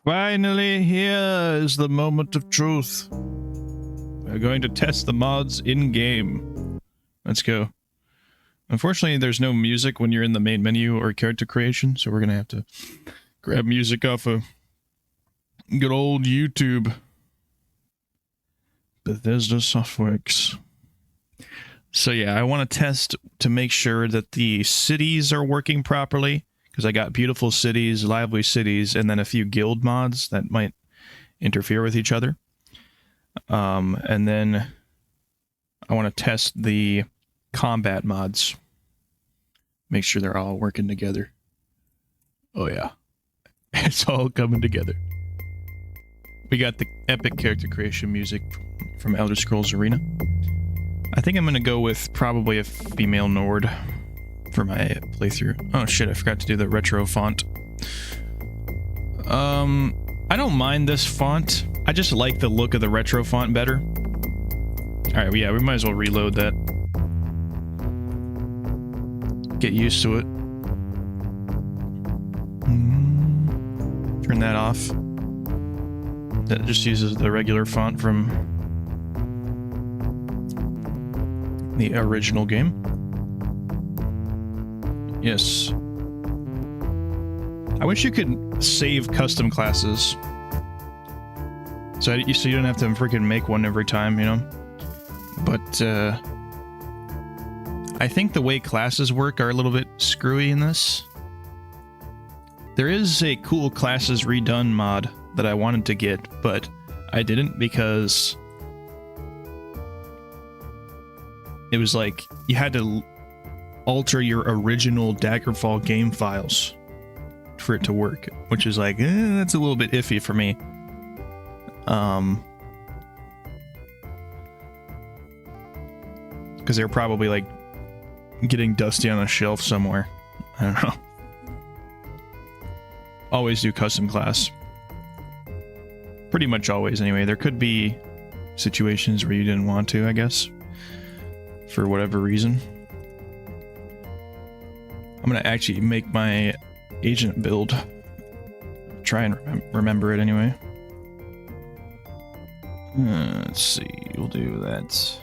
Finally, here is the moment of truth. We're going to test the mods in-game. Let's go. Unfortunately, there's no music when you're in the main menu or character creation, so we're going to have to grab music off of good old YouTube. Bethesda Softworks. So yeah, I want to test to make sure that the cities are working properly, because I got beautiful cities, lively cities, and then a few guild mods that might interfere with each other. And then I want to test the combat mods. Make sure they're all working together. Oh yeah. It's all coming together. We got the epic character creation music from Elder Scrolls Arena. I think I'm going to go with probably a female Nord for my playthrough. Oh shit, I forgot to do the retro font. I don't mind this font. I just like the look of the retro font better. Alright, yeah, we might as well reload that. Get used to it. Turn that off. That just uses the regular font from the original game. Yes. I wish you could save custom classes. So you don't have to freaking make one every time, you know? But, I think the way classes work are a little bit screwy in this. There is a cool classes redone mod that I wanted to get, but I didn't because it was like you had to alter your original Daggerfall game files for it to work, which is like, that's a little bit iffy for me. Because they're probably like getting dusty on a shelf somewhere. I don't know. Always do custom class. Pretty much always, anyway. There could be situations where you didn't want to, I guess, for whatever reason. I'm gonna actually make my agent build. Try and remember it anyway. Let's see, we'll do that.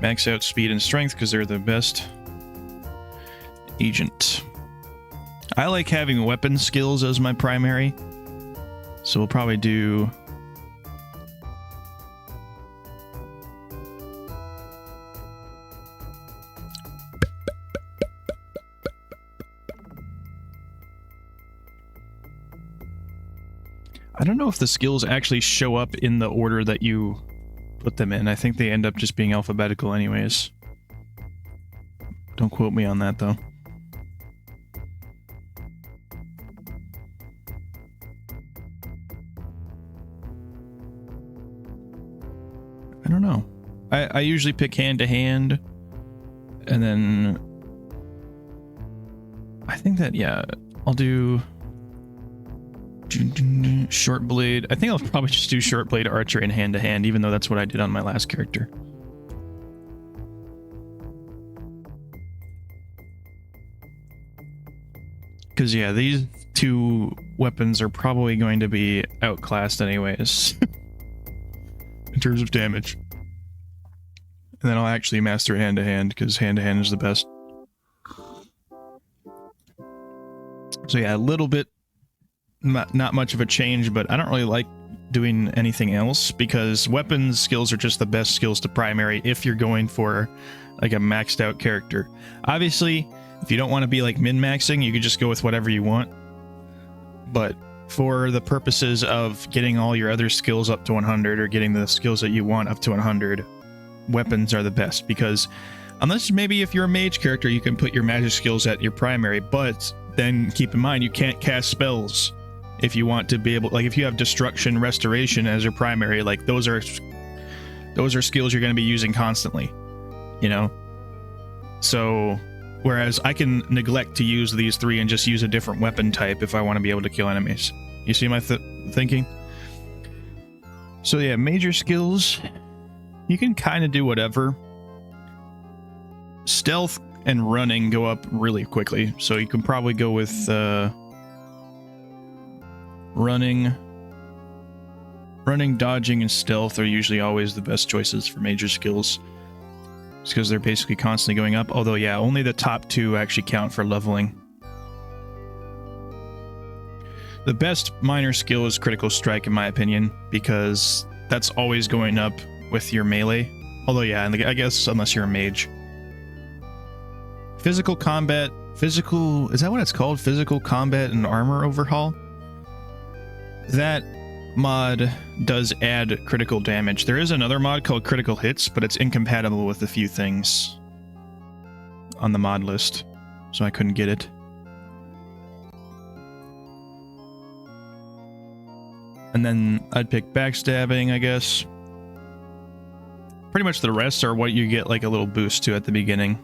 Max out speed and strength because they're the best. Agent. I like having weapon skills as my primary, so we'll probably do I don't know if the skills actually show up in the order that you put them in. I think they end up just being alphabetical anyways. Don't quote me on that, though. I don't know. I usually pick hand-to-hand, and then I think that, yeah, I'll do short blade. I think I'll probably just do short blade archer and hand to hand, even though that's what I did on my last character. Because yeah, these two weapons are probably going to be outclassed anyways in terms of damage. And then I'll actually master hand to hand because hand to hand is the best. So yeah, a little bit. Not much of a change, but I don't really like doing anything else because weapons skills are just the best skills to primary if you're going for like a maxed out character. Obviously, if you don't want to be like min-maxing, you could just go with whatever you want. But for the purposes of getting all your other skills up to 100 or getting the skills that you want up to 100, weapons are the best because unless maybe if you're a mage character, you can put your magic skills at your primary, but then keep in mind you can't cast spells. If you want to be able, like if you have destruction restoration as your primary, like those are skills you're going to be using constantly, you know? So, whereas I can neglect to use these three and just use a different weapon type if I want to be able to kill enemies. You see my thinking? So yeah, major skills, you can kind of do whatever. stealth and running go up really quickly, so you can probably go with running, dodging, and stealth are usually always the best choices for major skills. It's because they're basically constantly going up. Although, yeah, only the top two actually count for leveling. The best minor skill is critical strike, in my opinion, because that's always going up with your melee. Although, yeah, and I guess unless you're a mage. Physical combat, is that what it's called? Physical combat and armor overhaul? That mod does add critical damage. There is another mod called critical hits, but it's incompatible with a few things on the mod list, so I couldn't get it. And then I'd pick backstabbing, I guess. Pretty much the rest are what you get like a little boost to at the beginning.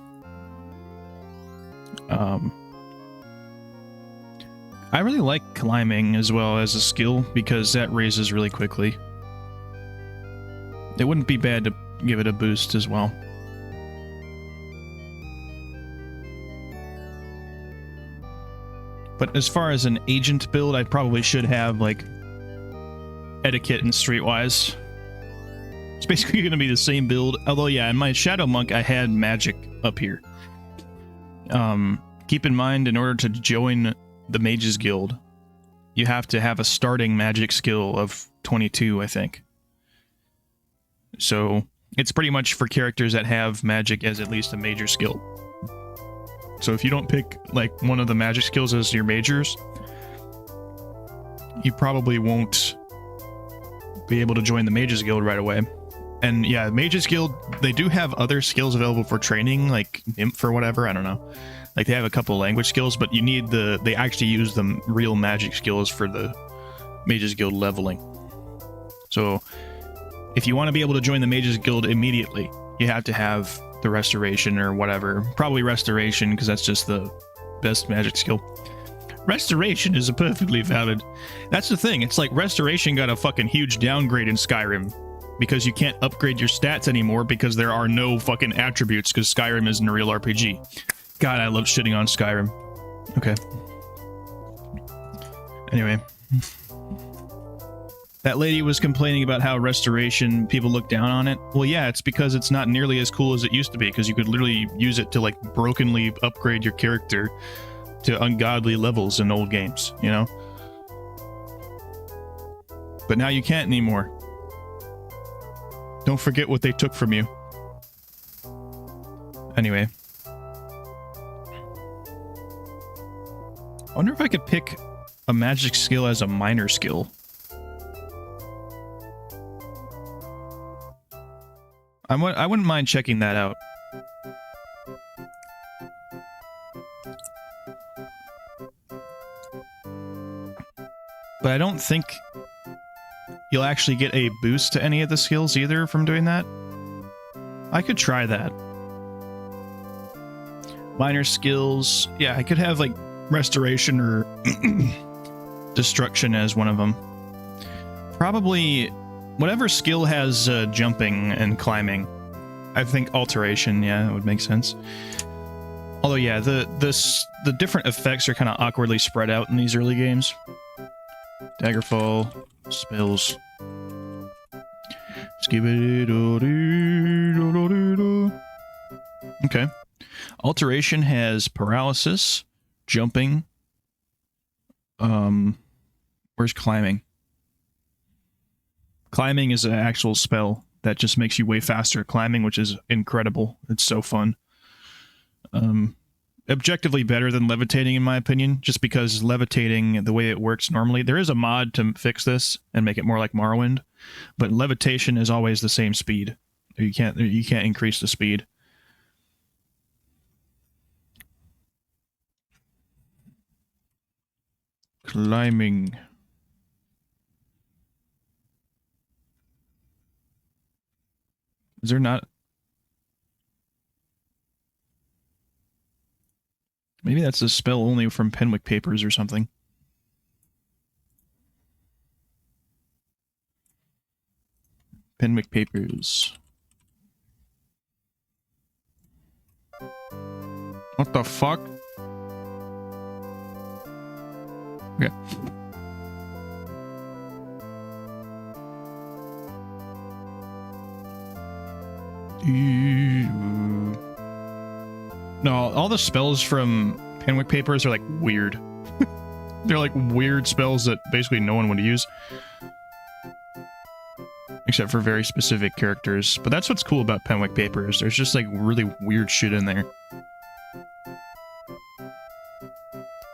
I really like climbing as well as a skill because that raises really quickly. It wouldn't be bad to give it a boost as well. But as far as an agent build, I probably should have like etiquette and streetwise. It's basically going to be the same build. Although, yeah, in my Shadow Monk, I had magic up here. Keep in mind, in order to join the Mages Guild, you have to have a starting magic skill of 22, I think. So it's pretty much for characters that have magic as at least a major skill. So if you don't pick like one of the magic skills as your majors, you probably won't be able to join the Mages Guild right away. And yeah, Mages Guild, they do have other skills available for training, like Nymph or whatever, I don't know. Like they have a couple language skills, but you need they actually use the real magic skills for the Mages Guild leveling. So if you want to be able to join the Mages Guild immediately, you have to have the Restoration or whatever. Probably Restoration, because that's just the best magic skill. Restoration is a perfectly valid... That's the thing, it's like Restoration got a fucking huge downgrade in Skyrim. Because you can't upgrade your stats anymore because there are no fucking attributes because Skyrim isn't a real RPG. God, I love shitting on Skyrim. Okay. Anyway. That lady was complaining about how Restoration, people look down on it. Well, yeah, it's because it's not nearly as cool as it used to be, because you could literally use it to, like, brokenly upgrade your character to ungodly levels in old games, you know? But now you can't anymore. Don't forget what they took from you. Anyway. I wonder if I could pick a magic skill as a minor skill. I wouldn't mind checking that out. But I don't think you'll actually get a boost to any of the skills either from doing that. I could try that. Minor skills. Yeah, I could have like Restoration or Destruction as one of them. Probably whatever skill has jumping and climbing. I think Alteration, yeah, it would make sense. Although, yeah, the different effects are kind of awkwardly spread out in these early games. Daggerfall, spells. Okay. Alteration has paralysis, jumping. Where's climbing? Climbing is an actual spell that just makes you way faster at climbing, which is incredible. It's so fun. Objectively better than levitating, in my opinion, just because levitating, the way it works normally, there is a mod to fix this and make it more like Morrowind, but levitation is always the same speed. You can't increase the speed. Climbing. Is there not? Maybe that's a spell only from Penwick Papers or something. Penwick Papers. What the fuck? Okay. No, all the spells from Penwick Papers are like weird. They're like weird spells that basically no one would use. Except for very specific characters. But that's what's cool about Penwick Papers. There's just like really weird shit in there.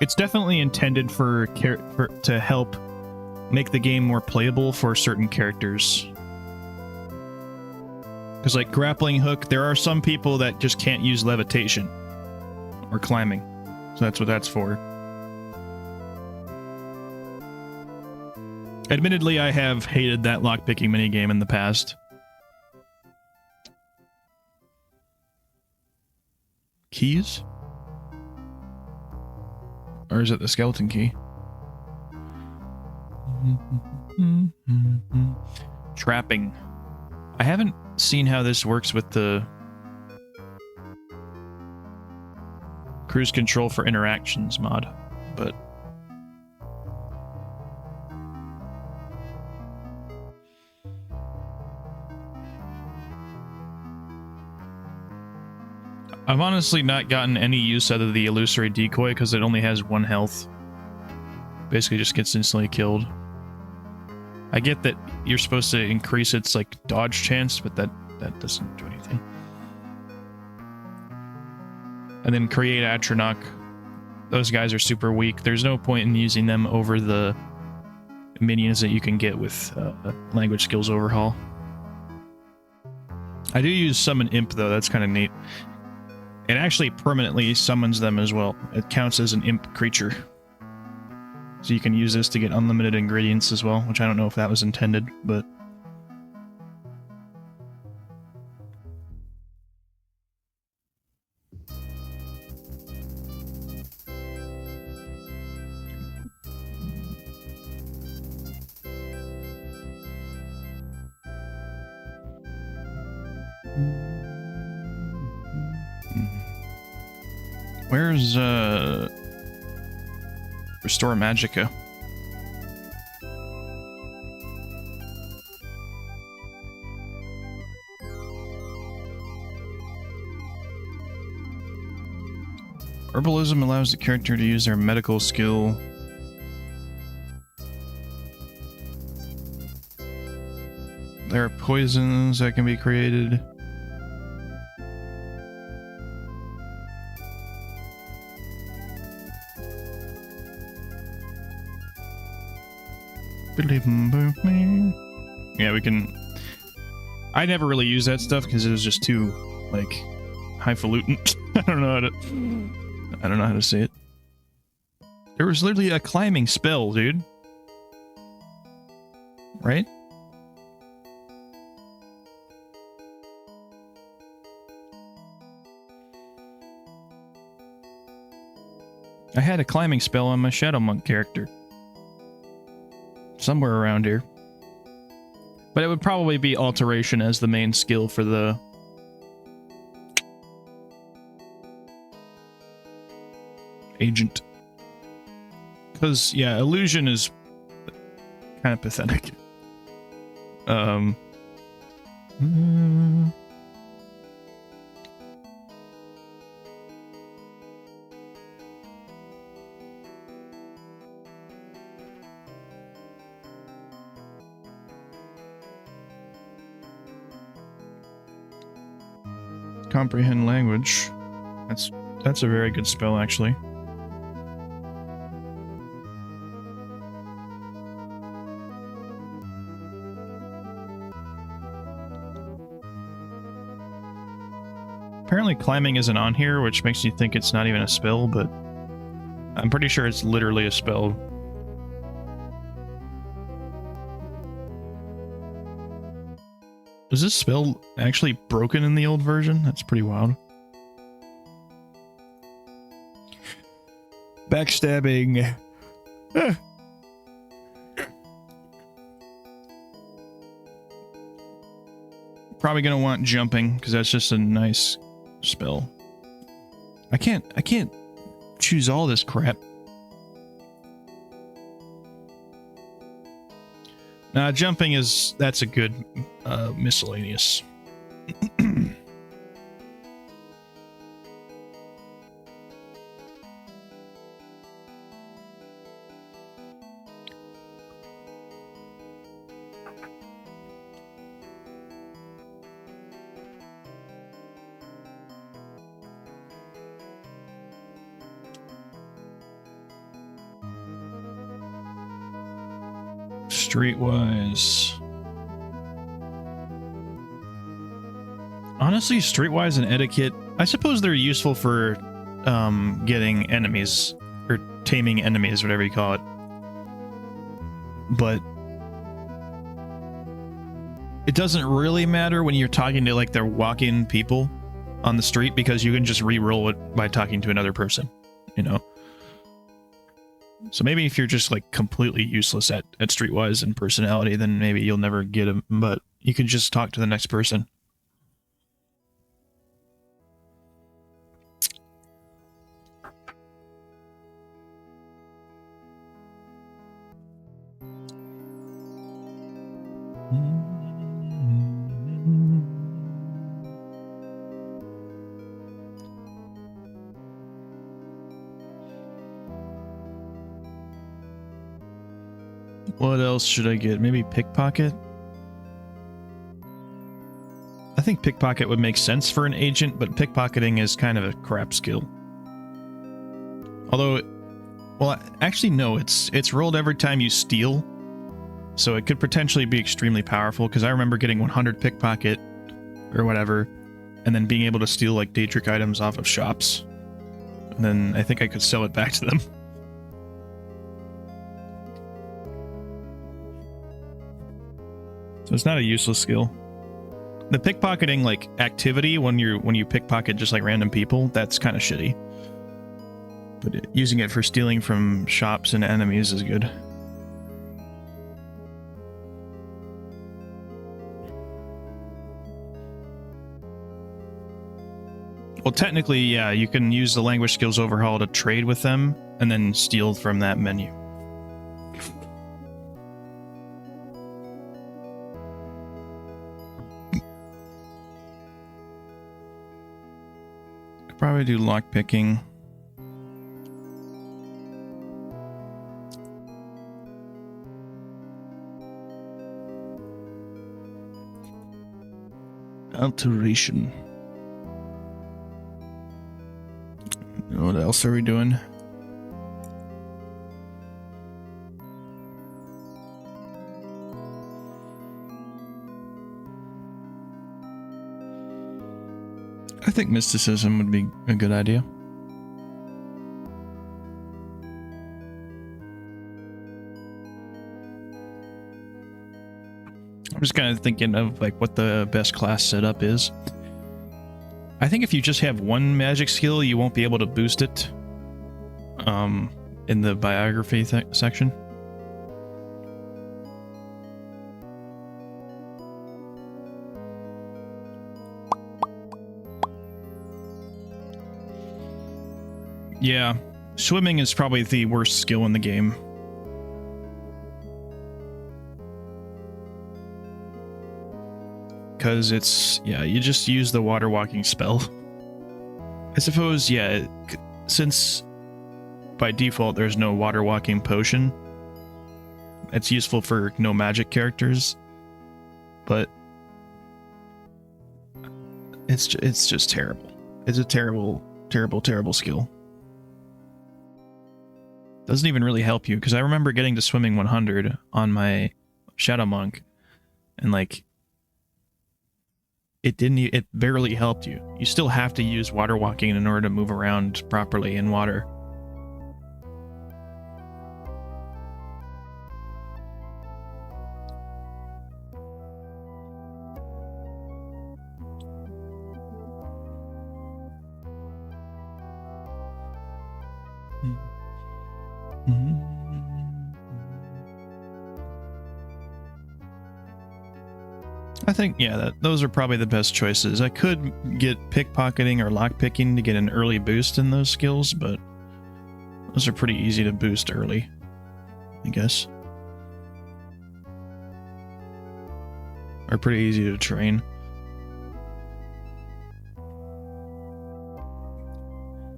It's definitely intended for to help make the game more playable for certain characters. Because like grappling hook, there are some people that just can't use levitation or climbing. So that's what that's for. Admittedly, I have hated that lockpicking minigame in the past. Keys? Or is it the skeleton key? Trapping. I haven't seen how this works with the cruise control for interactions mod, but I've honestly not gotten any use out of the illusory decoy because it only has 1 health. Basically just gets instantly killed. I get that you're supposed to increase its like dodge chance, but that doesn't do anything. And then create Atronach. Those guys are super weak. There's no point in using them over the minions that you can get with language skills overhaul. I do use summon imp though, that's kind of neat. It actually permanently summons them as well. It counts as an imp creature. So you can use this to get unlimited ingredients as well, which I don't know if that was intended, but... Where's, Restore Magicka? Herbalism allows the character to use their medical skill. There are poisons that can be created. Yeah, we can... I never really use that stuff because it was just too, like, highfalutin. I don't know how to say it. There was literally a climbing spell, dude. Right? I had a climbing spell on my Shadow Monk character. Somewhere around here. But it would probably be Alteration as the main skill for the... agent. Because, yeah, Illusion is kind of pathetic. Comprehend language. That's a very good spell, actually. Apparently climbing isn't on here, which makes you think it's not even a spell, but I'm pretty sure it's literally a spell. Is this spell actually broken in the old version? That's pretty wild. Backstabbing. Probably gonna want jumping, because that's just a nice spell. I can't choose all this crap. Jumping that's a good miscellaneous. Streetwise. Honestly, streetwise and etiquette, I suppose they're useful for getting enemies or taming enemies, whatever you call it. But it doesn't really matter when you're talking to like their walk-in people on the street, because you can just re-roll it by talking to another person, you know. So maybe if you're just like completely useless at streetwise and personality, then maybe you'll never get them, but you can just talk to the next person. What else should I get? Maybe pickpocket? I think pickpocket would make sense for an agent, but pickpocketing is kind of a crap skill. Although, well, actually no, it's rolled every time you steal, so it could potentially be extremely powerful, because I remember getting 100 pickpocket or whatever, and then being able to steal like Daedric items off of shops, and then I think I could sell it back to them. So it's not a useless skill. The pickpocketing like activity when you pickpocket just like random people, that's kind of shitty. But using it for stealing from shops and enemies is good. Well, technically, yeah, you can use the language skills overhaul to trade with them and then steal from that menu. Probably do lockpicking. Alteration. What else are we doing? I think mysticism would be a good idea. I'm just kind of thinking of like what the best class setup is. I think if you just have one magic skill, you won't be able to boost it in the biography section. Yeah, swimming is probably the worst skill in the game. Because it's, yeah, you just use the water walking spell. I suppose, yeah, since by default there's no water walking potion, it's useful for no magic characters, but it's just terrible. It's a terrible, terrible, terrible skill. Doesn't even really help you, because I remember getting to swimming 100 on my Shadow Monk, and like it barely helped you. You still have to use water walking in order to move around properly in water. I think, yeah, those are probably the best choices. I could get pickpocketing or lockpicking to get an early boost in those skills, but those are pretty easy to boost early, I guess. Are pretty easy to train.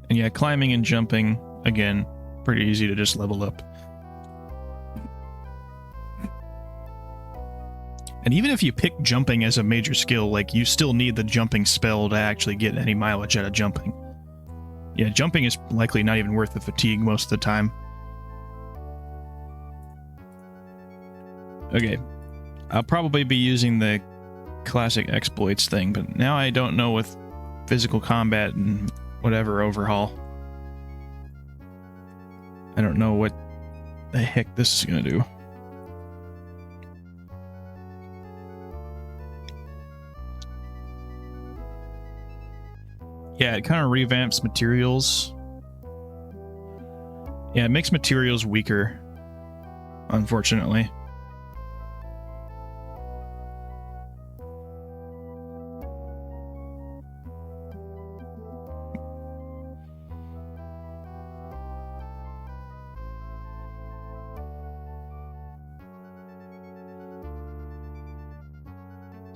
And yeah, climbing and jumping, again, pretty easy to just level up. And even if you pick jumping as a major skill, like, you still need the jumping spell to actually get any mileage out of jumping. Yeah, jumping is likely not even worth the fatigue most of the time. Okay, I'll probably be using the classic exploits thing, but now I don't know with physical combat and whatever overhaul. I don't know what the heck this is gonna do. Yeah, it kind of revamps materials. Yeah, it makes materials weaker, unfortunately.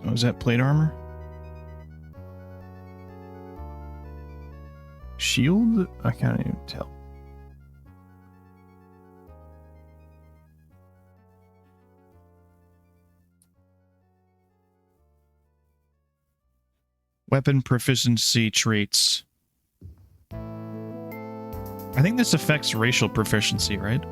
Oh, is that plate armor? Shield? I can't even tell. Weapon proficiency traits. I think this affects racial proficiency, right?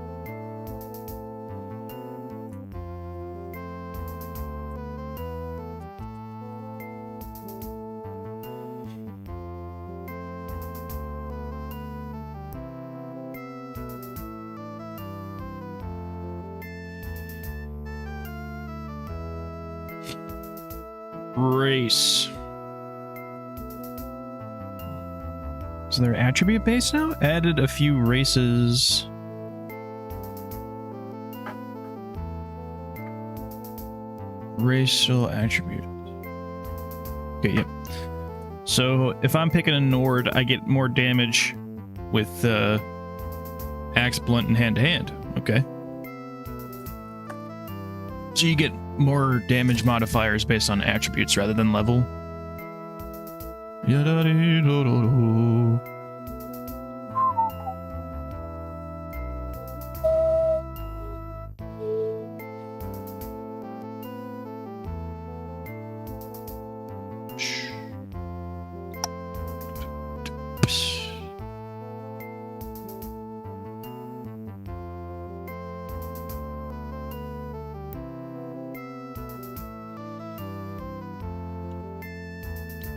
Race. So they're attribute based now? Added a few races. Racial attribute. Okay, yep. So if I'm picking a Nord, I get more damage with axe, blunt, and hand to hand. Okay. So you get more damage modifiers based on attributes rather than level.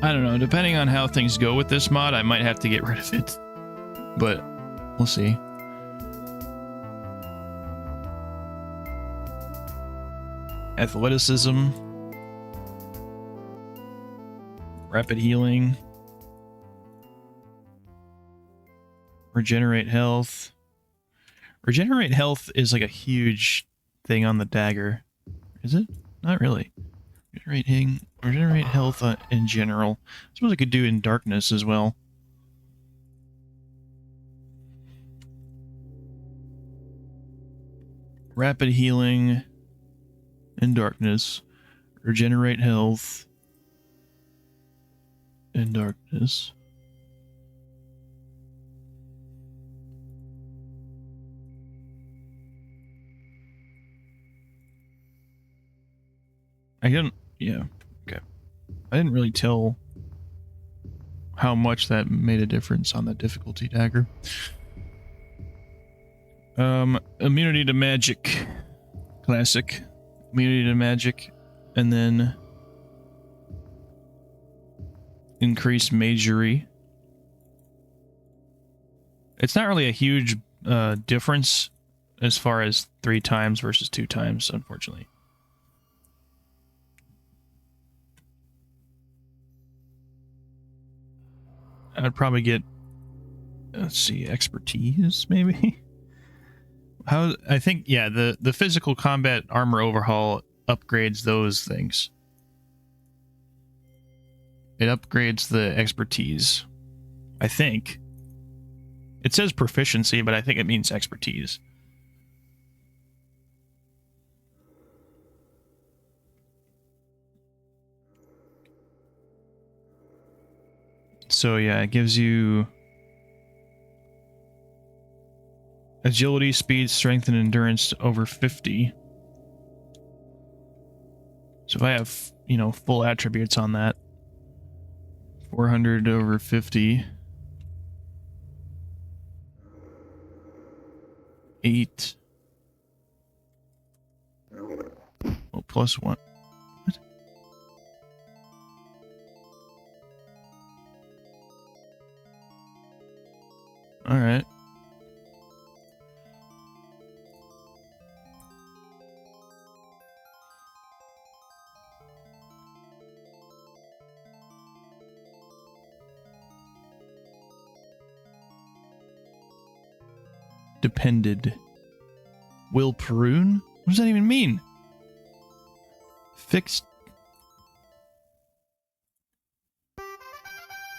I don't know, depending on how things go with this mod, I might have to get rid of it. But we'll see. Athleticism. Rapid healing. Regenerate health. Regenerate health is like a huge thing on the dagger. Is it? Not really. Regenerate health in general. I suppose I could do in darkness as well. Rapid healing in darkness. Regenerate health in darkness. I didn't, yeah, okay. I didn't really tell how much that made a difference on the difficulty dagger. Immunity to magic. Classic. Immunity to magic. And then increase magery. It's not really a huge difference as far as 3 times versus 2 times, unfortunately. I'd probably get, let's see, expertise, maybe? I think, yeah, the physical combat armor overhaul upgrades those things. It upgrades the expertise. I think. It says proficiency, but I think it means expertise. So yeah, it gives you agility, speed, strength, and endurance over 50. So if I have, you know, full attributes on that, 400 over 50. 8. Oh, plus 1. What? All right. Depended. Will prune? What does that even mean? Fixed.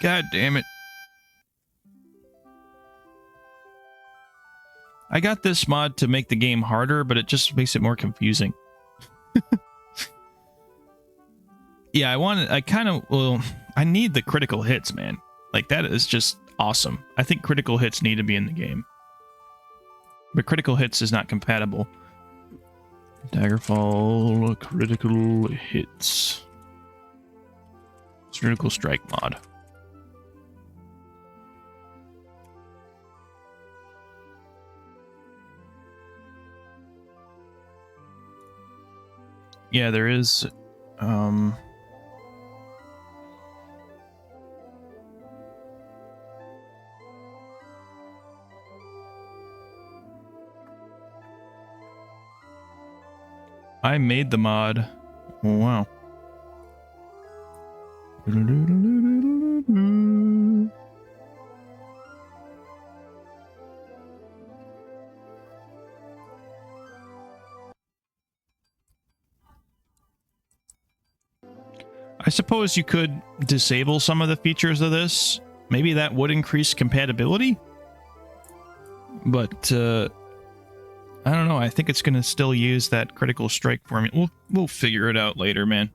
God damn it. I got this mod to make the game harder, but it just makes it more confusing. Yeah, I need the critical hits, man. Like, that is just awesome. I think critical hits need to be in the game. But critical hits is not compatible. Daggerfall critical hits. Critical strike mod. Yeah, there is I made the mod. Oh, wow. I suppose you could disable some of the features of this. Maybe that would increase compatibility. But I don't know. I think it's going to still use that critical strike formula. We'll figure it out later, man.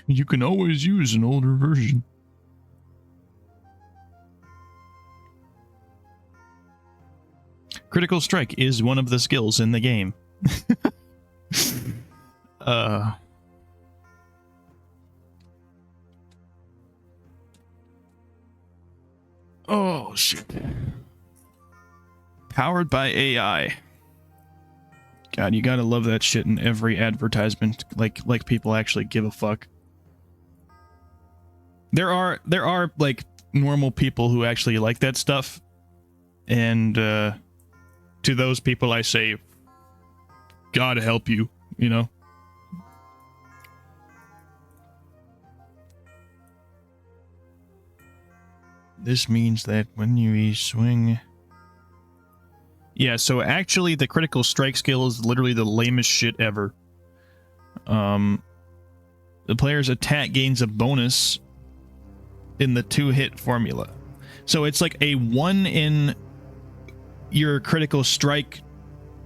You can always use an older version. Critical strike is one of the skills in the game. Oh, shit. Powered by AI. God, you gotta love that shit in every advertisement. Like people actually give a fuck. There are like normal people who actually like that stuff, and to those people I say, God help you, you know. This means that when you swing. Yeah, so actually the critical strike skill is literally the lamest shit ever. The player's attack gains a bonus in the 2-hit formula. So it's like a 1 in your critical strike,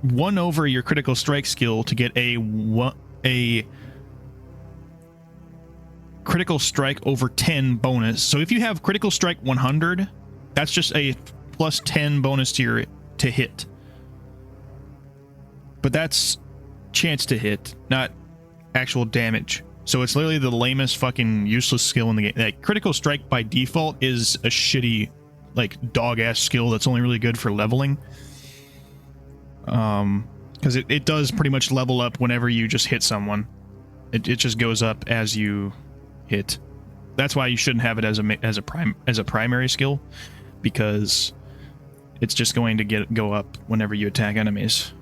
1 over your critical strike skill to get a critical strike over 10 bonus. So if you have critical strike 100, that's just a plus 10 bonus to your hit. But that's chance to hit, not actual damage. So it's literally the lamest fucking useless skill in the game. Like, critical strike by default is a shitty, like, dog-ass skill that's only really good for leveling. Because it does pretty much level up whenever you just hit someone. It just goes up as you hit. That's why you shouldn't have it as a primary skill, because it's just going to go up whenever you attack enemies.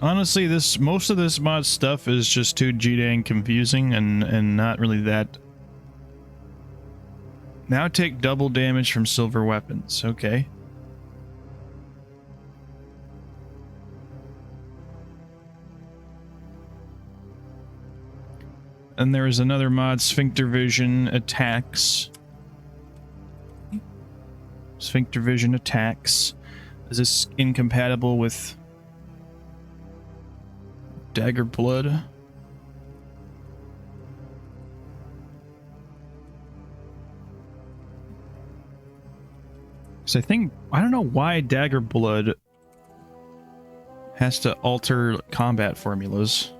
Honestly, most of this mod stuff is just too G-dang confusing and not really that. Now take double damage from silver weapons. Okay. And there is another mod, Sphincter Vision attacks. Sphincter Vision attacks. Is this incompatible with Dagger Blood? So I don't know why Dagger Blood has to alter combat formulas.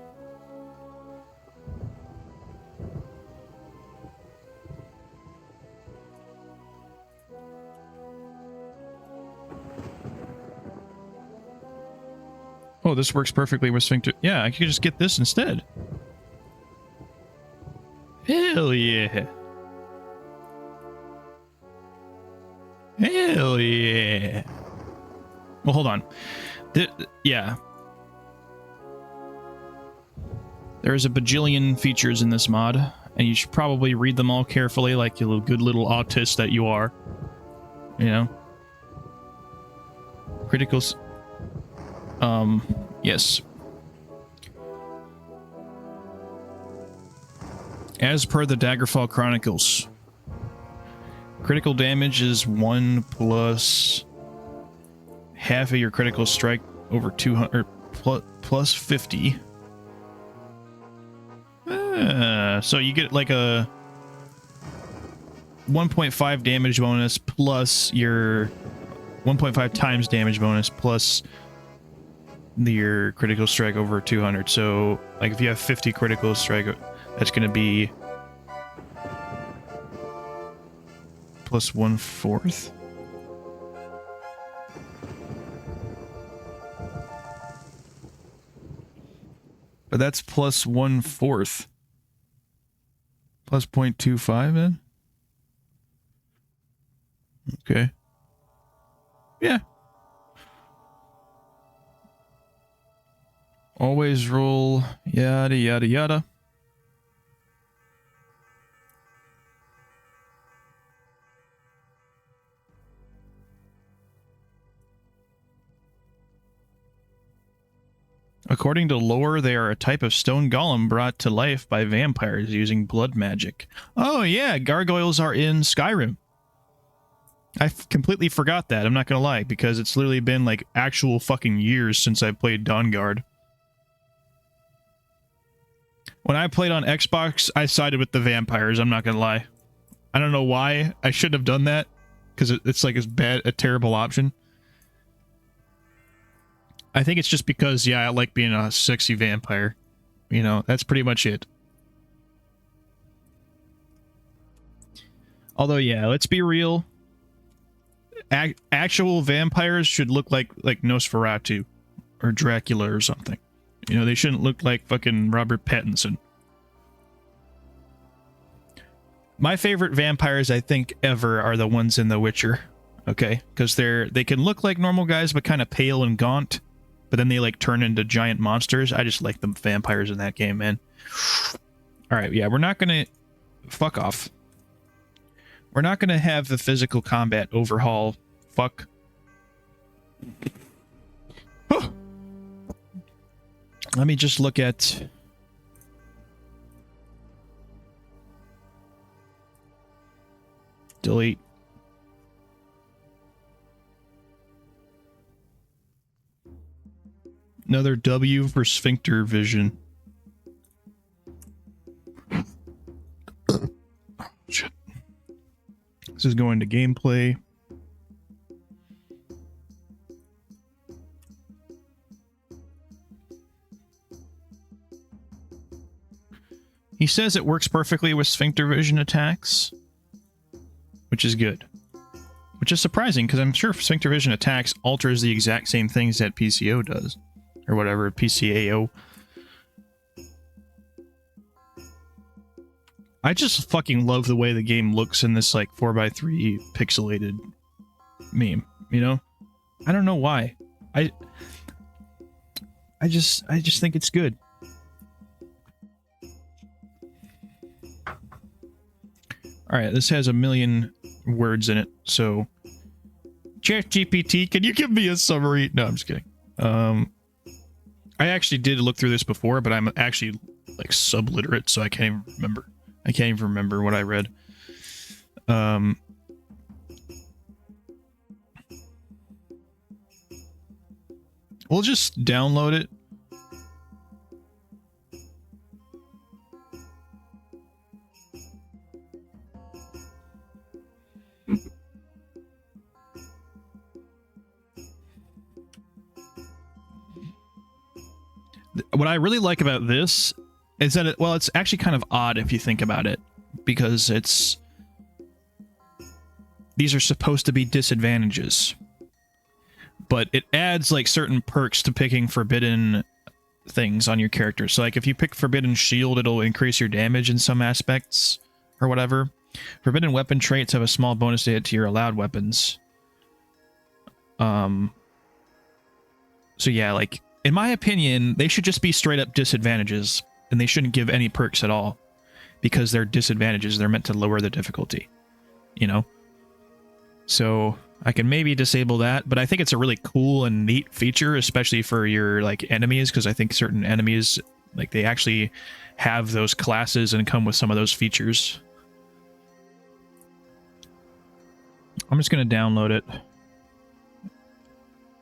Oh, this works perfectly with Sphincter. Yeah, I could just get this instead. Hell yeah. Hell yeah. Well, hold on. Yeah. There's a bajillion features in this mod, and you should probably read them all carefully like you good little autist that you are. You know? Criticals. Yes. As per the Daggerfall Chronicles, critical damage is 1 plus half of your critical strike over 200 plus 50. So you get like a 1.5 damage bonus plus your 1.5 times damage bonus plus your critical strike over 200. So like if you have 50 critical strike, that's going to be plus 1/4. But that's plus 1/4. Plus 0.25 then? Okay. Yeah. Always roll, yada, yada, yada. According to lore, they are a type of stone golem brought to life by vampires using blood magic. Oh yeah, gargoyles are in Skyrim. I completely forgot that, I'm not gonna lie, because it's literally been like actual fucking years since I played Dawnguard. When I played on Xbox, I sided with the vampires, I'm not gonna lie. I don't know why I should have done that, because it's like a terrible option. I think it's just because, yeah, I like being a sexy vampire. You know, that's pretty much it. Although, yeah, let's be real. Actual vampires should look like Nosferatu or Dracula or something. You know, they shouldn't look like fucking Robert Pattinson. My favorite vampires, I think, ever are the ones in The Witcher. Okay? Because they can look like normal guys, but kind of pale and gaunt. But then they, like, turn into giant monsters. I just like the vampires in that game, man. Alright, yeah, we're not gonna... Fuck off. We're not gonna have the physical combat overhaul. Fuck. Let me just look at... Delete. Another W for Sphincter Vision. Shit. This is going to gameplay. He says it works perfectly with Sphincter Vision attacks, which is good. Which is surprising, because I'm sure Sphincter Vision attacks alters the exact same things that PCO does. Or whatever, PCAO. I just fucking love the way the game looks in this, like, 4x3 pixelated meme, you know? I don't know why. I I just think it's good. All right, this has 1 million words in it, so ChatGPT, can you give me a summary? No, I'm just kidding. I actually did look through this before, but I'm actually like subliterate, so I can't even remember. I can't even remember what I read. We'll just download it. What I really like about this is that it's actually kind of odd if you think about it, because these are supposed to be disadvantages, but it adds like certain perks to picking forbidden things on your character. So like if you pick Forbidden Shield, it'll increase your damage in some aspects or whatever. Forbidden weapon traits have a small bonus to add to your allowed weapons. So yeah, like in my opinion, they should just be straight up disadvantages, and they shouldn't give any perks at all, because they're disadvantages. They're meant to lower the difficulty, you know? So I can maybe disable that, but I think it's a really cool and neat feature, especially for your like enemies, because I think certain enemies, like they actually have those classes and come with some of those features. I'm just going to download it.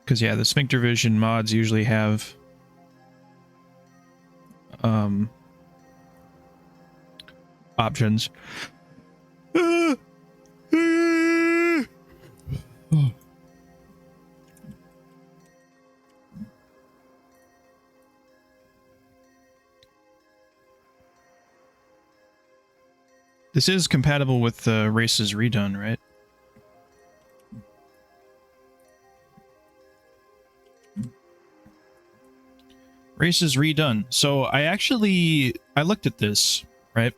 Because, yeah, the Sphincter Vision mods usually have options. This is compatible with Races Redone, right? Races Redone. So I looked at this, right?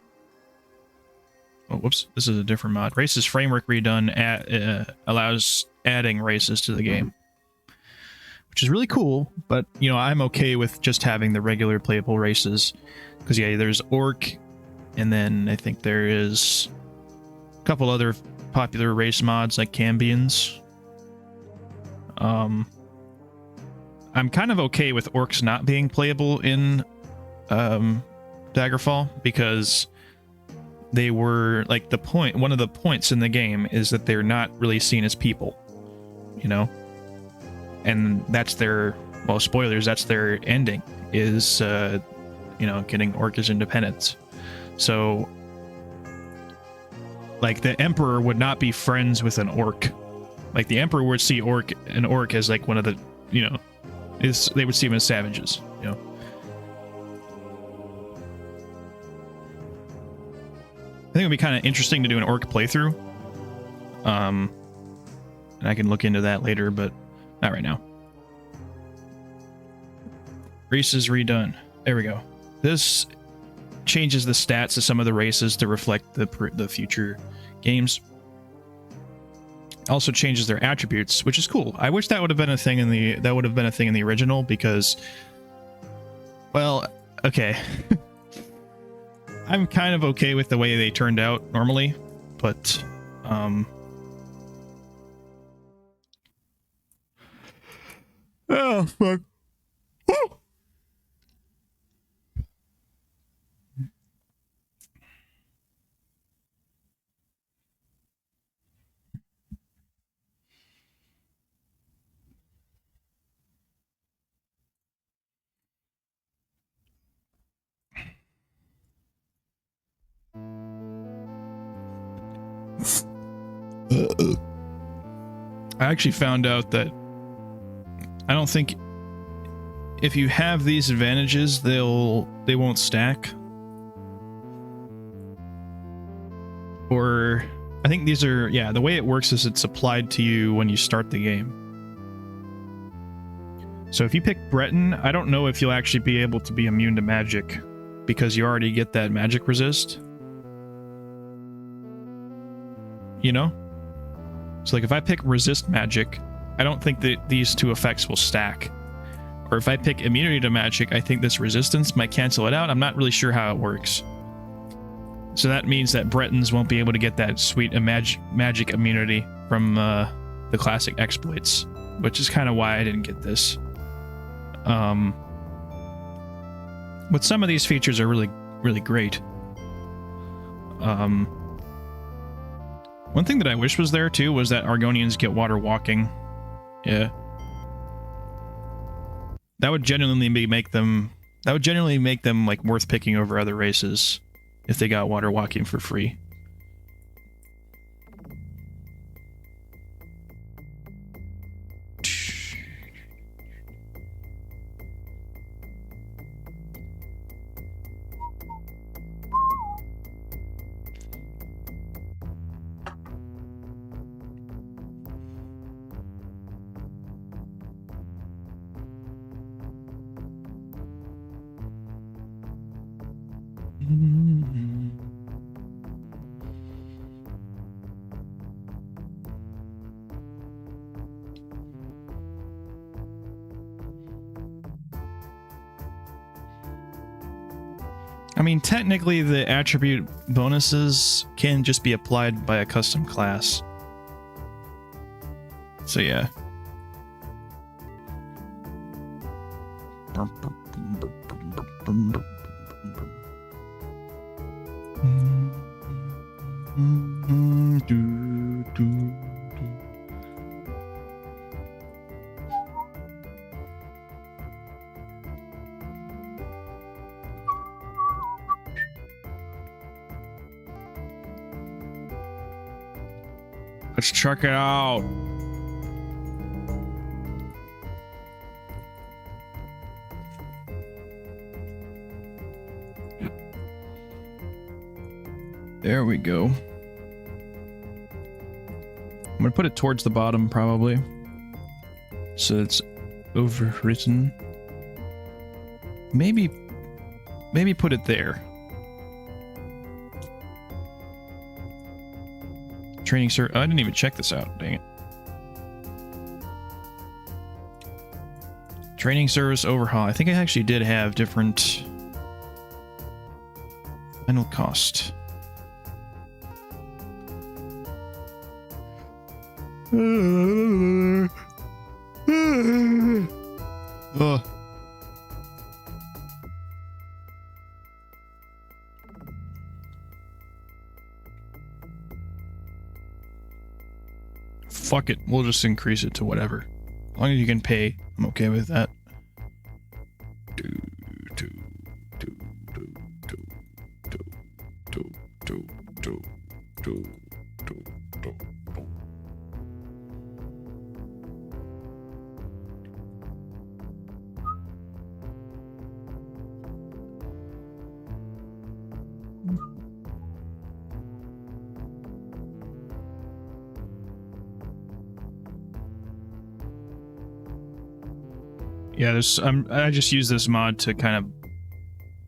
Oh, whoops. This is a different mod. Races Framework Redone allows adding races to the game, which is really cool, but, you know, I'm okay with just having the regular playable races. Because, yeah, there's Orc, and then I think there is a couple other popular race mods like Cambions. I'm kind of okay with Orcs not being playable in Daggerfall, because they were like one of the points in the game is that they're not really seen as people, you know? And that's their, well, spoilers, that's their ending, is, you know, getting Orcish independence. So, like, the Emperor would not be friends with an Orc. Like, the Emperor would see an Orc as, like, one of the, you know, they would see them as savages, you know. I think it would be kind of interesting to do an Orc playthrough. And I can look into that later, but not right now. Races Redone. There we go. This changes the stats of some of the races to reflect the future games. Also changes their attributes, which is cool. I wish that would have been a thing in the original, because, well, okay. I'm kind of okay with the way they turned out normally, but oh fuck. Woo! I actually found out that I don't think if you have these advantages, they won't stack. Or I think these are, yeah, the way it works is it's applied to you when you start the game. So if you pick Breton, I don't know if you'll actually be able to be immune to magic, because you already get that magic resist. You know? So like if I pick resist magic, I don't think that these two effects will stack. Or if I pick immunity to magic, I think this resistance might cancel it out. I'm not really sure how it works. So that means that Bretons won't be able to get that sweet magic immunity from the classic exploits, which is kind of why I didn't get this. But some of these features are really, really great. One thing that I wish was there too was that Argonians get water walking. Yeah. That would genuinely make them like worth picking over other races if they got water walking for free. I mean, technically the attribute bonuses can just be applied by a custom class. So yeah. Let's check it out. There we go. I'm gonna put it towards the bottom probably, so it's overwritten. Maybe put it there. Training sir, oh, I didn't even check this out. Dang it. Training service overhaul. I think I actually did have different final cost. Ugh. Fuck it, we'll just increase it to whatever. As long as you can pay, I'm okay with that. Yeah, I just use this mod to kind of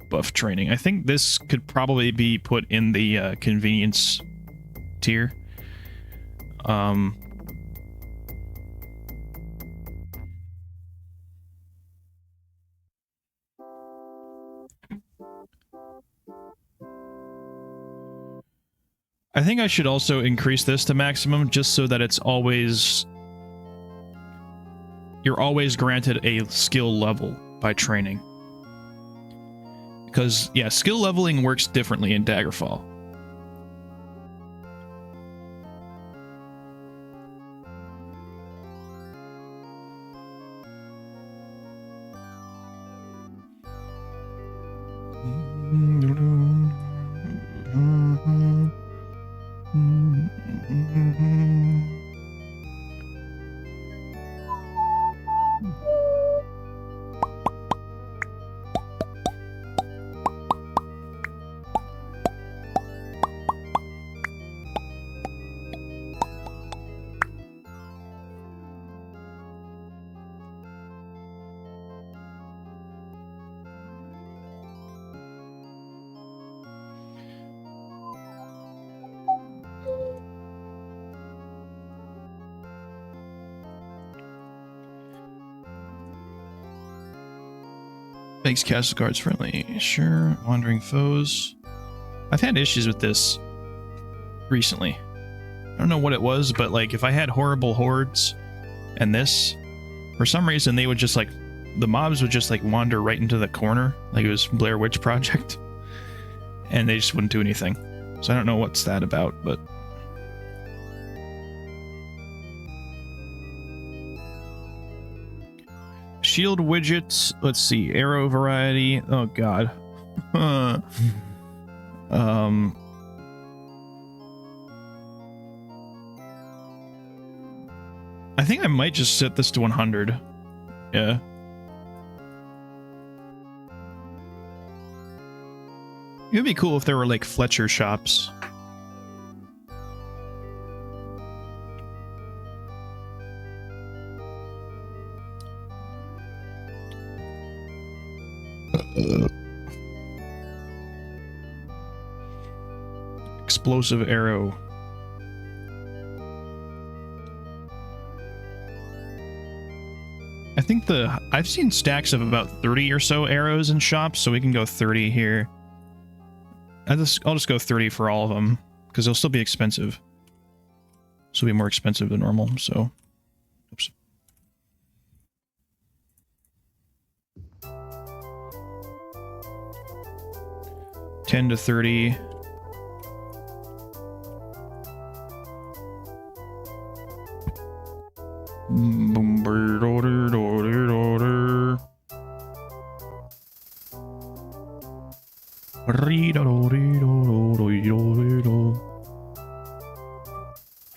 buff training. I think this could probably be put in the convenience tier. I think I should also increase this to maximum just so that it's always... You're always granted a skill level by training. Because, yeah, skill leveling works differently in Daggerfall. Makes castle guards friendly. Sure. Wandering foes. I've had issues with this recently. I don't know what it was, but like if I had horrible hordes and this, for some reason they would just like, the mobs would just like wander right into the corner, like it was Blair Witch Project, and they just wouldn't do anything. So I don't know what's that about, but... Shield widgets, let's see, arrow variety, oh god. I think I might just set this to 100. Yeah. It'd be cool if there were like Fletcher shops. Explosive arrow. I think I've seen stacks of about 30 or so arrows in shops, so we can go 30 here. I'll just go 30 for all of them, because they'll still be expensive. This will be more expensive than normal, so... Oops. $10 to $30.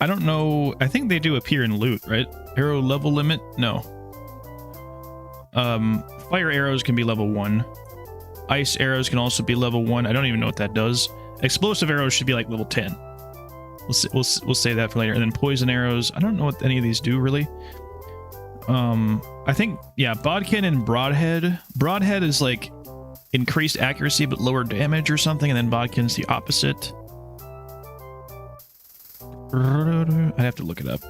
I don't know. I think they do appear in loot, right? Arrow level limit? No. Fire arrows can be level 1. Ice arrows can also be level 1. I don't even know what that does. Explosive arrows should be like level 10. We'll say that for later. And then poison arrows. I don't know what any of these do really. I think, yeah, bodkin and broadhead. Broadhead is like increased accuracy but lower damage or something, and then bodkin's the opposite. I'd have to look it up.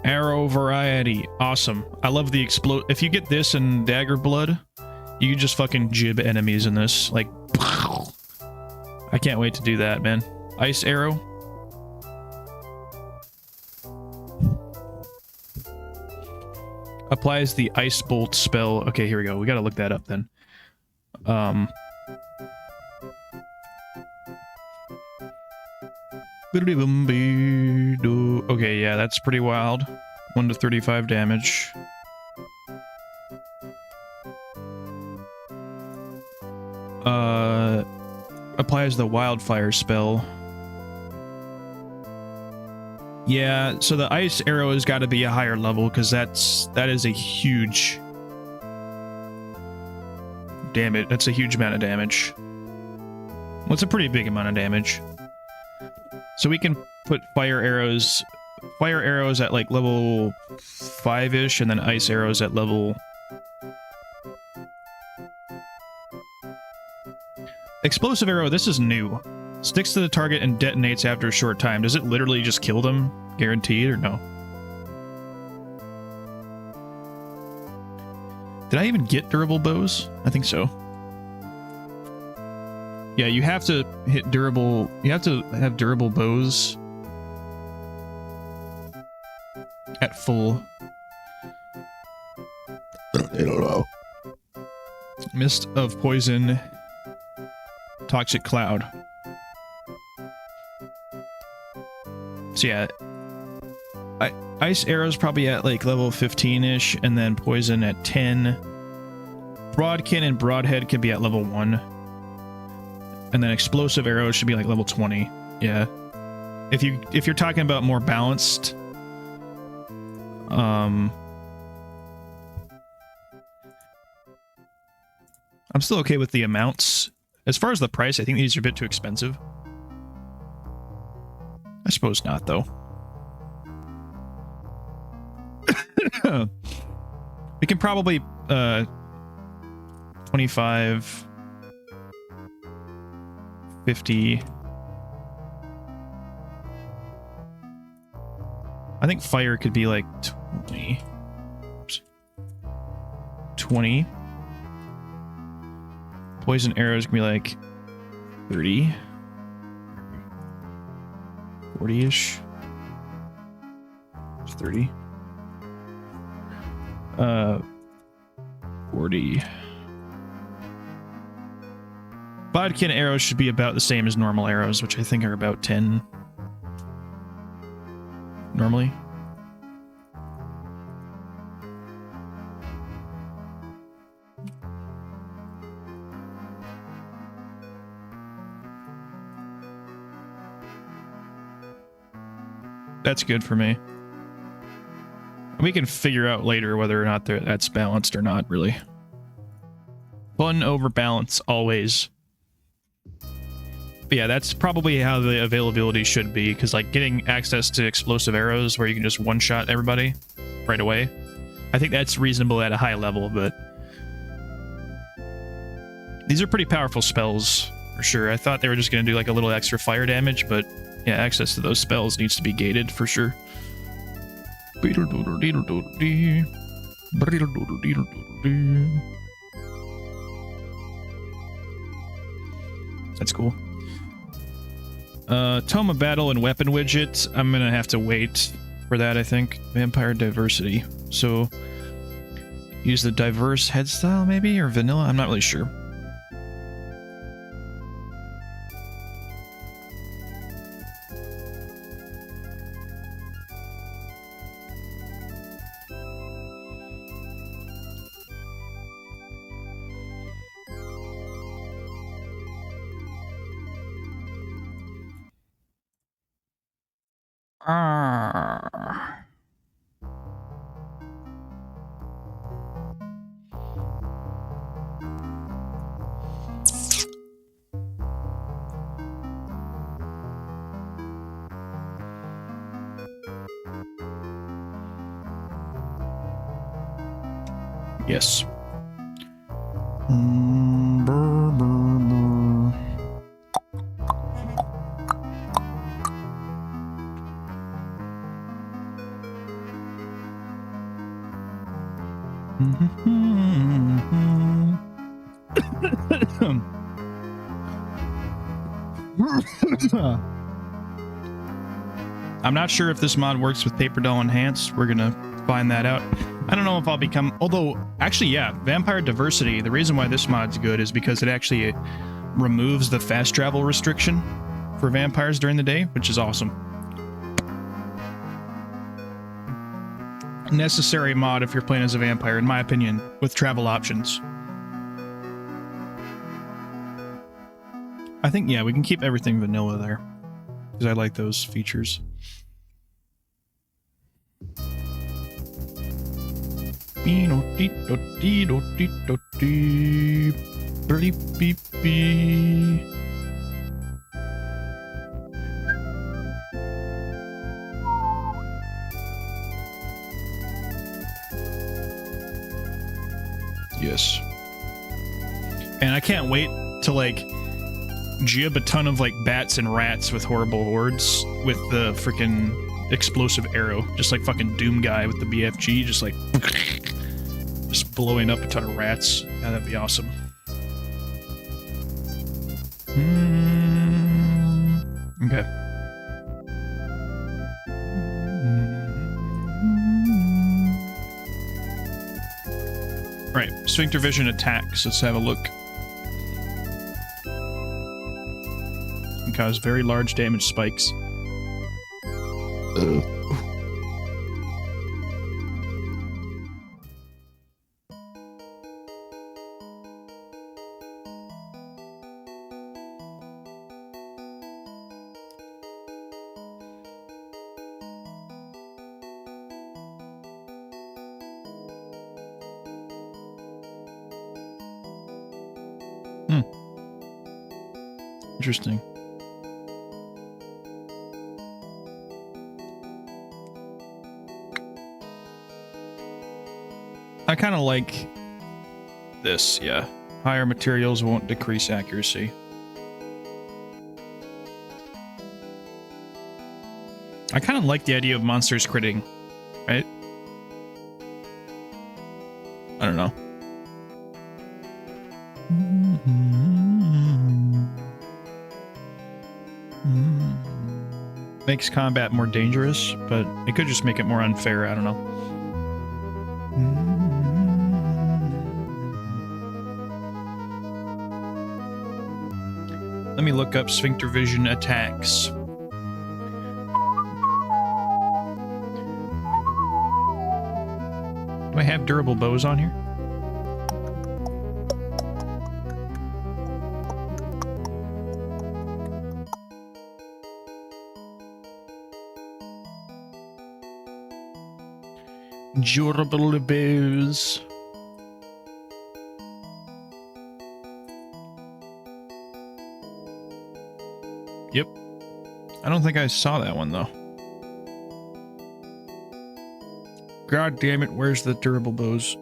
Arrow variety. Awesome. I love the explode. If you get this in Dagger Blood, you can just fucking jib enemies in this. Like, I can't wait to do that, man. Ice arrow. Applies the ice bolt spell. Okay, here we go. We gotta look that up then. Okay, yeah, that's pretty wild. 1 to 35 damage. Applies the wildfire spell. Yeah, so the ice arrow has got to be a higher level because that is a huge... Damn it, that's a huge amount of damage. Well, it's a pretty big amount of damage. So we can put fire arrows at like level 5-ish, and then ice arrows at level... Explosive arrow, this is new. Sticks to the target and detonates after a short time. Does it literally just kill them? Guaranteed, or no? Did I even get durable bows? I think so. Yeah, you have to hit durable... You have to have durable bows at full. I don't know. Mist of poison. Toxic cloud. So yeah, ice arrows probably at like level 15-ish, and then poison at 10. Broadkin and broadhead can be at level 1. And then explosive arrows should be like level 20. Yeah. If you're talking about more balanced, I'm still okay with the amounts. As far as the price, I think these are a bit too expensive. I suppose not, though. We can probably 25. 50. I think fire could be like 20. Oops. 20. Poison arrows can be like 30. 40-ish. 30. 40. Bodkin arrows should be about the same as normal arrows, which I think are about 10. Normally. That's good for me. We can figure out later whether or not that's balanced or not, really. Fun over balance, always. But yeah, that's probably how the availability should be, because like getting access to explosive arrows where you can just one-shot everybody right away, I think that's reasonable at a high level, but these are pretty powerful spells, for sure. I thought they were just going to do like a little extra fire damage, but yeah, access to those spells needs to be gated, for sure. That's cool. Tome of Battle and Weapon Widget. I'm gonna have to wait for that, I think. Vampire Diversity. So, use the diverse head style, maybe? Or vanilla? I'm not really sure. Yes. I'm not sure if this mod works with Paper Doll Enhanced. We're gonna find that out. I don't know if I'll become... Although, actually, yeah, Vampire Diversity, the reason why this mod's good is because it actually removes the fast travel restriction for vampires during the day, which is awesome. Necessary mod if you're playing as a vampire, in my opinion, with travel options. I think, yeah, we can keep everything vanilla there, because I like those features. Yes. And I can't wait to, like, jib a ton of, like, bats and rats with horrible hordes with the freaking explosive arrow. Just like fucking Doom guy with the BFG, just like... just blowing up a ton of rats. Yeah, that'd be awesome. Okay. Right, Sphincter Vision attacks. Let's have a look. Can cause very large damage spikes. Interesting. I kind of like this, yeah. Higher materials won't decrease accuracy. I kind of like the idea of monsters critting, right? I don't know. Makes combat more dangerous, but it could just make it more unfair. I don't know. Let me look up sphincter vision attacks. Do I have durable bows on here? Durable bows. Yep. I don't think I saw that one, though. God damn it, where's the durable bows?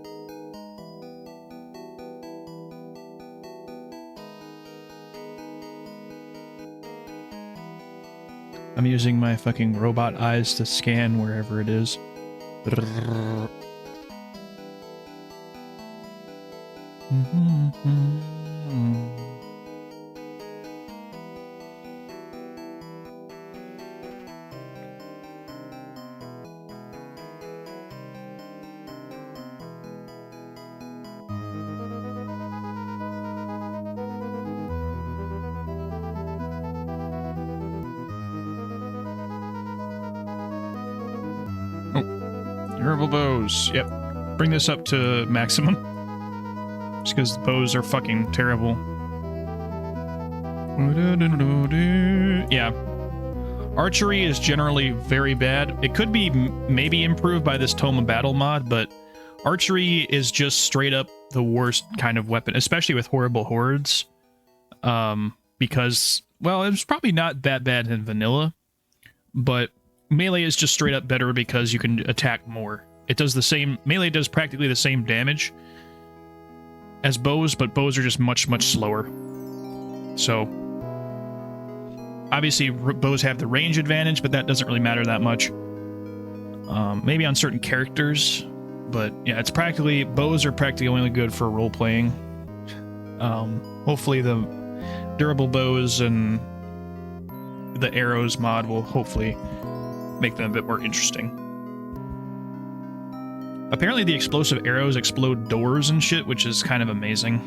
I'm using my fucking robot eyes to scan wherever it is. Durable bows. Yep. Bring this up to maximum. Just because the bows are fucking terrible. Yeah. Archery is generally very bad. It could be maybe improved by this Tome of Battle mod, but archery is just straight up the worst kind of weapon, especially with horrible hordes. Because, well, it's probably not that bad in vanilla, but melee is just straight up better because you can attack more. It does the same, melee does practically the same damage as bows, but bows are just much, much slower. So, obviously bows have the range advantage, but that doesn't really matter that much. Maybe on certain characters, but yeah, it's practically, bows are practically only good for role-playing. Hopefully the durable bows and the arrows mod will hopefully make them a bit more interesting. Apparently the explosive arrows explode doors and shit, which is kind of amazing.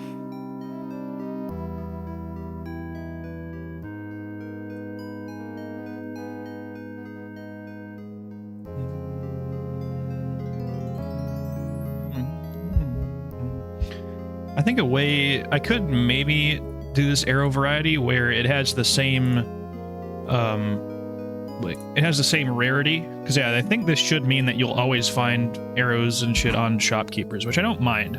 I think a way I could maybe do this arrow variety where it has the same like it has the same rarity, because yeah, I think this should mean that you'll always find arrows and shit on shopkeepers, which I don't mind.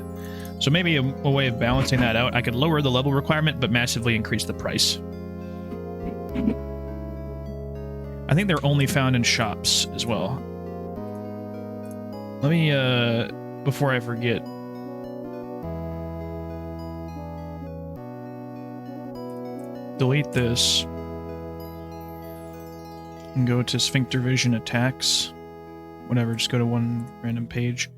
So maybe a way of balancing that out, I could lower the level requirement but massively increase the price. I think they're only found in shops as well. Let me before I forget, delete this and go to sphincter vision attacks. Whatever, just go to one random page.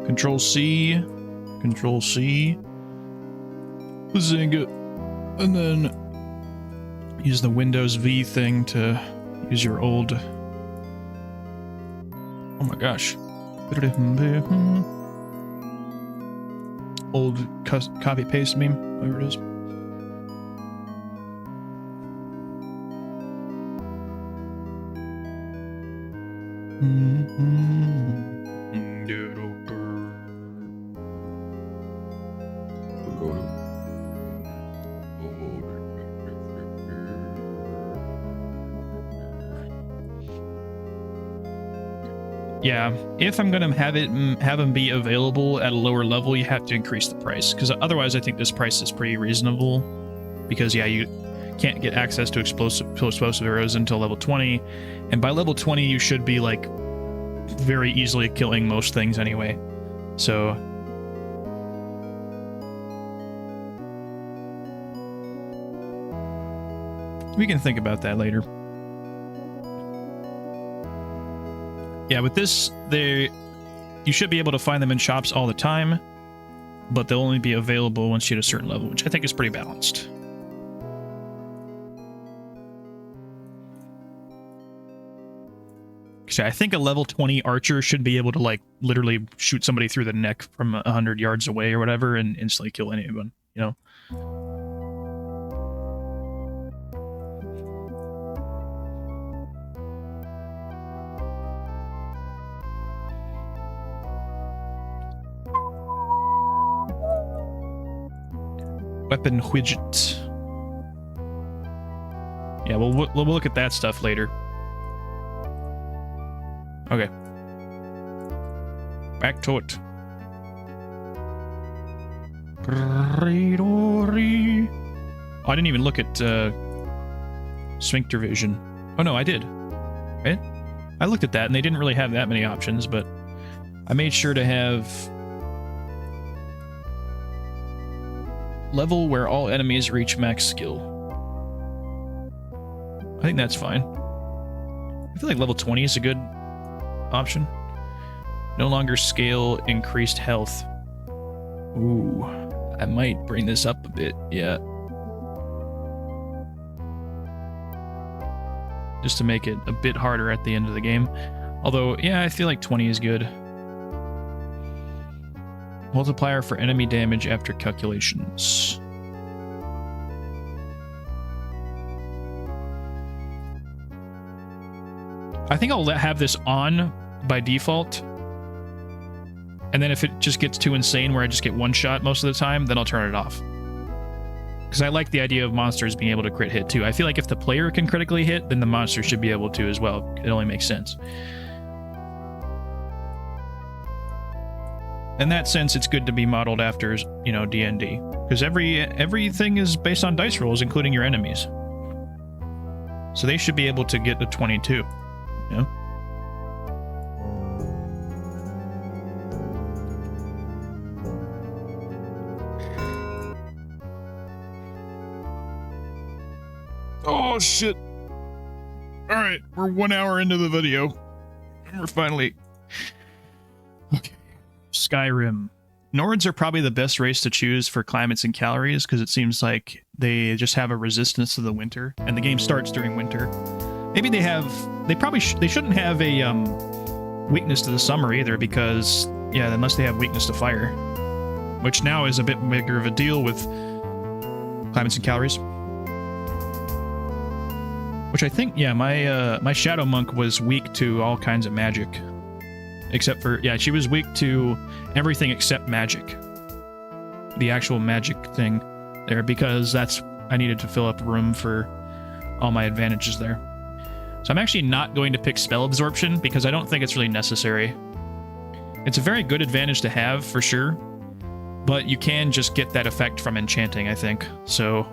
Control C, Control C, Bazinga, and then use the Windows V thing to use your old. Oh my gosh. Old copy paste meme, whatever it is. Yeah, if I'm gonna have them be available at a lower level, you have to increase the price, because otherwise I think this price is pretty reasonable. Because yeah, you can't get access to explosive arrows until level 20, and by level 20 you should be like very easily killing most things anyway. So We can think about that later. Yeah, with this, you should be able to find them in shops all the time, but they'll only be available once you hit a certain level, which I think is pretty balanced. So I think a level 20 archer should be able to, like, literally shoot somebody through the neck from 100 yards away or whatever and instantly kill anyone, you know? Weapon widget. Yeah, we'll look at that stuff later. Okay. Back to it. Oh, I didn't even look at sphincter vision. Oh no, I did. Right? I looked at that and they didn't really have that many options, but I made sure to have level where all enemies reach max skill. I think that's fine. I feel like level 20 is a good option. No longer scale increased health. Ooh, I might bring this up a bit, yeah. Just to make it a bit harder at the end of the game. Although, yeah, I feel like 20 is good. Multiplier for enemy damage after calculations. I think I'll have this on by default. And then if it just gets too insane where I just get one shot most of the time, then I'll turn it off. Because I like the idea of monsters being able to crit hit too. I feel like if the player can critically hit, then the monster should be able to as well. It only makes sense. In that sense, it's good to be modeled after, you know, D&D. Because everything is based on dice rolls, including your enemies. So they should be able to get to 22. You know? Oh, shit. Alright, we're 1 hour into the video. And we're finally... Okay. Skyrim. Nords are probably the best race to choose for climates and calories because it seems like they just have a resistance to the winter, and the game starts during winter. Maybe they have... They shouldn't have a weakness to the summer either because, yeah, unless they have weakness to fire. Which now is a bit bigger of a deal with climates and calories. Which I think, yeah, my Shadow Monk was weak to all kinds of magic. Except for, yeah, she was weak to everything except magic. The actual magic thing there, because I needed to fill up room for all my advantages there. So I'm actually not going to pick Spell Absorption, because I don't think it's really necessary. It's a very good advantage to have, for sure, but you can just get that effect from enchanting, I think. So,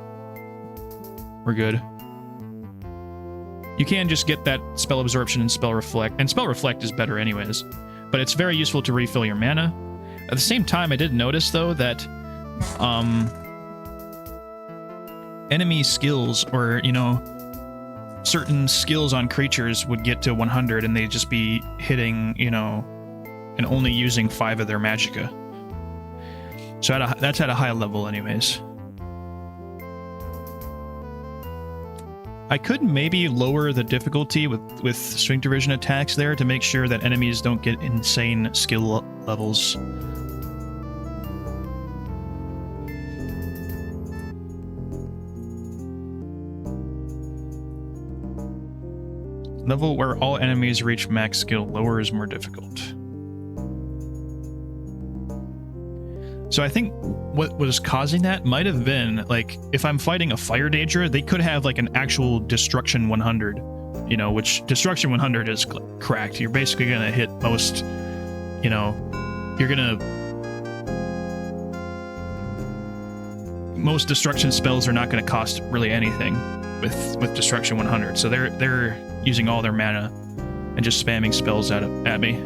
we're good. You can just get that Spell Absorption and Spell Reflect, and Spell Reflect is better anyways, but it's very useful to refill your mana. At the same time, I did notice, though, that enemy skills, or, you know, certain skills on creatures would get to 100 and they'd just be hitting, you know, and only using 5 of their magicka. So that's at a high level anyways. I could maybe lower the difficulty with Sphincter Vision attacks there to make sure that enemies don't get insane skill levels. Level where all enemies reach max skill. Lower is more difficult. So I think what was causing that might have been, like, if I'm fighting a Fire Danger, they could have, like, an actual Destruction 100, you know, which Destruction 100 is cracked. You're basically going to hit most, you know, most Destruction spells are not going to cost really anything with Destruction 100. So they're using all their mana and just spamming spells at me.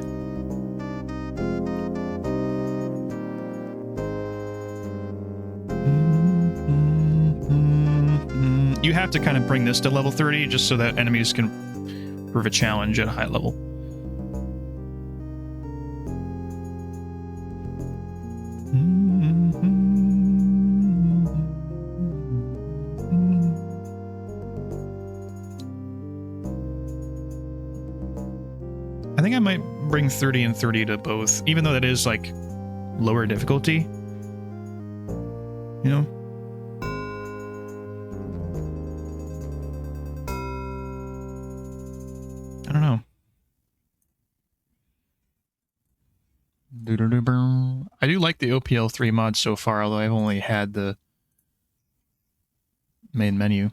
you have to kind of bring this to level 30 just so that enemies can prove a challenge at a high level. I think I might bring 30 and 30 to both, even though that is like lower difficulty. You know? I don't know. I do like the OPL 3 mod so far, although I've only had the main menu.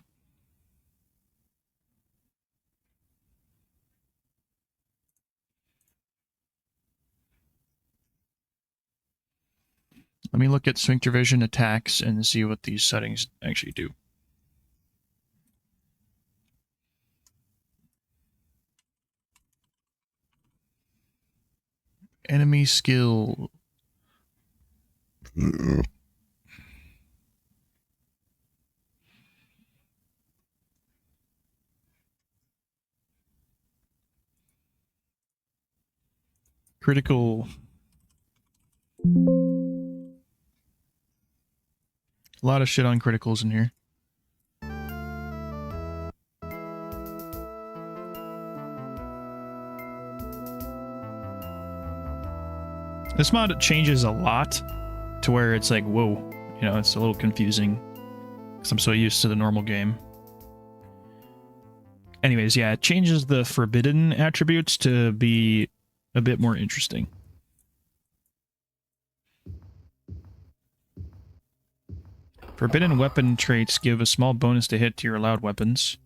Let me look at sphincter vision attacks and see what these settings actually do. Enemy skill. Critical. A lot of shit on criticals in here. This mod changes a lot to where it's like, whoa, you know, it's a little confusing because I'm so used to the normal game. Anyways, yeah, it changes the forbidden attributes to be a bit more interesting. Forbidden weapon traits give a small bonus to hit to your allowed weapons.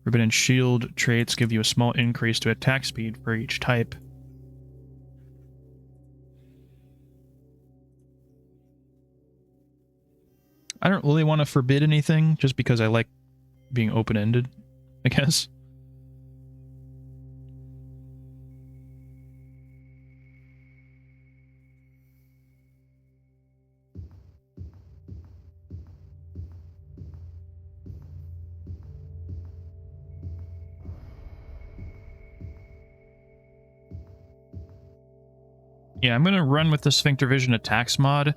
Forbidden shield traits give you a small increase to attack speed for each type. I don't really want to forbid anything, just because I like being open-ended, I guess. Yeah, I'm going to run with the sphincter vision attacks mod,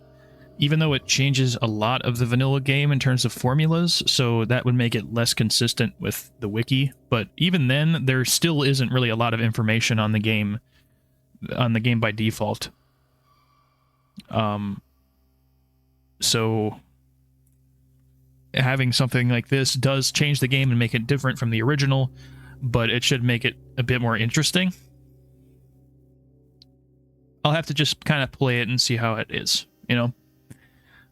even though it changes a lot of the vanilla game in terms of formulas, so that would make it less consistent with the wiki. But even then, there still isn't really a lot of information on the game by default. So having something like this does change the game and make it different from the original, but it should make it a bit more interesting. I'll have to just kind of play it and see how it is, you know?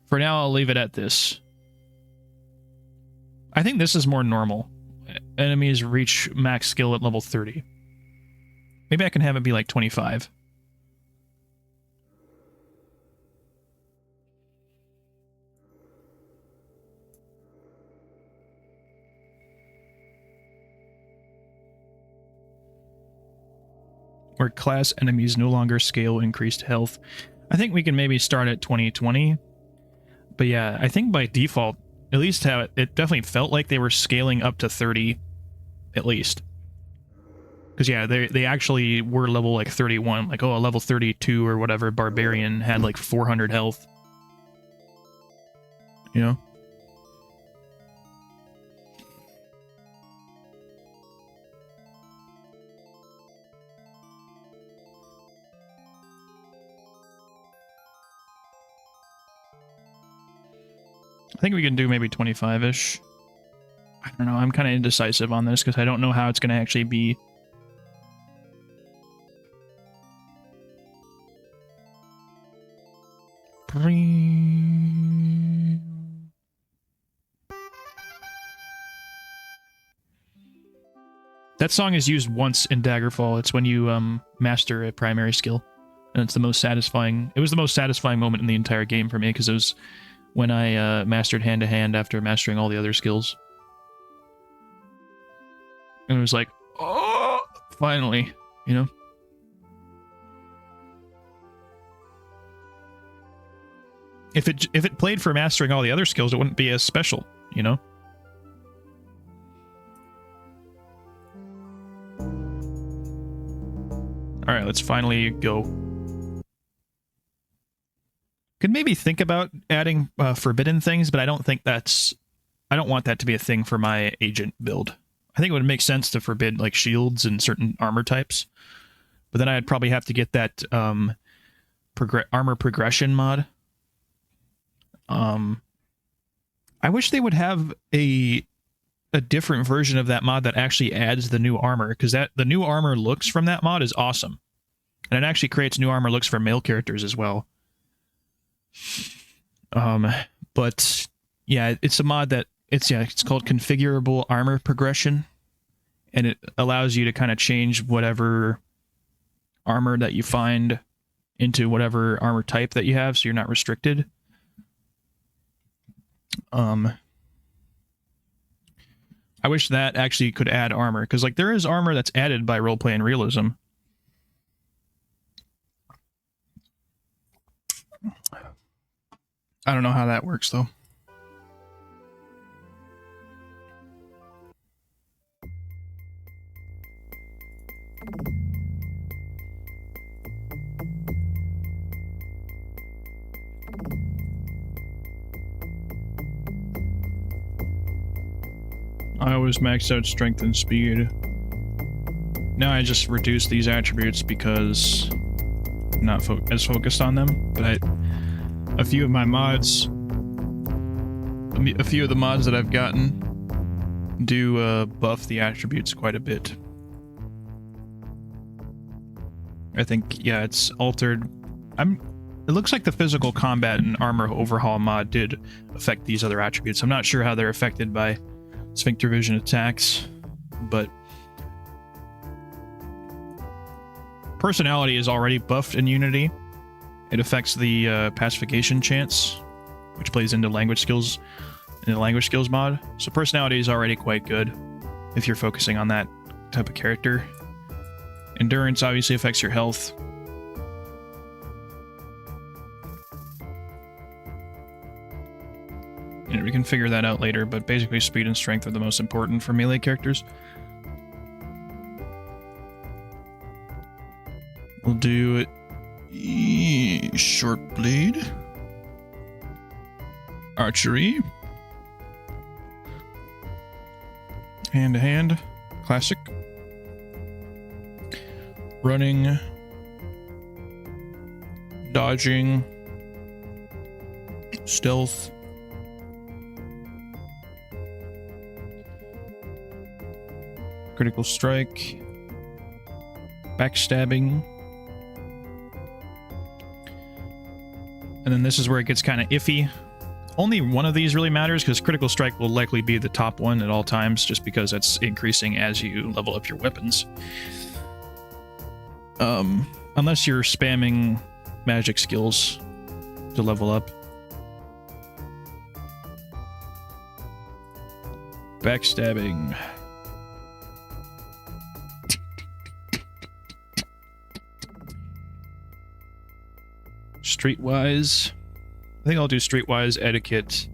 For now, I'll leave it at this. I think this is more normal. Enemies reach max skill at level 30. Maybe I can have it be like 25. Where class enemies no longer scale increased health. I think we can maybe start at 2020. But yeah, I think by default, at least how it definitely felt like they were scaling up to 30, at least. Because yeah, they actually were level like 31. Like, oh, a level 32 or whatever barbarian had like 400 health. You know? I think we can do maybe 25-ish. I don't know, I'm kind of indecisive on this because I don't know how it's going to actually be. That song is used once in Daggerfall. It's when you master a primary skill. And it's the most satisfying. It was the most satisfying moment in the entire game for me because it was when I mastered hand-to-hand after mastering all the other skills. And it was like, oh, finally, you know? If it played for mastering all the other skills, it wouldn't be as special, you know? let's finally go. Could maybe think about adding forbidden things, but I don't think that's... I don't want that to be a thing for my agent build. I think it would make sense to forbid like shields and certain armor types, but then I'd probably have to get that armor progression mod. I wish they would have a different version of that mod that actually adds the new armor, because the new armor looks from that mod is awesome, and it actually creates new armor looks for male characters as well. But yeah, it's a mod that it's called configurable armor progression, and it allows you to kind of change whatever armor that you find into whatever armor type that you have, so you're not restricted. I wish that actually could add armor, because like there is armor that's added by roleplay and realism. I don't know how that works though. I always max out strength and speed. Now I just reduce these attributes because I'm not as focused on them, but a few of my mods, a few of the mods that I've gotten do buff the attributes quite a bit. I think, yeah, it's altered. It looks like the physical combat and armor overhaul mod did affect these other attributes. I'm not sure how they're affected by sphincter vision attacks, but personality is already buffed in Unity. It affects the pacification chance, which plays into language skills in the language skills mod. So personality is already quite good if you're focusing on that type of character. Endurance obviously affects your health. And we can figure that out later, but basically speed and strength are the most important for melee characters. We'll do short blade, archery, hand to hand, classic, running, dodging, stealth, critical strike, backstabbing. And then this is where it gets kind of iffy. Only one of these really matters, because critical strike will likely be the top one at all times, just because it's increasing as you level up your weapons. Unless you're spamming magic skills to level up. Backstabbing. Streetwise. I think I'll do streetwise, etiquette,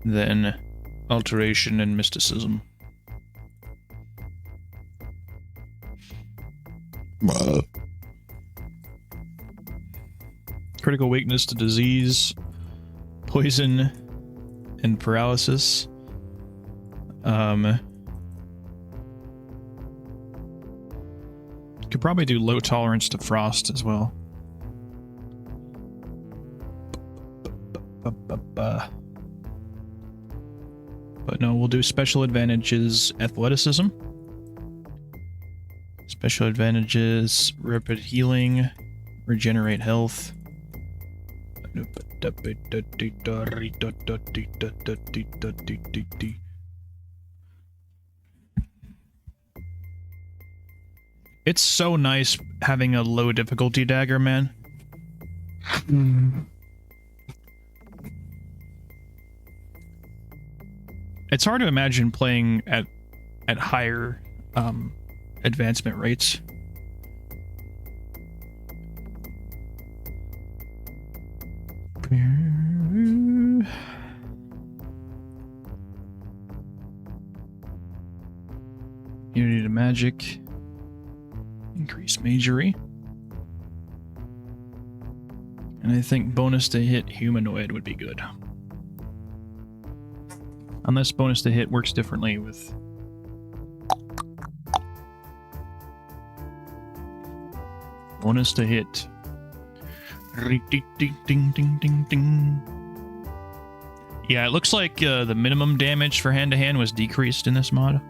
then alteration and mysticism. Critical weakness to disease, poison, and paralysis. Could probably do low tolerance to frost as well. But no, we'll do special advantages, athleticism. Special advantages, rapid healing, regenerate health. It's so nice having a low difficulty dagger, man. It's hard to imagine playing at higher advancement rates. Unity to magic. increase magery. And I think bonus to hit humanoid would be good. Unless bonus to hit works differently with... Bonus to hit. Ding, ding, ding, ding, ding. Yeah, it looks like the minimum damage for hand-to-hand was decreased in this mod.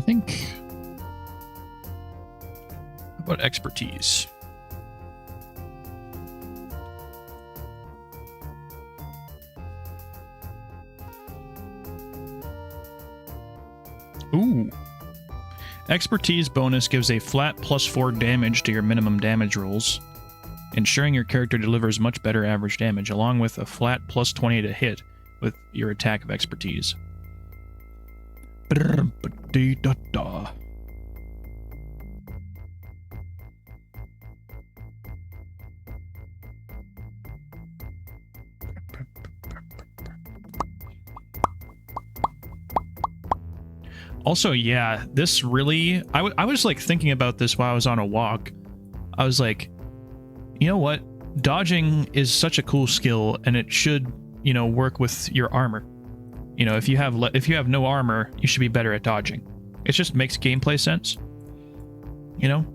I think... How about expertise? Ooh. Expertise bonus gives a flat +4 damage to your minimum damage rolls, ensuring your character delivers much better average damage, along with a flat +20 to hit with your attack of expertise. Also, yeah, this really... I was like thinking about this while I was on a walk. I was like, you know what? Dodging is such a cool skill, and it should, you know, work with your armor. You know, if you have no armor, you should be better at dodging. It just makes gameplay sense. You know?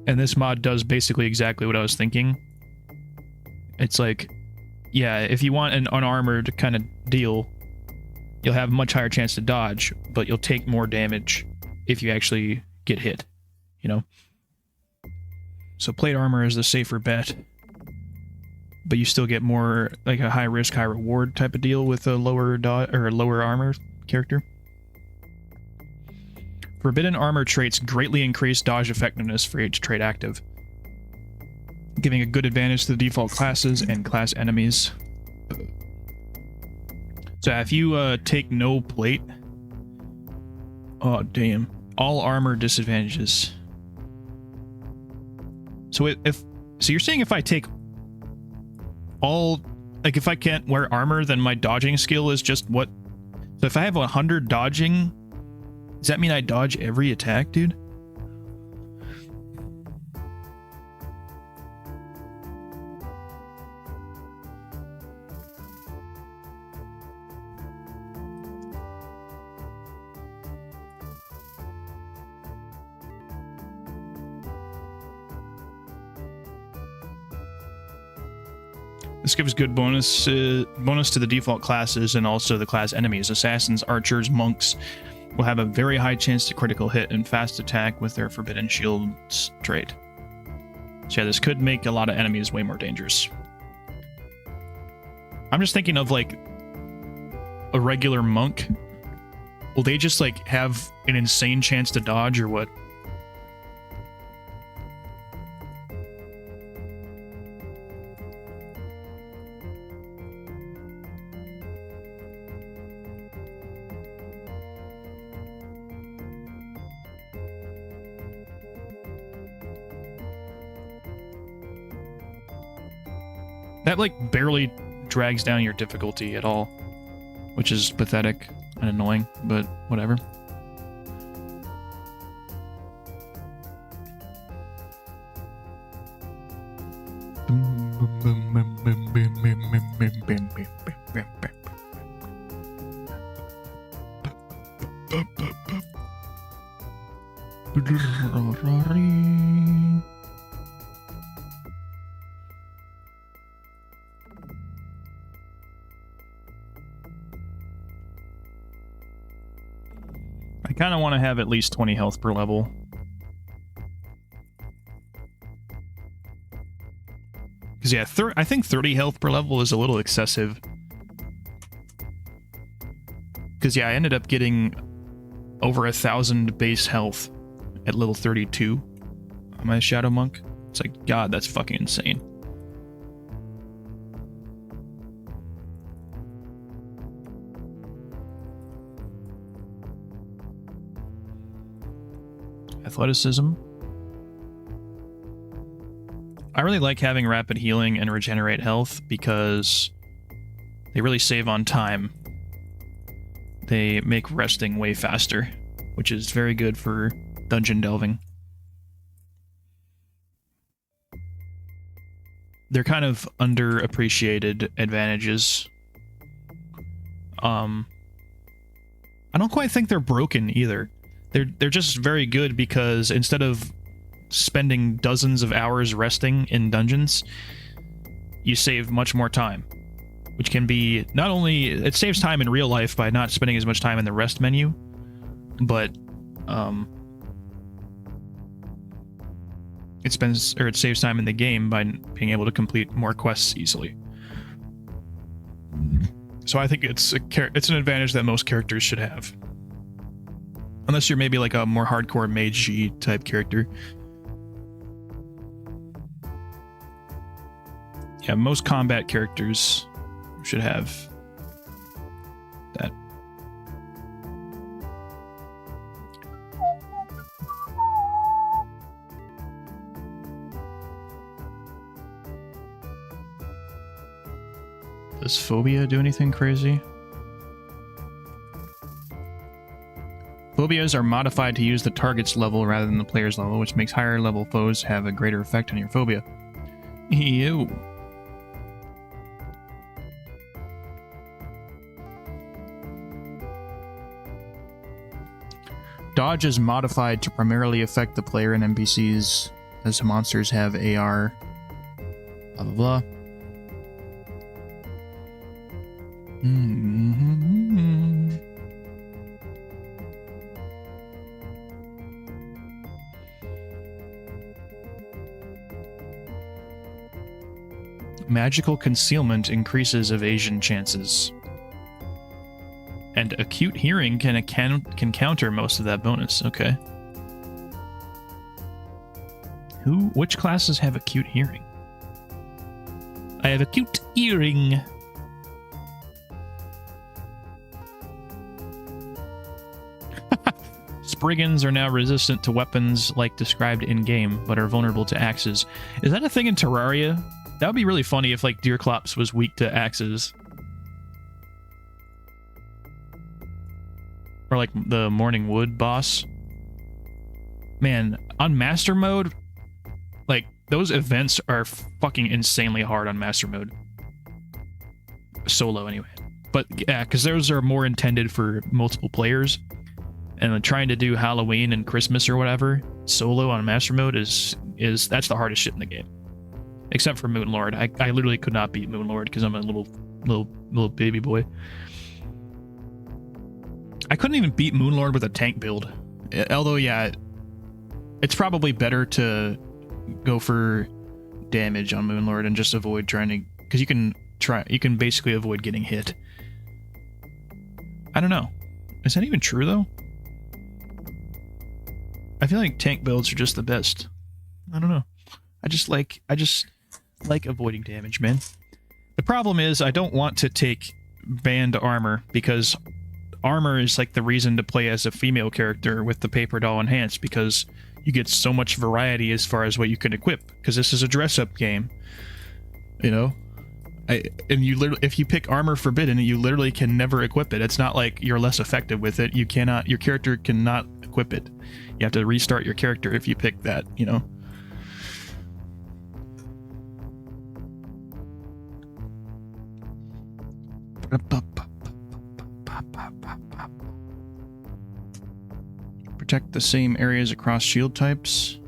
And this mod does basically exactly what I was thinking. It's like, yeah, if you want an unarmored kind of deal, you'll have a much higher chance to dodge, but you'll take more damage if you actually get hit, you know? So plate armor is the safer bet, but you still get more, like a high risk, high reward type of deal with a lower lower armor character. Forbidden armor traits greatly increase dodge effectiveness for each trait active, giving a good advantage to the default classes and class enemies. So if you take no plate... Oh, damn. All armor disadvantages. So so you're saying if I take all... Like, if I can't wear armor, then my dodging skill is just what... So if I have 100 dodging, does that mean I dodge every attack, dude? This gives good bonus to the default classes and also the class enemies. Assassins, archers, monks will have a very high chance to critical hit and fast attack with their Forbidden Shields trait. So yeah, this could make a lot of enemies way more dangerous. I'm just thinking of like a regular monk. Will they just like have an insane chance to dodge or what? That, like, barely drags down your difficulty at all, which is pathetic and annoying, but whatever. kind of want to have at least 20 health per level. Because, yeah, I think 30 health per level is a little excessive. Because, yeah, I ended up getting over 1,000 base health at level 32 on my Shadow Monk. It's like, God, that's fucking insane. Athleticism. I really like having rapid healing and regenerate health because they really save on time. They make resting way faster, which is very good for dungeon delving. They're kind of underappreciated advantages. I don't quite think they're broken either. They're just very good because instead of spending dozens of hours resting in dungeons, you save much more time, which can be not only it saves time in real life by not spending as much time in the rest menu, but it saves time in the game by being able to complete more quests easily. So I think it's an advantage that most characters should have, unless you're maybe like a more hardcore mage-y type character. Yeah, most combat characters should have that. Does phobia do anything crazy? Phobias are modified to use the target's level rather than the player's level, which makes higher level foes have a greater effect on your phobia. Ew. Dodge is modified to primarily affect the player and NPCs, as monsters have AR. Blah, blah, blah. Magical concealment increases evasion chances. And acute hearing can counter most of that bonus. Okay. Which classes have acute hearing? I have acute hearing. Spriggans are now resistant to weapons like described in-game, but are vulnerable to axes. Is that a thing in Terraria? That would be really funny if, like, Deerclops was weak to axes. Or, like, the Morning Wood boss. Man, on Master Mode, like, those events are fucking insanely hard on Master Mode. Solo, anyway. But, yeah, because those are more intended for multiple players. And trying to do Halloween and Christmas or whatever, solo on Master Mode that's the hardest shit in the game. Except for Moonlord. I literally could not beat Moonlord because I'm a little baby boy. I couldn't even beat Moonlord with a tank build. Although, yeah, it's probably better to go for damage on Moonlord and just avoid trying to... Because you can basically avoid getting hit. I don't know. Is that even true, though? I feel like tank builds are just the best. I don't know. I just like avoiding damage, man. The problem is I don't want to take banned armor because armor is like the reason to play as a female character with the paper doll enhanced, because you get so much variety as far as what you can equip, because this is a dress-up game, you know. And you literally, if you pick armor forbidden, you literally can never equip it. It's not like you're less effective with it. Your character cannot equip it. You have to restart your character if you pick that, you know. Protect the same areas across shield types.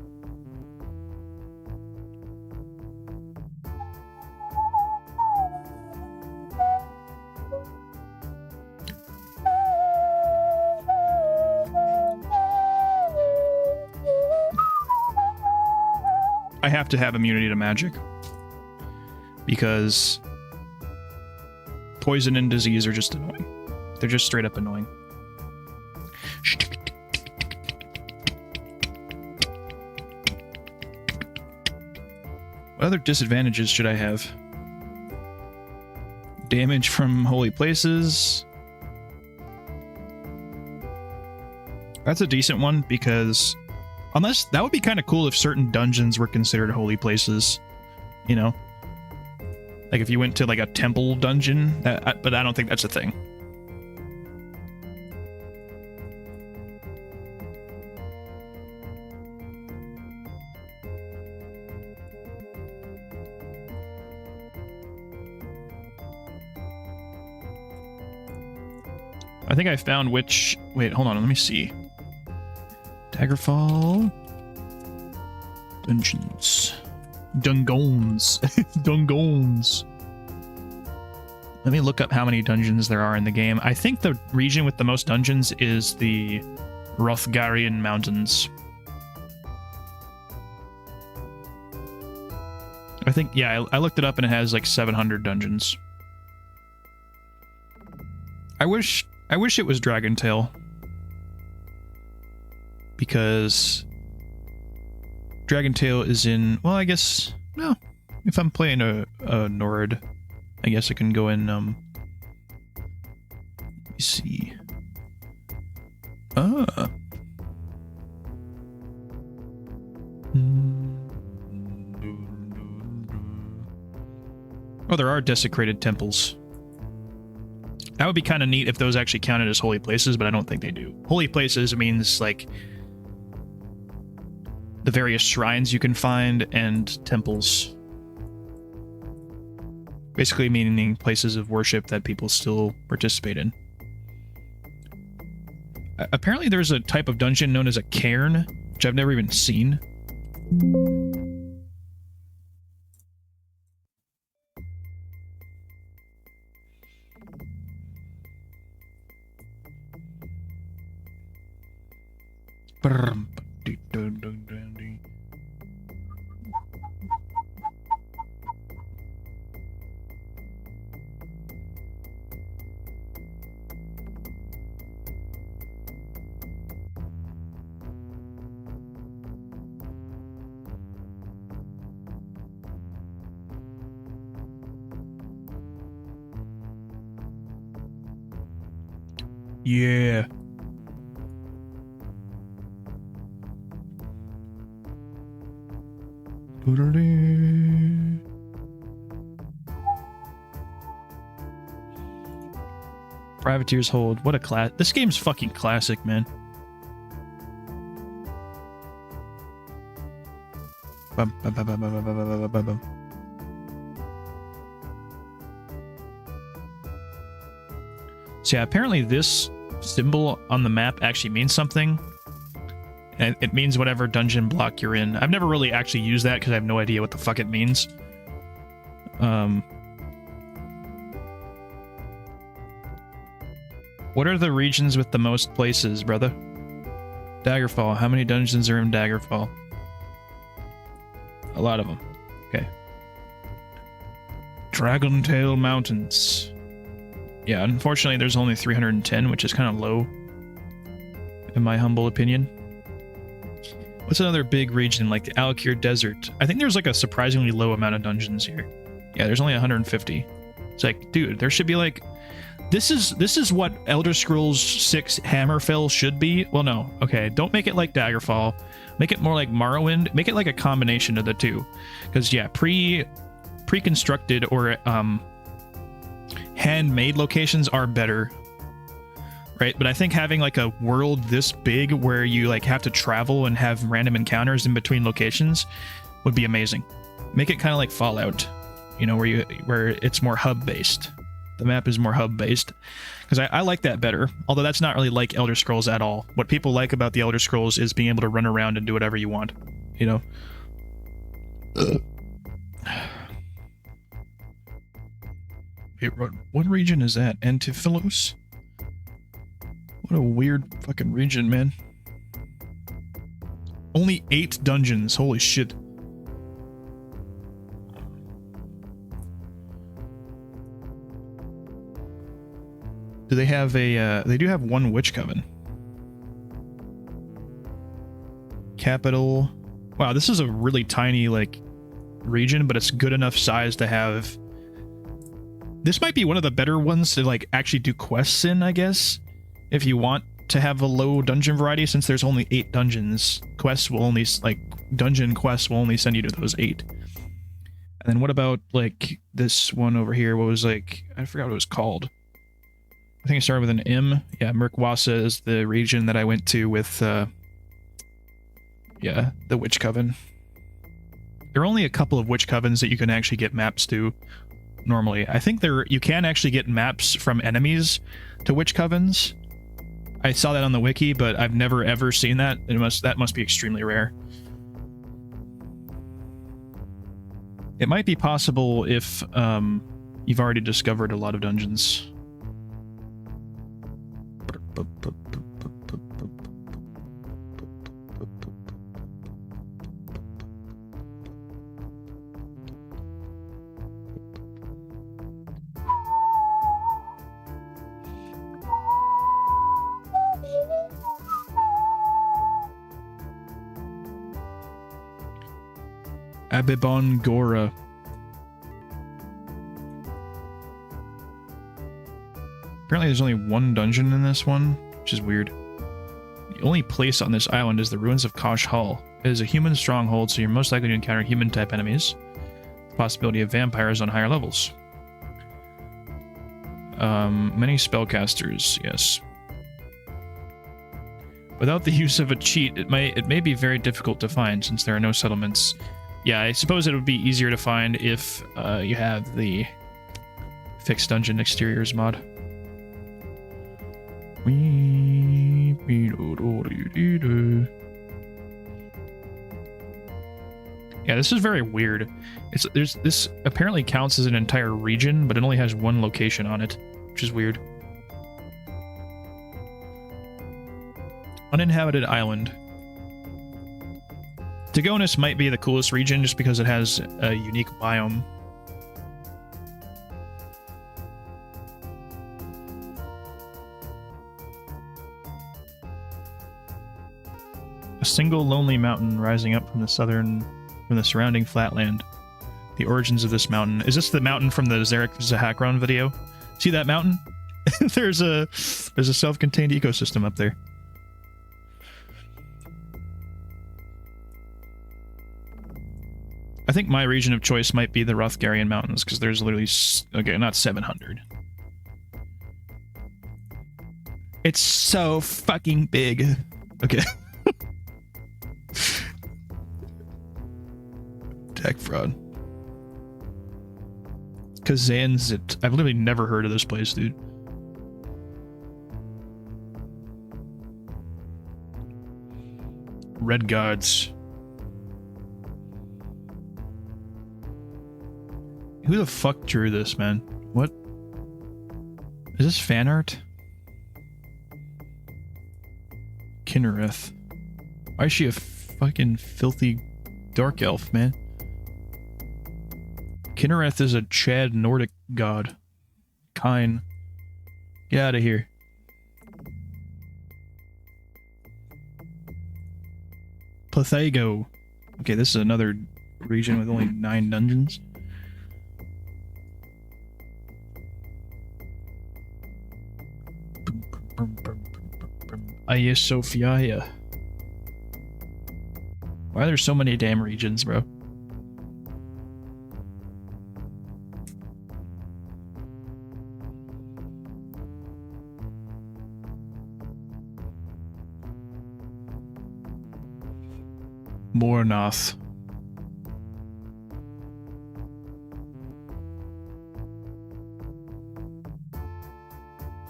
I have to have immunity to magic. Because poison and disease are just annoying. They're just straight up annoying. What other disadvantages should I have? Damage from holy places. That's a decent one because unless that would be kind of cool if certain dungeons were considered holy places, you know, like if you went to like a temple dungeon, but I don't think that's a thing. I think I found which... Wait, hold on. Let me see. Daggerfall. Dungeons. Dungones. Dungones. Let me look up how many dungeons there are in the game. I think the region with the most dungeons is the Hrothgarian Mountains. I think, yeah, I looked it up and it has like 700 dungeons. I wish it was Dragontail. Because Dragontail is in, well, I guess, no. If I'm playing a Nord, I guess I can go in, let me see. Ah. Oh, there are desecrated temples. That would be kind of neat if those actually counted as holy places, but I don't think they do. Holy places means, like, the various shrines you can find and temples. Basically meaning places of worship that people still participate in. Apparently there's a type of dungeon known as a cairn, which I've never even seen. Yeah. Privateer's Hold. What a class. This game's fucking classic, man. Bum, bum, bum, bum, bum, bum, bum, bum, bum. So yeah, apparently this symbol on the map actually means something. And it means whatever dungeon block you're in. I've never really actually used that because I have no idea what the fuck it means. What are the regions with the most places, brother? Daggerfall. How many dungeons are in Daggerfall? A lot of them. Okay. Dragontail Mountains. Yeah, unfortunately there's only 310, which is kind of low, in my humble opinion. What's another big region, like the Alkir Desert? I think there's like a surprisingly low amount of dungeons here. Yeah, there's only 150. It's like, dude, there should be like... This is what Elder Scrolls 6 Hammerfell should be. Well, no. Okay, don't make it like Daggerfall. Make it more like Morrowind. Make it like a combination of the two. Because, yeah, pre-constructed or handmade locations are better. Right? But I think having like a world this big where you like have to travel and have random encounters in between locations would be amazing. Make it kind of like Fallout, you know, where it's more hub-based. The map is more hub-based. Because I like that better. Although that's not really like Elder Scrolls at all. What people like about the Elder Scrolls is being able to run around and do whatever you want. You know? Wait, what region is that? Antiphilos? What a weird fucking region, man. Only 8 dungeons. Holy shit. Do they have a, they do have one witch coven. Capital. Wow, this is a really tiny, like, region, but it's good enough size to have... This might be one of the better ones to, like, actually do quests in, I guess. If you want to have a low dungeon variety, since there's only 8 dungeons, quests will only, like, dungeon quests will only send you to those 8. And then what about, like, this one over here? What was, like, I forgot what it was called. I think it started with an M. Yeah, Merkwasa is the region that I went to with, yeah, the Witch Coven. There are only a couple of Witch Covens that you can actually get maps to normally. I think you can actually get maps from enemies to Witch Covens. I saw that on the wiki, but I've never ever seen that. That must be extremely rare. It might be possible if you've already discovered a lot of dungeons. Abibon Gora. Apparently there's only one dungeon in this one, which is weird. The only place on this island is the ruins of Kosh Hall. It is a human stronghold, so you're most likely to encounter human-type enemies. The possibility of vampires on higher levels. Many spellcasters, yes. Without the use of a cheat, it may be very difficult to find, since there are no settlements. Yeah, I suppose it would be easier to find if you have the fixed dungeon exteriors mod. Yeah, this is very weird. This apparently counts as an entire region, but it only has one location on it, which is weird. Uninhabited island. Tagonis might be the coolest region just because it has a unique biome. A single lonely mountain rising up from the surrounding flatland. The origins of this mountain. Is this the mountain from the Zarek Zahakron video? See that mountain? There's a self-contained ecosystem up there. I think my region of choice might be the Rothgarian Mountains, because there's literally... Okay, not 700. It's so fucking big. Okay. Tech fraud. Kazanzit. I've literally never heard of this place, dude. Red Gods. Who the fuck drew this, man? What? Is this fan art? Kinnereth. Why is she a fucking filthy dark elf, man? Kinnereth is a Chad Nordic god. Kine. Get out of here. Plathago. Okay, this is another region with only 9 dungeons. Aya Sophia. Why are there so many damn regions, bro? Mornoth.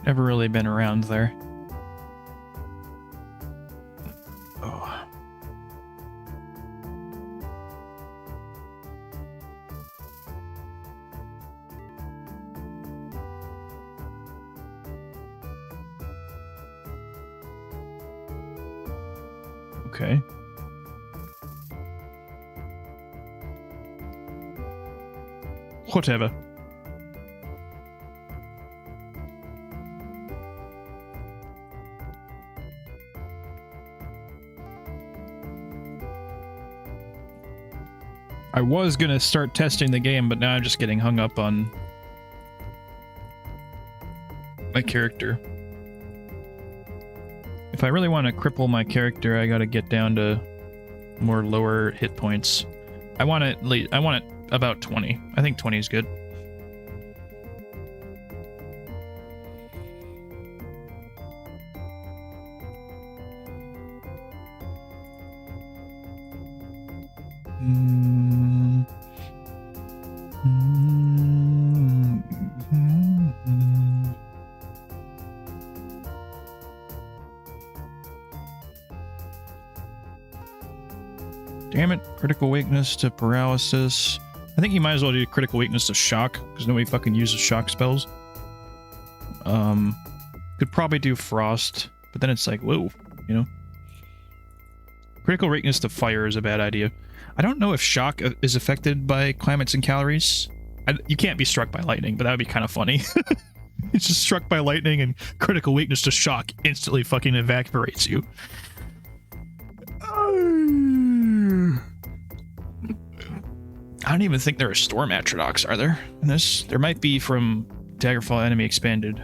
Never really been around there. Oh. Okay. Whatever. I was gonna start testing the game, but now I'm just getting hung up on my character. If I really want to cripple my character, I gotta get down to more lower hit points. I want it about 20. I think 20 is good. Damn it, critical weakness to paralysis. I think you might as well do critical weakness to shock, because nobody fucking uses shock spells. Could probably do frost, but then it's like, whoa, you know? Critical weakness to fire is a bad idea. I don't know if shock is affected by climates and calories. You can't be struck by lightning, but that would be kind of funny. It's just struck by lightning and critical weakness to shock instantly fucking evaporates you. I don't even think there are storm atrodox, are there? In this? There might be from Daggerfall Enemy Expanded.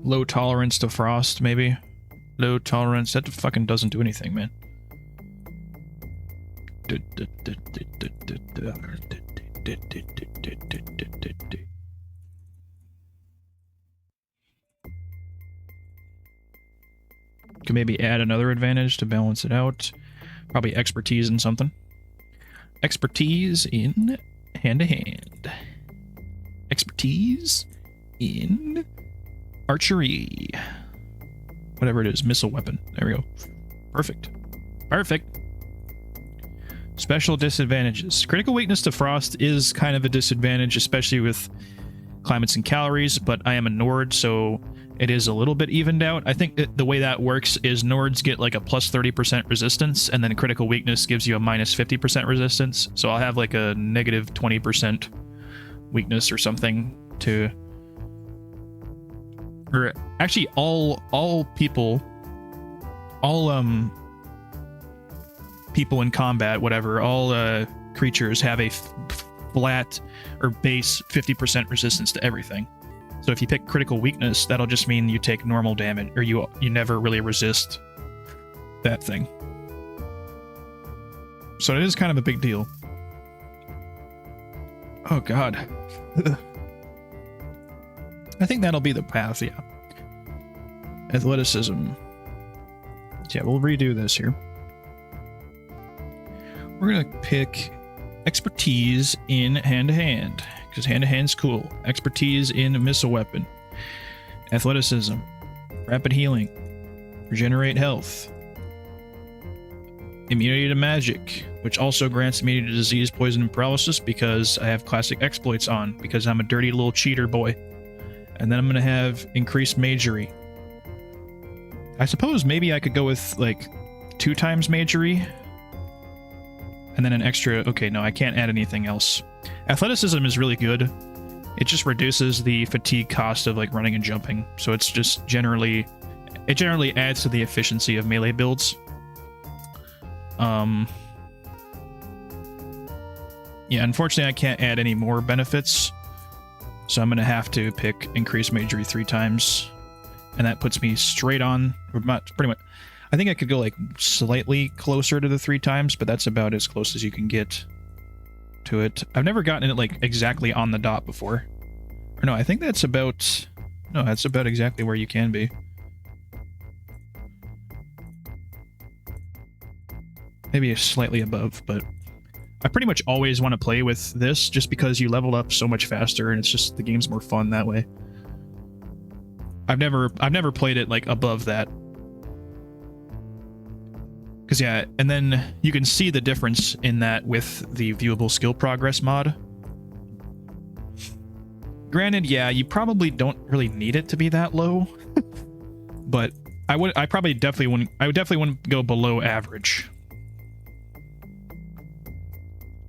Low tolerance to frost, maybe? Low tolerance. That fucking doesn't do anything, man. Could maybe add another advantage to balance it out. Probably expertise in something. Expertise in hand-to-hand. Expertise in archery. Whatever it is, missile weapon. There we go. Perfect. Perfect. Special disadvantages. Critical weakness to frost is kind of a disadvantage, especially with climates and calories, but I am a Nord, so it is a little bit evened out. I think the way that works is Nords get like a plus 30% resistance, and then critical weakness gives you a minus 50% resistance. So I'll have like a negative 20% weakness or something to... Or actually, all people in combat, whatever, all creatures have a flat or base 50% resistance to everything. So if you pick critical weakness, that'll just mean you take normal damage, or you never really resist that thing. So it is kind of a big deal. Oh god. I think that'll be the path, yeah. Athleticism. Yeah, we'll redo this here. We're gonna pick expertise in hand-to-hand, because hand-to-hand's cool. Expertise in missile weapon. Athleticism. Rapid healing. Regenerate health. Immunity to magic, which also grants immunity to disease, poison, and paralysis, because I have classic exploits on, because I'm a dirty little cheater boy. And then I'm gonna have increased magery. I suppose maybe I could go with like 2 times magery. And then an extra... Okay, no, I can't add anything else. Athleticism is really good. It just reduces the fatigue cost of like running and jumping. So it's just generally... It generally adds to the efficiency of melee builds. Yeah, unfortunately I can't add any more benefits. So I'm going to have to pick increased magery 3 times. And that puts me straight on... Pretty much... I think I could go like slightly closer to the 3 times, but that's about as close as you can get to it. I've never gotten it like exactly on the dot before. Or no, I think that's about... No, that's about exactly where you can be. Maybe slightly above, but I pretty much always want to play with this just because you level up so much faster and it's just the game's more fun that way. I've never played it like above that. Because yeah, and then you can see the difference in that with the viewable skill progress mod. Granted, yeah, you probably don't really need it to be that low, but I would definitely wouldn't go below average.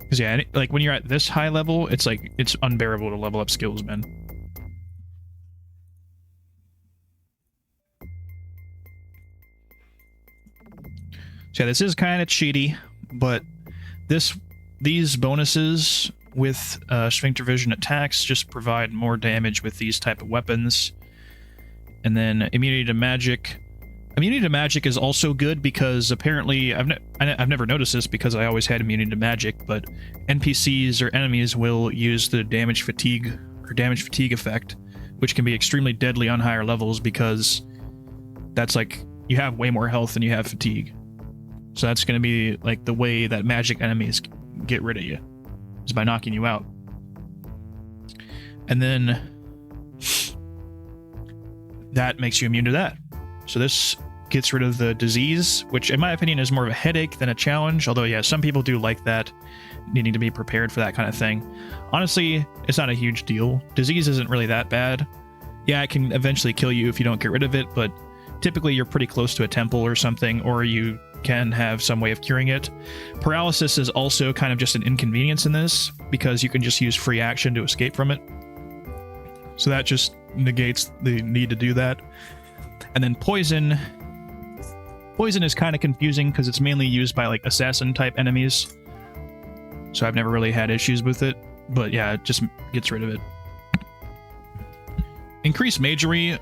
Because yeah, like when you're at this high level, it's like it's unbearable to level up skills, man. So yeah, this is kind of cheaty, but these bonuses with sphincter vision attacks just provide more damage with these type of weapons. And then immunity to magic. Immunity to magic is also good because apparently I've never noticed this because I always had immunity to magic, but NPCs or enemies will use the damage fatigue or damage fatigue effect, which can be extremely deadly on higher levels because that's like you have way more health than you have fatigue. So that's going to be like the way that magic enemies get rid of you, is by knocking you out. And then that makes you immune to that. So this gets rid of the disease, which in my opinion is more of a headache than a challenge. Although, yeah, some people do like that, needing to be prepared for that kind of thing. Honestly, it's not a huge deal. Disease isn't really that bad. Yeah, it can eventually kill you if you don't get rid of it, but typically you're pretty close to a temple or something, or you can have some way of curing it. Paralysis is also kind of just an inconvenience in this, because you can just use free action to escape from it. So that just negates the need to do that. And then poison. Poison is kind of confusing because it's mainly used by like assassin type enemies. So I've never really had issues with it, but yeah, it just gets rid of it. Increased magery.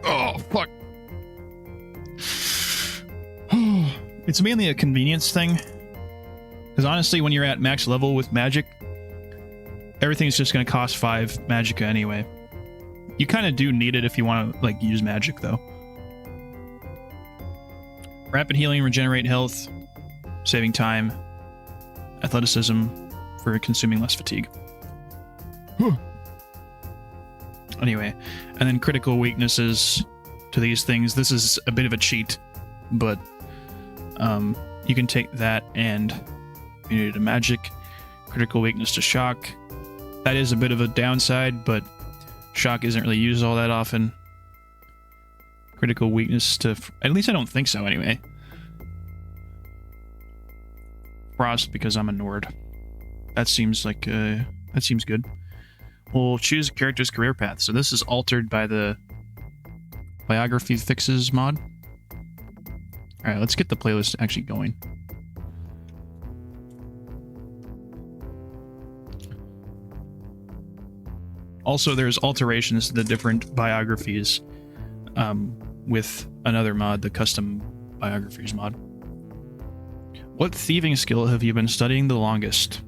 Oh, fuck. It's mainly a convenience thing. Because honestly, when you're at max level with magic, everything's just going to cost 5 magicka anyway. You kind of do need it if you want to like use magic, though. Rapid healing, regenerate health, saving time, athleticism for consuming less fatigue. Anyway, and then critical weaknesses to these things. This is a bit of a cheat, but you can take that and immunity to magic, critical weakness to shock. That is a bit of a downside, but shock isn't really used all that often. Critical weakness to... At least I don't think so, anyway. Frost, because I'm a Nord. That seems like... that seems good. We'll choose a character's career path. So this is altered by the biography fixes mod. Alright, let's get the playlist actually going. Also, there's alterations to the different biographies with another mod, the custom biographies mod. What thieving skill have you been studying the longest?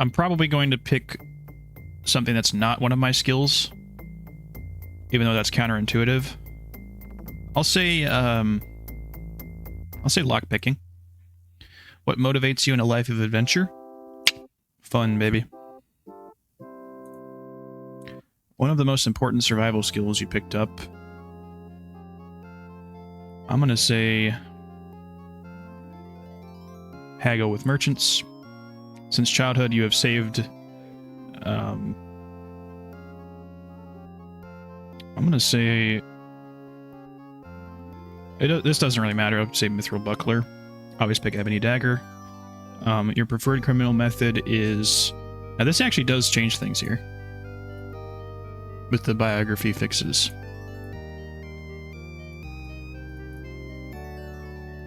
I'm probably going to pick something that's not one of my skills, even though that's counterintuitive. I'll say lockpicking. What motivates you in a life of adventure? Fun, baby. One of the most important survival skills you picked up. I'm gonna say haggle with merchants. Since childhood, you have saved... I'm gonna say... This doesn't really matter. I'll say mithril buckler. Always pick ebony dagger. Your preferred criminal method is... Now, this actually does change things here. With the biography fixes.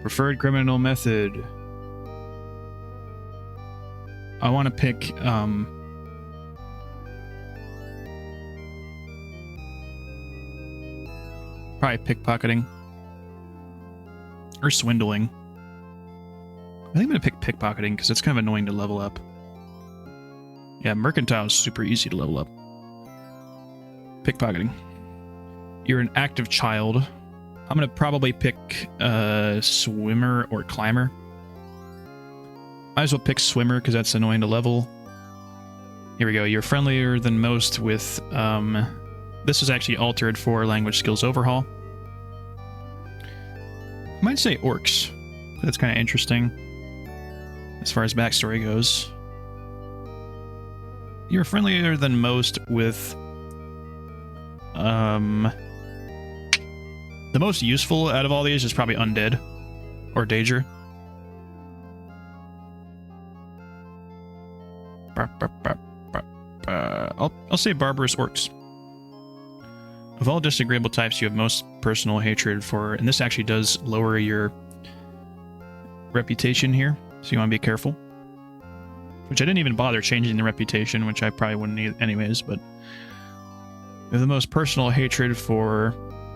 Preferred criminal method... I want to pick, probably pickpocketing. Or swindling. I think I'm going to pick pickpocketing, because it's kind of annoying to level up. Yeah, mercantile is super easy to level up. Pickpocketing. You're an active child. I'm going to probably pick, swimmer or climber. Might as well pick swimmer, because that's annoying to level. Here we go. You're friendlier than most with... this is actually altered for language skills overhaul. I might say orcs. That's kind of interesting. As far as backstory goes. You're friendlier than most with The most useful out of all these is probably Undead or Danger. I'll say Barbarous Orcs. Of all disagreeable types, you have most personal hatred for, and this actually does lower your reputation here, so you want to be careful. Which I didn't even bother changing the reputation, which I probably wouldn't need anyways, but you have the most personal hatred for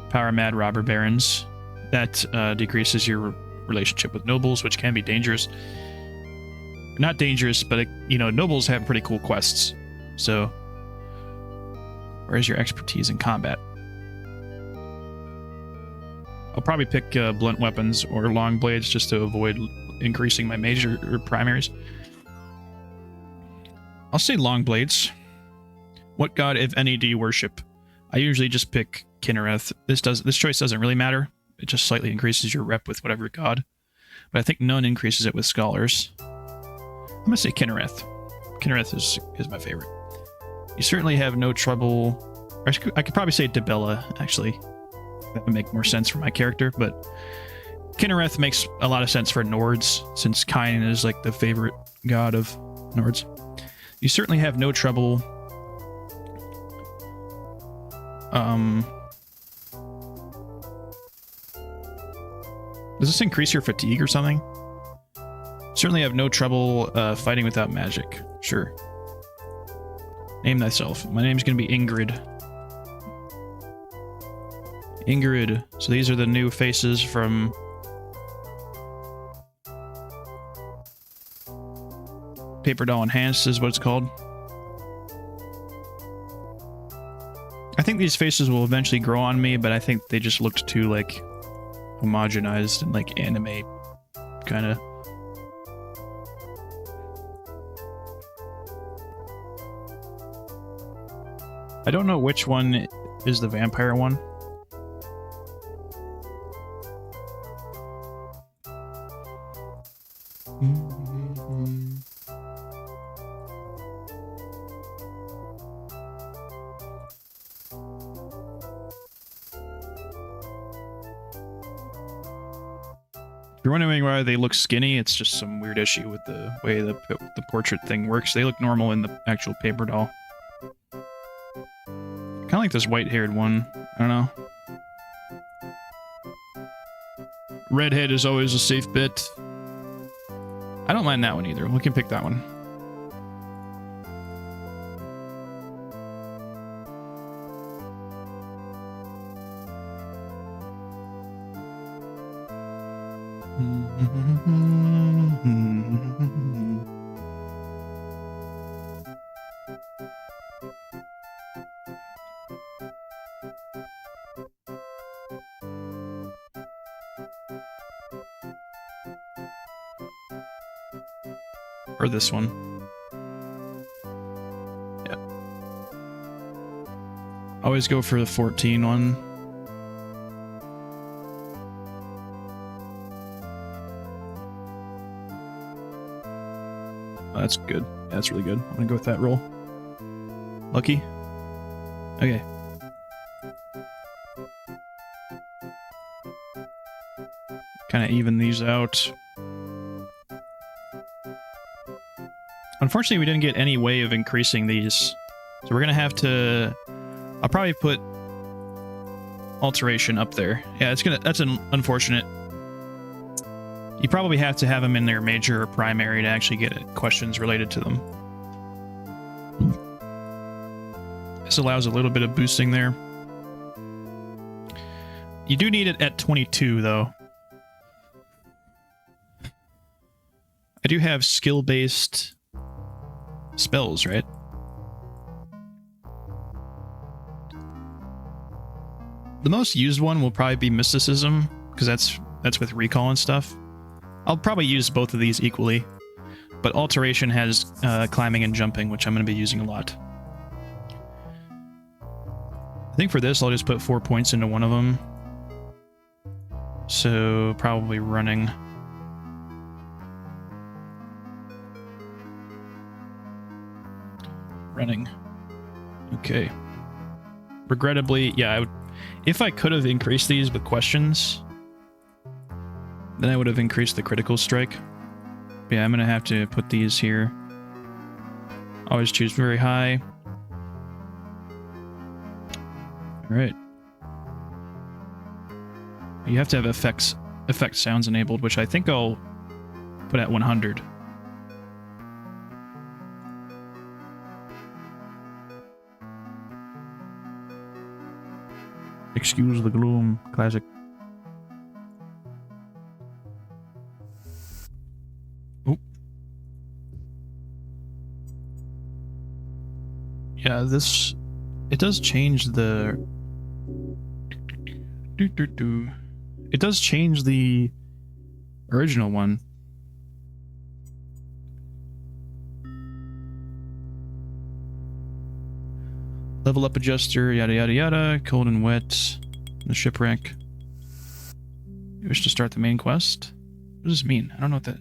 power mad robber barons. That decreases your relationship with nobles, which can be dangerous. Not dangerous, but you know, nobles have pretty cool quests. So, where's your expertise in combat? I'll probably pick blunt weapons or long blades just to avoid increasing my major or primaries. I'll say long blades. What god, if any, do you worship? I usually just pick Kinnereth. This choice doesn't really matter. It just slightly increases your rep with whatever god. But I think none increases it with scholars. I'm gonna say Kinnereth. Kinnereth is my favorite. You certainly have no trouble. Or I could probably say Dibella, actually. That would make more sense for my character, but Kinnereth makes a lot of sense for Nords, since Kine is like the favorite god of Nords. You certainly have no trouble. Does this increase your fatigue or something? Certainly have no trouble fighting without magic. Sure. Name thyself. My name's gonna be Ingrid. Ingrid. So these are the new faces from Paper Doll Enhanced is what it's called. I think these faces will eventually grow on me, but I think they just looked too like homogenized and like anime kind of. I don't know which one is the vampire one. If you're wondering why they look skinny, it's just some weird issue with the way the portrait thing works. They look normal in the actual paper doll. Kind of like this white-haired one. I don't know. Redhead is always a safe bet. I don't mind that one either. We can pick that one. Or this one. Yeah. Always go for the 14 one. Oh, that's good. Yeah, that's really good. I'm gonna go with that roll. Lucky? Okay. Kind of even these out. Unfortunately, we didn't get any way of increasing these. So we're gonna have to... I'll probably put Alteration up there. Yeah, that's an unfortunate. You probably have to have them in their major or primary to actually get questions related to them. This allows a little bit of boosting there. You do need it at 22, though. I do have skill-based spells, right? The most used one will probably be Mysticism, because that's with recall and stuff. I'll probably use both of these equally, but Alteration has climbing and jumping, which I'm going to be using a lot. I think for this, I'll just put 4 points into one of them. So, probably running. Running. Okay. regrettably, yeah, I would, if I could have increased these with questions, then I would have increased the critical strike. But yeah, I'm gonna have to put these here. Always choose very high. Alright. You have to have effect sounds enabled, which I think I'll put at 100. Excuse the gloom. Classic. Oh. Yeah, this... It does change the... It does change the original one. Level up adjuster, yada yada yada, cold and wet, the shipwreck. You wish to start the main quest? What does this mean? I don't know what that...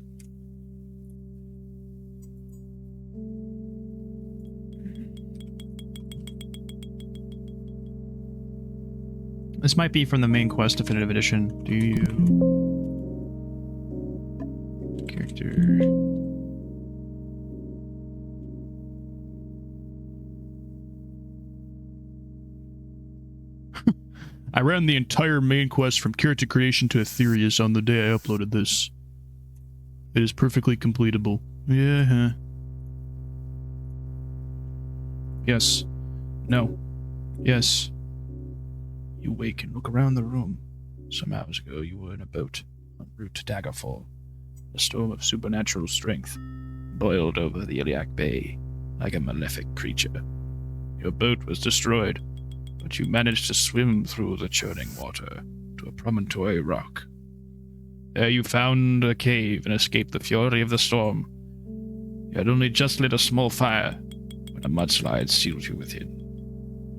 This might be from the main quest definitive edition. Do you... Character... I ran the entire main quest from character creation to Aetherius on the day I uploaded this. It is perfectly completable. Yeah. Yes. No. Yes. You wake and look around the room. Some hours ago you were in a boat en route to Daggerfall. A storm of supernatural strength boiled over the Iliac Bay like a malefic creature. Your boat was destroyed, but you managed to swim through the churning water to a promontory rock. There you found a cave and escaped the fury of the storm. You had only just lit a small fire when a mudslide sealed you within.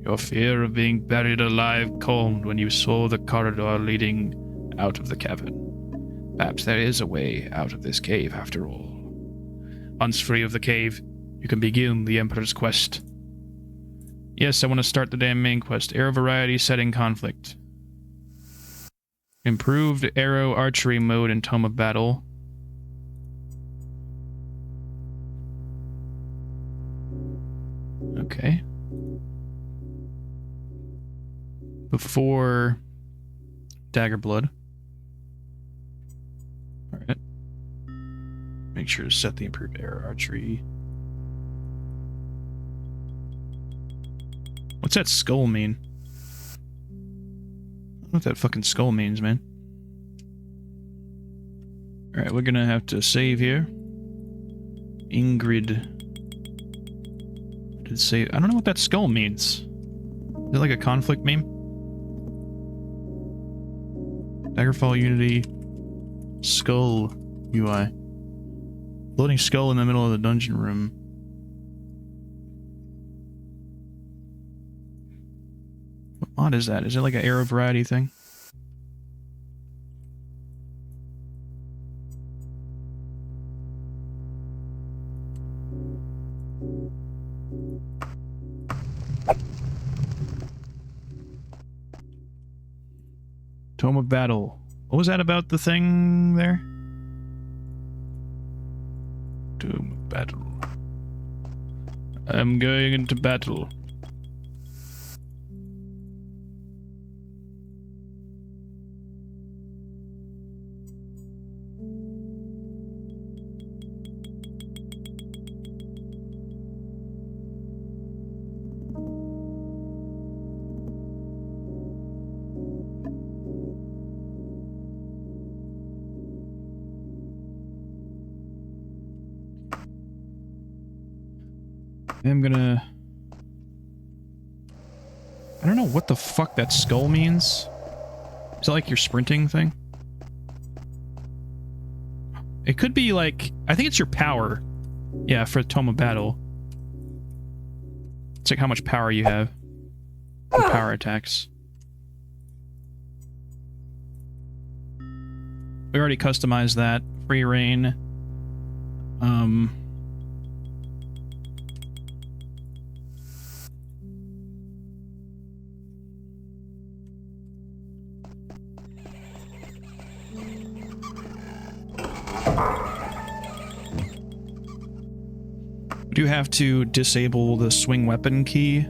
Your fear of being buried alive calmed when you saw the corridor leading out of the cavern. Perhaps there is a way out of this cave after all. Once free of the cave, you can begin the Emperor's quest. Yes, I want to start the damn main quest. Arrow variety setting conflict. Improved arrow archery mode in Tome of Battle. Okay. Before Dagger Blood. Alright. Make sure to set the improved arrow archery. What's that skull mean? I don't know what that fucking skull means, man. Alright, we're gonna have to save here. Ingrid. Did it say... I don't know what that skull means. Is it like a conflict meme? Daggerfall Unity. Skull UI. Floating skull in the middle of the dungeon room. What mod is that? Is it like an arrow variety thing? Tome of Battle. What was that about the thing there? Tome of Battle. I'm going into battle. I'm gonna... I don't know what the fuck that skull means. Is that like your sprinting thing? It could be like... I think it's your power. Yeah, for Tome of Battle. It's like how much power you have. For power attacks. We already customized that. Free reign. We do have to disable the swing weapon key.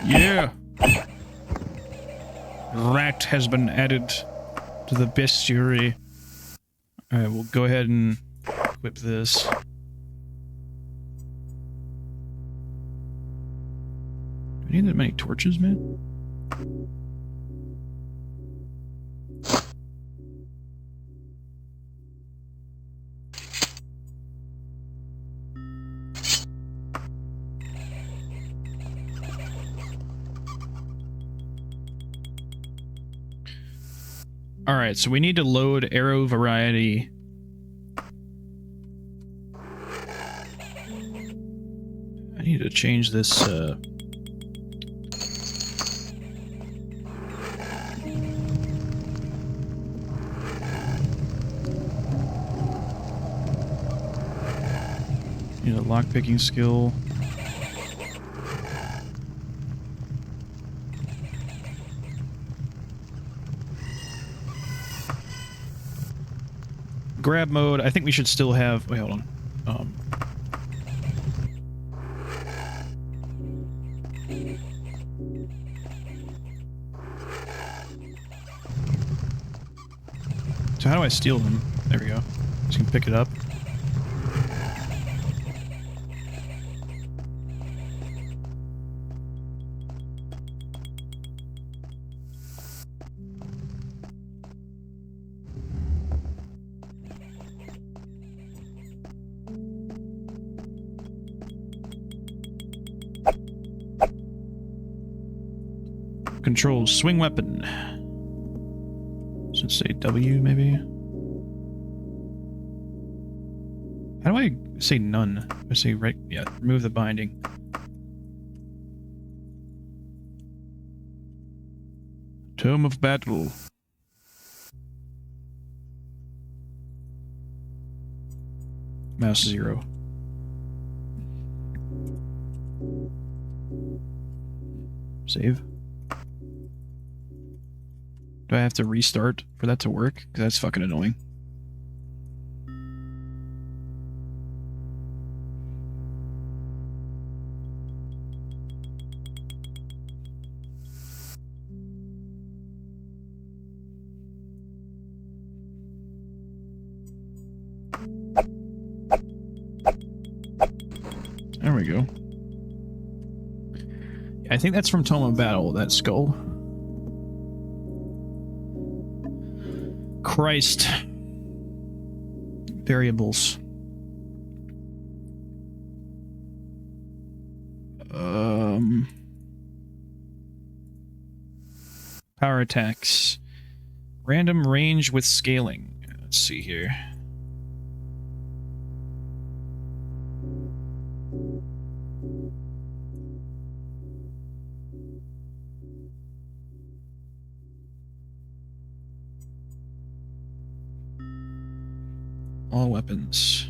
Yeah! Rat has been added to the bestiary. Alright, we'll go ahead and equip this. Do we need that many torches, man? Alright, so we need to load arrow variety. I need to change this, need a lockpicking skill. Grab mode, I think we should still have... Wait, hold on. So how do I steal them? There we go. Just can pick it up. Control swing weapon. Should say W maybe. How do I say none? I say right. Yeah, remove the binding. Tome of Battle. Mouse 0. Save. Do I have to restart for that to work? Because that's fucking annoying. There we go. I think that's from Tome of Battle, that skull. Christ. Variables. Power attacks. Random range with scaling. Let's see here. All weapons.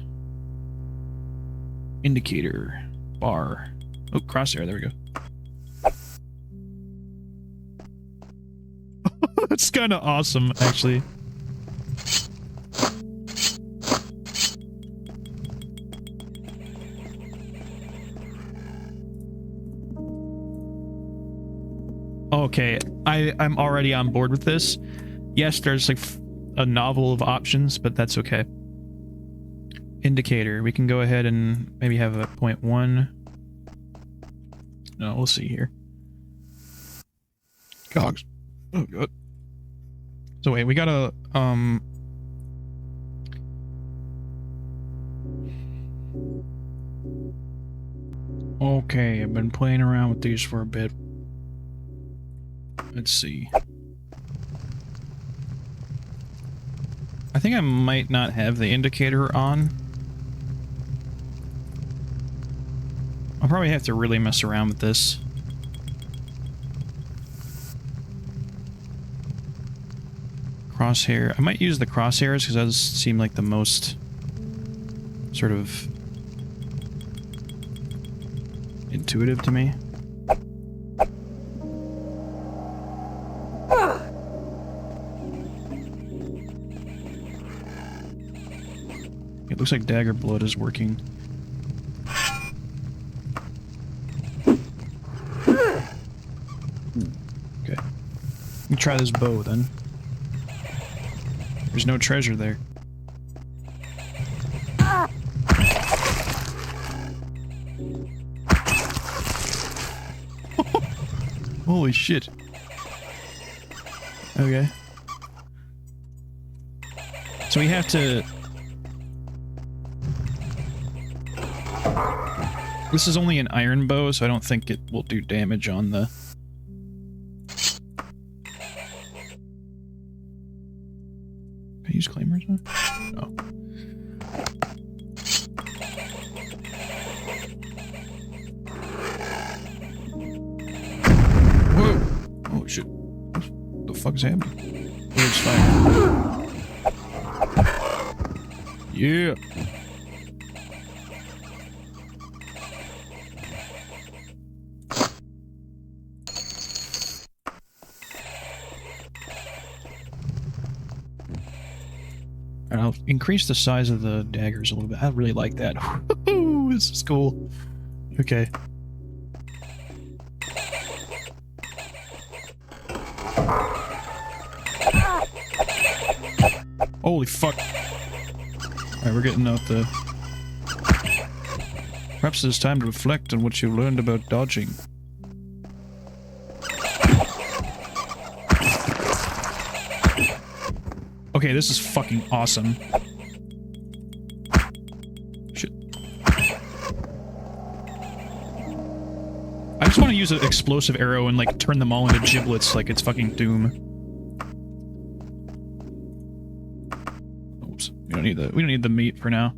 Indicator. Bar. Oh, crosshair, there we go. That's kind of awesome, actually. Okay, I'm already on board with this. Yes, there's like a novel of options, but that's okay. Indicator. We can go ahead and maybe have a 0.1. No, we'll see here. Cogs. Oh, good. So wait, we gotta, okay, I've been playing around with these for a bit. Let's see. I think I might not have the indicator on. I'll probably have to really mess around with this. Crosshair. I might use the crosshairs because those seem like the most sort of intuitive to me. looks like Dagger Blood is working. Okay. Let me try this bow then. There's no treasure there. Holy shit. Okay. So we have to... This is only an iron bow, so I don't think it will do damage on the... Can I use claymores on? No. Whoa! Oh shit. What the fuck is happening? There's fire. Yeah! I'll increase the size of the daggers a little bit. I really like that. This is cool. Okay. Holy fuck. Alright, we're getting out the... Perhaps it's time to reflect on what you learned about dodging. Okay, this is fucking awesome. Shit. I just want to use an explosive arrow and, like, turn them all into giblets like it's fucking Doom. Oops. We don't need the meat for now.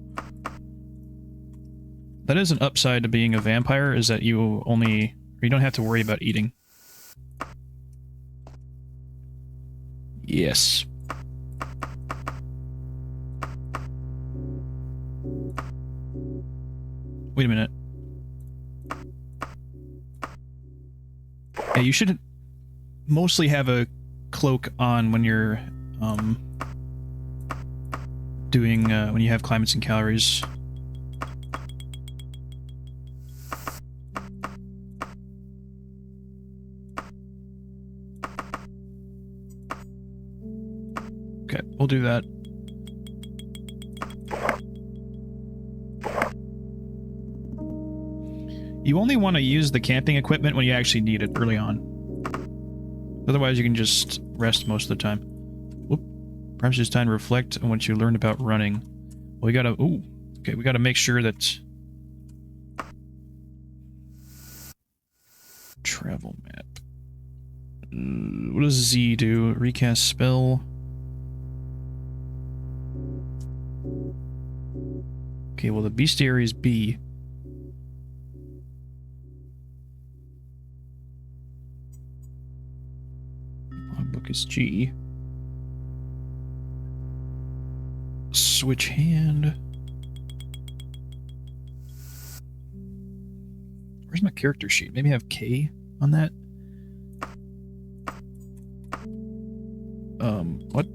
That is an upside to being a vampire, is that you don't have to worry about eating. Yes. Wait a minute. Yeah, you should mostly have a cloak on when you're, doing, when you have climates and calories. Okay, we'll do that. You only want to use the camping equipment when you actually need it early on. Otherwise, you can just rest most of the time. Whoop. Perhaps it's time to reflect on what you learned about running. Well, we gotta... Ooh. Okay, we gotta make sure that... Travel map. What does Z do? Recast spell. Okay, well, the bestiary is B. Logbook is G. Switch hand. Where's my character sheet? Maybe I have K on that? What?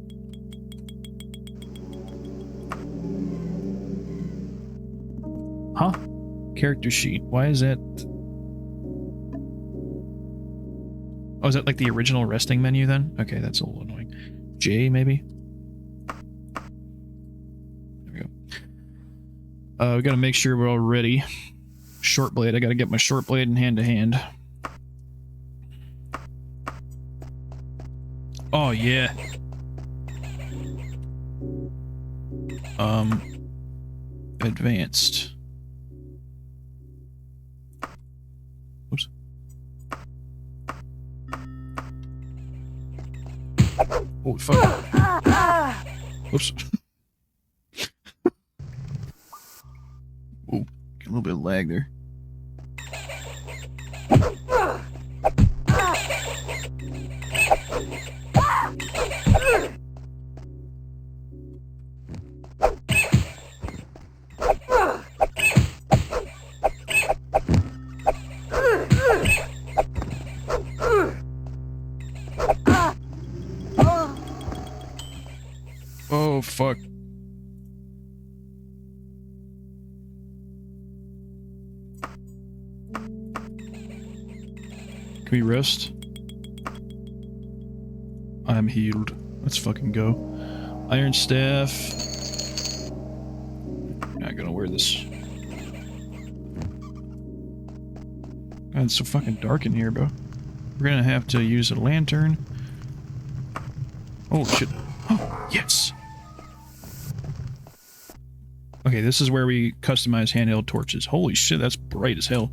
Huh? Character sheet. Why is that? Oh, is that like the original resting menu then? Okay, that's a little annoying. J, maybe? There we go. We gotta make sure we're all ready. Short blade. I gotta get my short blade in hand to hand. Oh, yeah. Advanced. Oops. Oh, fuck. Whoops. Oh, get a little bit of lag there. Oh, fuck. Can we rest? I'm healed. Let's fucking go. Iron staff. Not gonna wear this. God, it's so fucking dark in here, bro. We're gonna have to use a lantern. Oh shit. Oh, yes! Okay, this is where we customize handheld torches. Holy shit, that's bright as hell.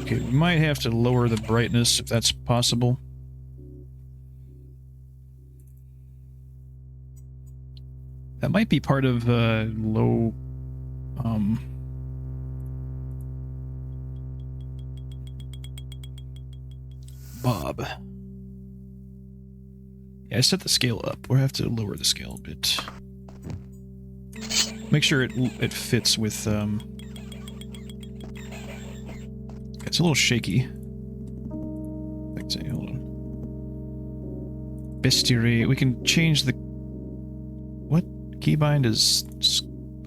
Okay, we might have to lower the brightness if that's possible. That might be part of low... Bob. Yeah, I set the scale up. We'll have to lower the scale a bit. Make sure it fits with, It's a little shaky. Hold on. Bestiary. We can change the... What? Keybind is...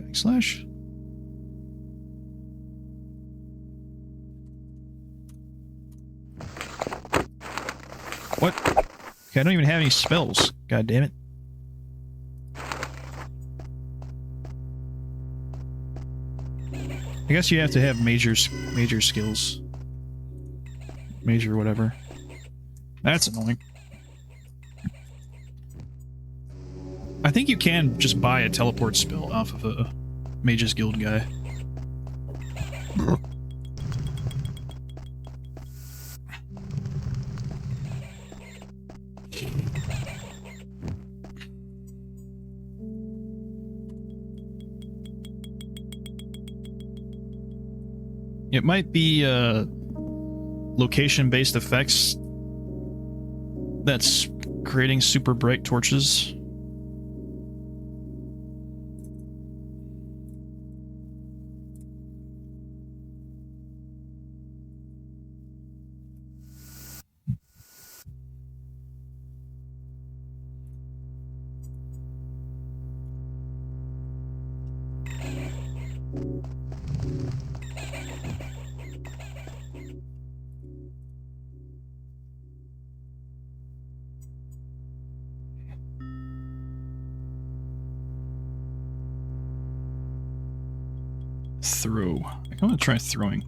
backslash? What? Okay, I don't even have any spells. God damn it. I guess you have to have major skills. Major whatever. That's annoying. I think you can just buy a teleport spell off of a Mage's Guild guy. It might be location-based effects that's creating super bright torches. Throw. I'm gonna try throwing.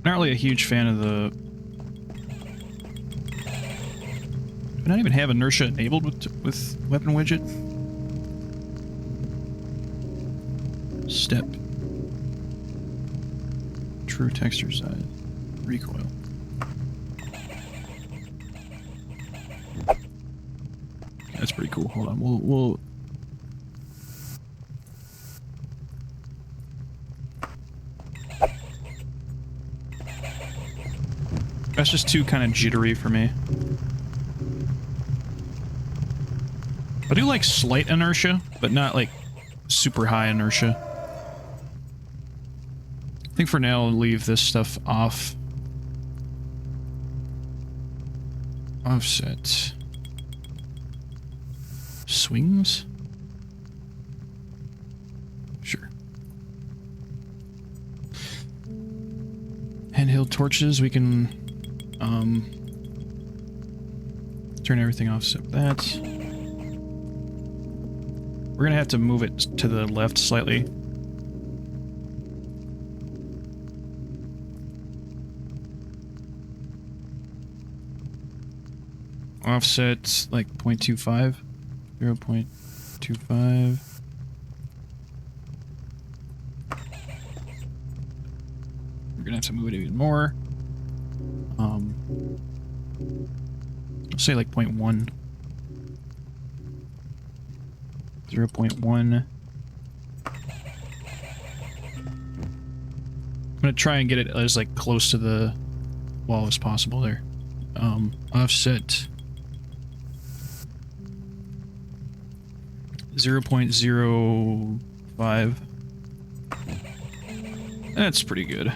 Not really a huge fan of the... Do I not even have inertia enabled with weapon widget? Step. True texture size. Recoil. That's pretty cool. Hold on, we'll... That's just too kind of jittery for me. I do like slight inertia, but not like super high inertia. I think for now I'll leave this stuff off. Offset. Swings? Sure. Handheld torches, we can turn everything off except that. We're gonna have to move it to the left slightly. Offset like 0.25. 0.25. We're gonna have to move it even more. Let's say like 0.1. 0.1. I'm gonna try and get it as like close to the wall as possible there. Offset 0.05. That's pretty good.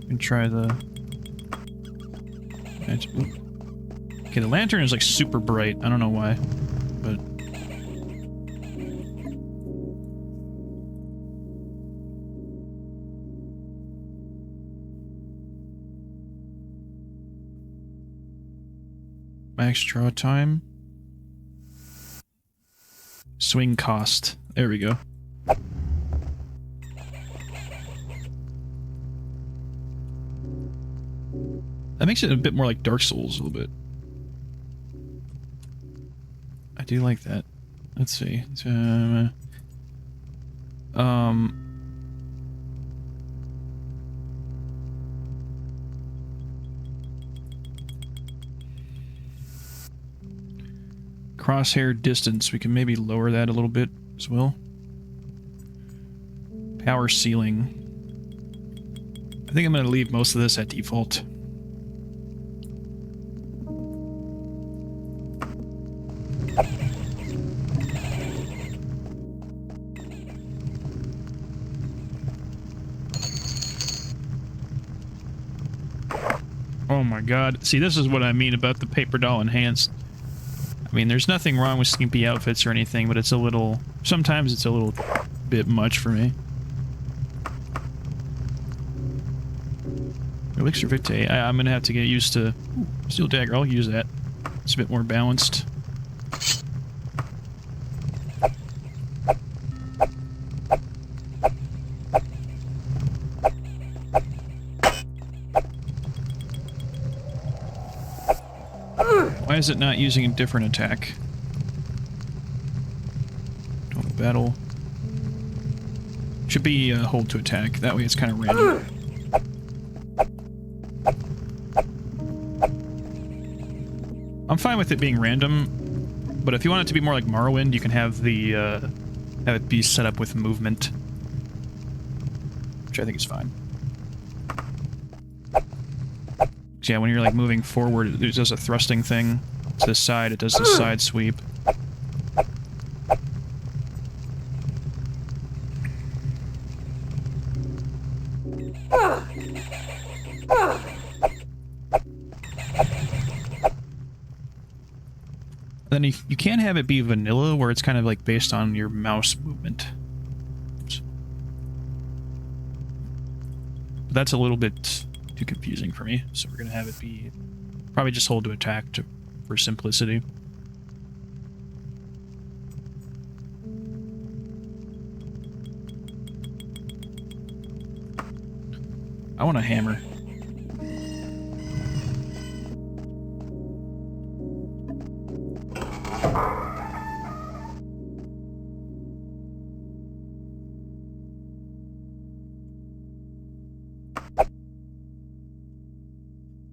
You can try the... Okay, the lantern is like super bright. I don't know why, but Max draw time. Swing cost. There we go. That makes it a bit more like Dark Souls a little bit. I do like that. Let's see. Crosshair distance, we can maybe lower that a little bit as well. Power ceiling. I think I'm going to leave most of this at default. Oh my god. See, this is what I mean about the paper doll enhanced. I mean, there's nothing wrong with skimpy outfits or anything, but it's a little... Sometimes it's a little bit much for me. Elixir Vitae. I'm gonna have to get used to... Ooh, Steel Dagger, I'll use that. It's a bit more balanced. Why is it not using a different attack? Don't battle. Should be hold to attack. That way it's kind of random. I'm fine with it being random, but if you want it to be more like Morrowind, you can have the have it be set up with movement, which I think is fine. Yeah, when you're like moving forward, it does a thrusting thing. To the side, it does the side sweep. Then you can have it be vanilla, where it's kind of like based on your mouse movement. But that's a little bit too confusing for me, so we're gonna have it be probably just hold to attack for simplicity. I want a hammer.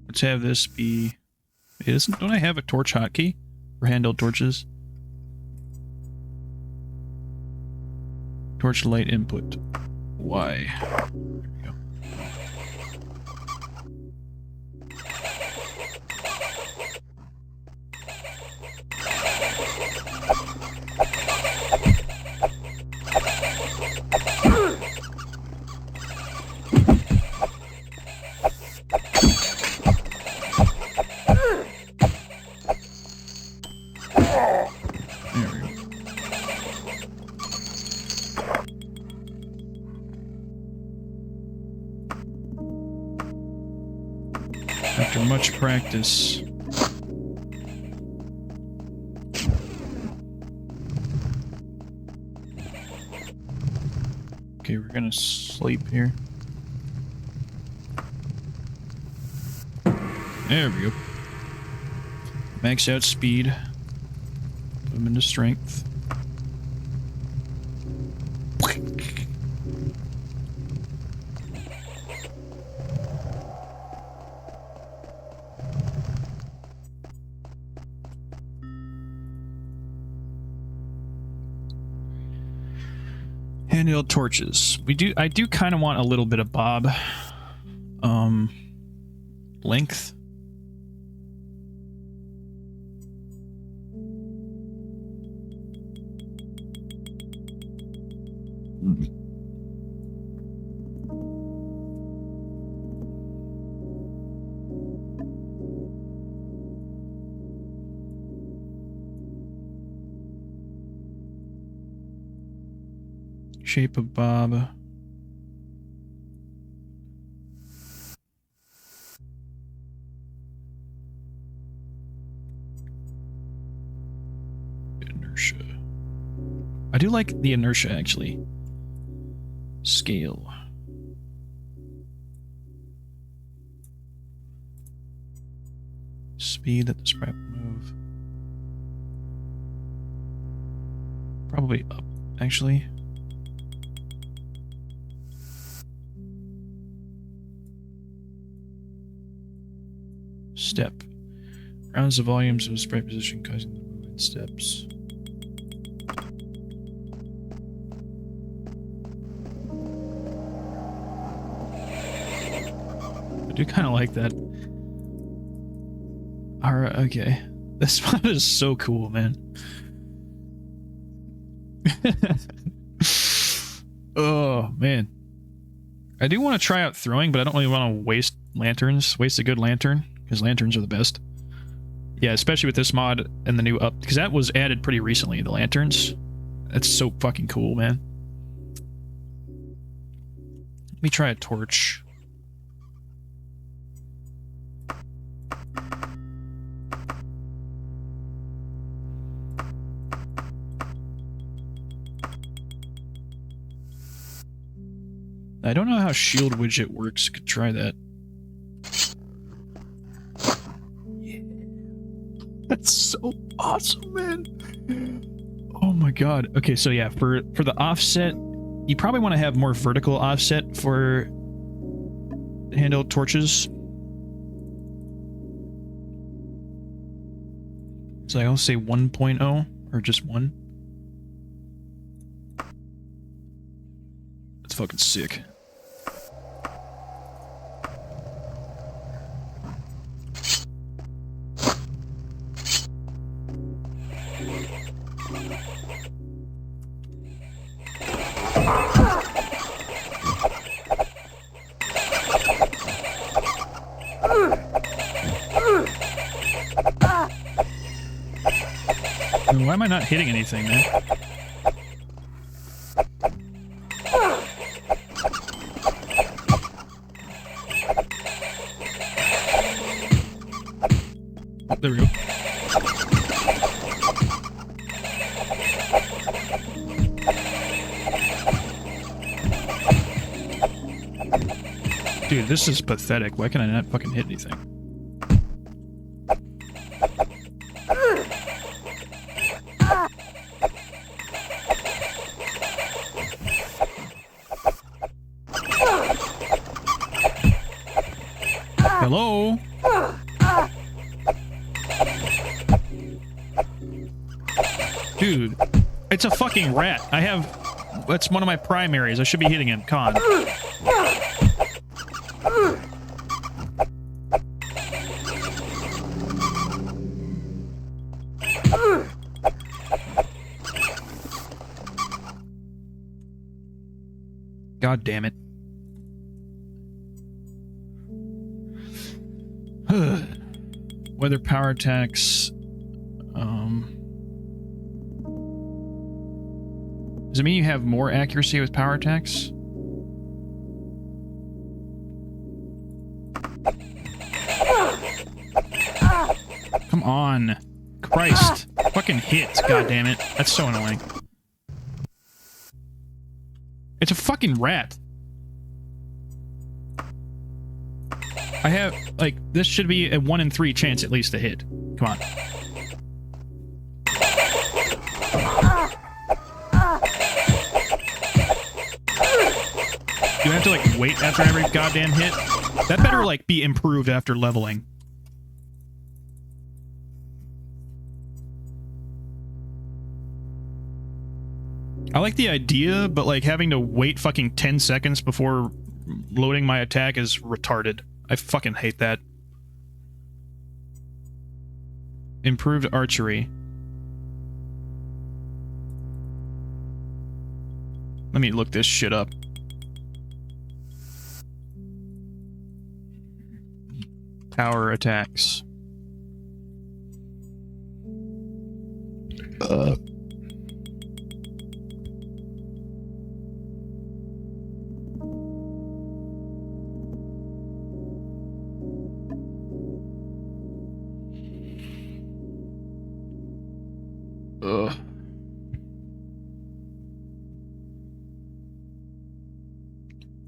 Let's have this be... Don't I have a torch hotkey for handheld torches? Torch light input. Why? There we go. After much practice. Okay, we're gonna sleep here. There we go. Max out speed. Put him into strength. Handheld torches. I do kind of want a little bit of bob. Length. Shape of bob. Inertia. I do like the inertia, actually. Scale. Speed that the sprite will move. Probably up, actually. Step. Rounds the volumes of the sprite position causing the movement steps. I do kind of like that. Alright, okay. This spot is so cool, man. Oh, man. I do want to try out throwing, but I don't really want to waste lanterns. Waste a good lantern, because lanterns are the best. Yeah, especially with this mod and the new up, because that was added pretty recently, the lanterns. That's so fucking cool, man. Let me try a torch. I don't know how shield widget works. Could try that. Yeah. That's so awesome, man. Oh my god. Okay, so yeah, for the offset, you probably want to have more vertical offset for handheld torches. So I'll say 1.0 or just 1. That's fucking sick. I mean, why am I not hitting anything, man? Oh, there we go. Dude, this is pathetic. Why can I not fucking hit anything? Hello? Dude, it's a fucking rat. I have... That's one of my primaries. I should be hitting him. Con. God damn it. Weather power attacks. Does it mean you have more accuracy with power attacks? Come on. Christ. Fucking hit. God damn it. That's so annoying. It's a fucking rat. I have, like, this should be a 1 in 3 chance at least to hit. Come on. Do I have to, like, wait after every goddamn hit? That better, like, be improved after leveling. I like the idea, but, like, having to wait fucking 10 seconds before loading my attack is retarded. I fucking hate that. Improved archery. Let me look this shit up. Power attacks.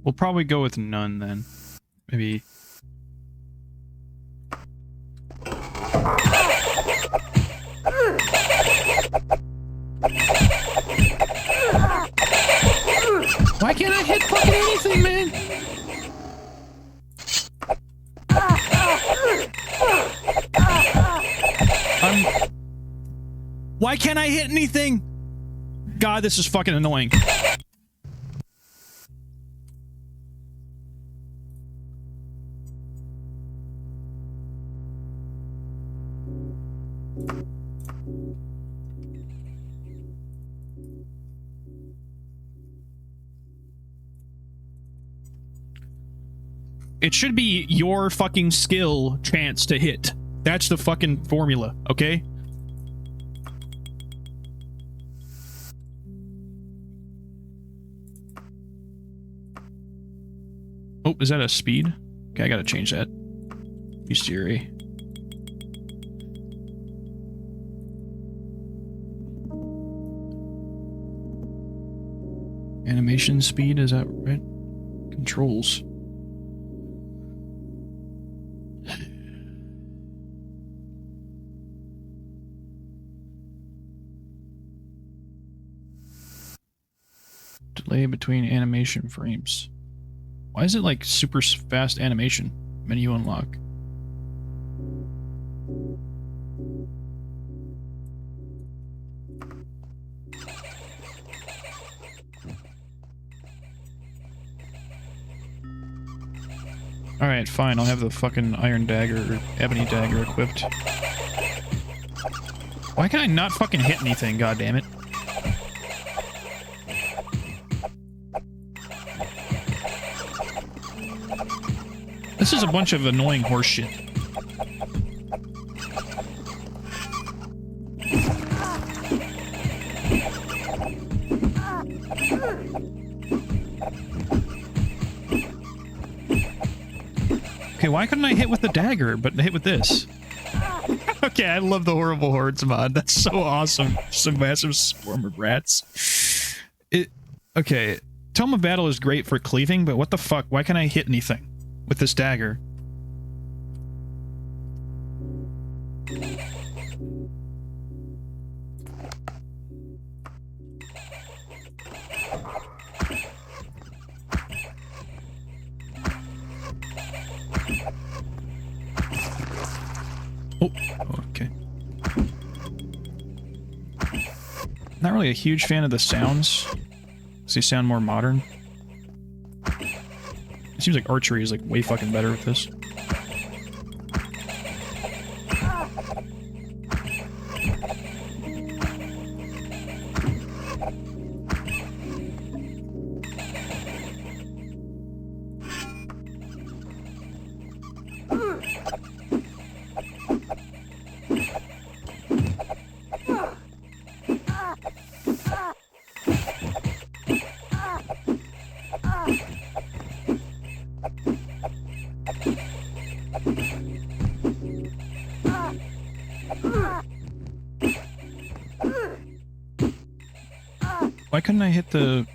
We'll probably go with none then. Maybe. Why can't I hit fucking anything, man? Why can't I hit anything? God, this is fucking annoying. It should be your fucking skill chance to hit. That's the fucking formula, okay? Oh, is that a speed? Okay, I gotta change that. Use Siri. Animation speed, is that right? Controls. Delay between animation frames. Why is it like super fast animation? Menu unlock. Alright, fine. I'll have the fucking iron dagger or ebony dagger equipped. Why can I not fucking hit anything, goddammit? This is a bunch of annoying horse shit. Okay, why couldn't I hit with the dagger, but hit with this? Okay, I love the Horrible Hordes mod. That's so awesome. Some massive swarm of rats. Okay, Tome of Battle is great for cleaving, but what the fuck? Why can't I hit anything with this dagger? Oh, okay. Not really a huge fan of the sounds. Does they sound more modern? It seems like archery is like way fucking better with this. Why couldn't I hit the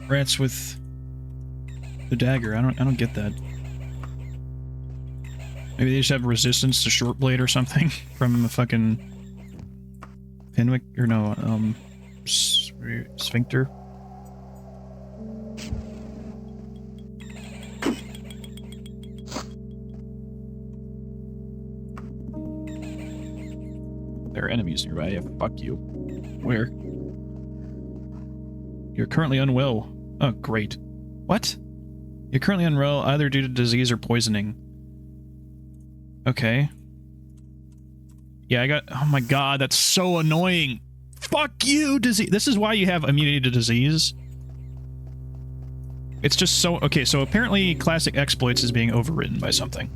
rats with the dagger? I don't get that. Maybe they just have resistance to short blade or something from the fucking Pinwick or no, sphincter. There are enemies nearby. Yeah, fuck you. Where? You're currently unwell. Oh, great. What? You're currently unwell either due to disease or poisoning. Okay. Yeah, I got... Oh my god, that's so annoying. Fuck you, disease. This is why you have immunity to disease. It's just so... Okay, so apparently classic exploits is being overwritten by something.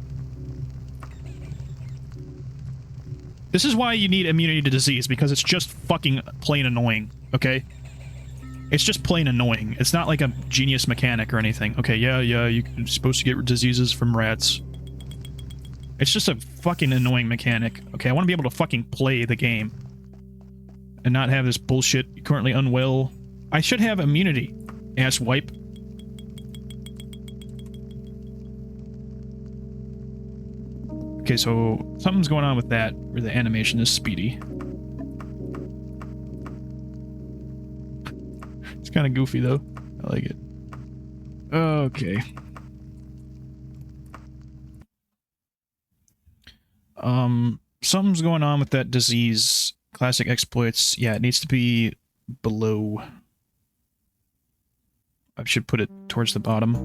This is why you need immunity to disease, because it's just fucking plain annoying, okay? It's just plain annoying. It's not like a genius mechanic or anything. Okay, yeah, you're supposed to get diseases from rats. It's just a fucking annoying mechanic. Okay, I want to be able to fucking play the game. And not have this bullshit, currently unwell. I should have immunity. Ass wipe. Okay, so something's going on with that, where the animation is speedy. It's kind of goofy, though. I like it. Okay. Something's going on with that disease. Classic exploits. Yeah, it needs to be below. I should put it towards the bottom.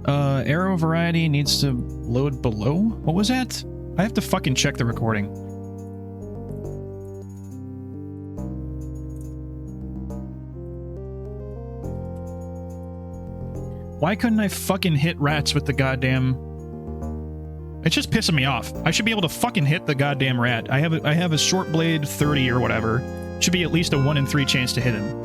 Arrow variety needs to load below? What was that? I have to fucking check the recording. Why couldn't I fucking hit rats with the goddamn... It's just pissing me off. I should be able to fucking hit the goddamn rat. I have a short blade 30 or whatever. Should be at least a 1 in 3 chance to hit him.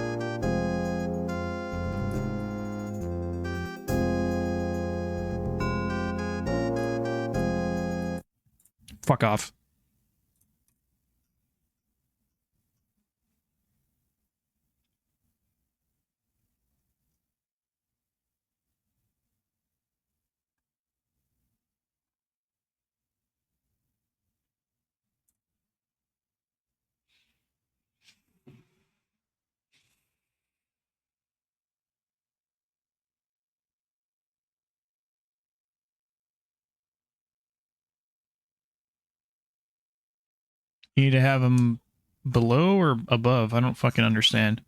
Fuck off. You need to have him below or above? I don't fucking understand.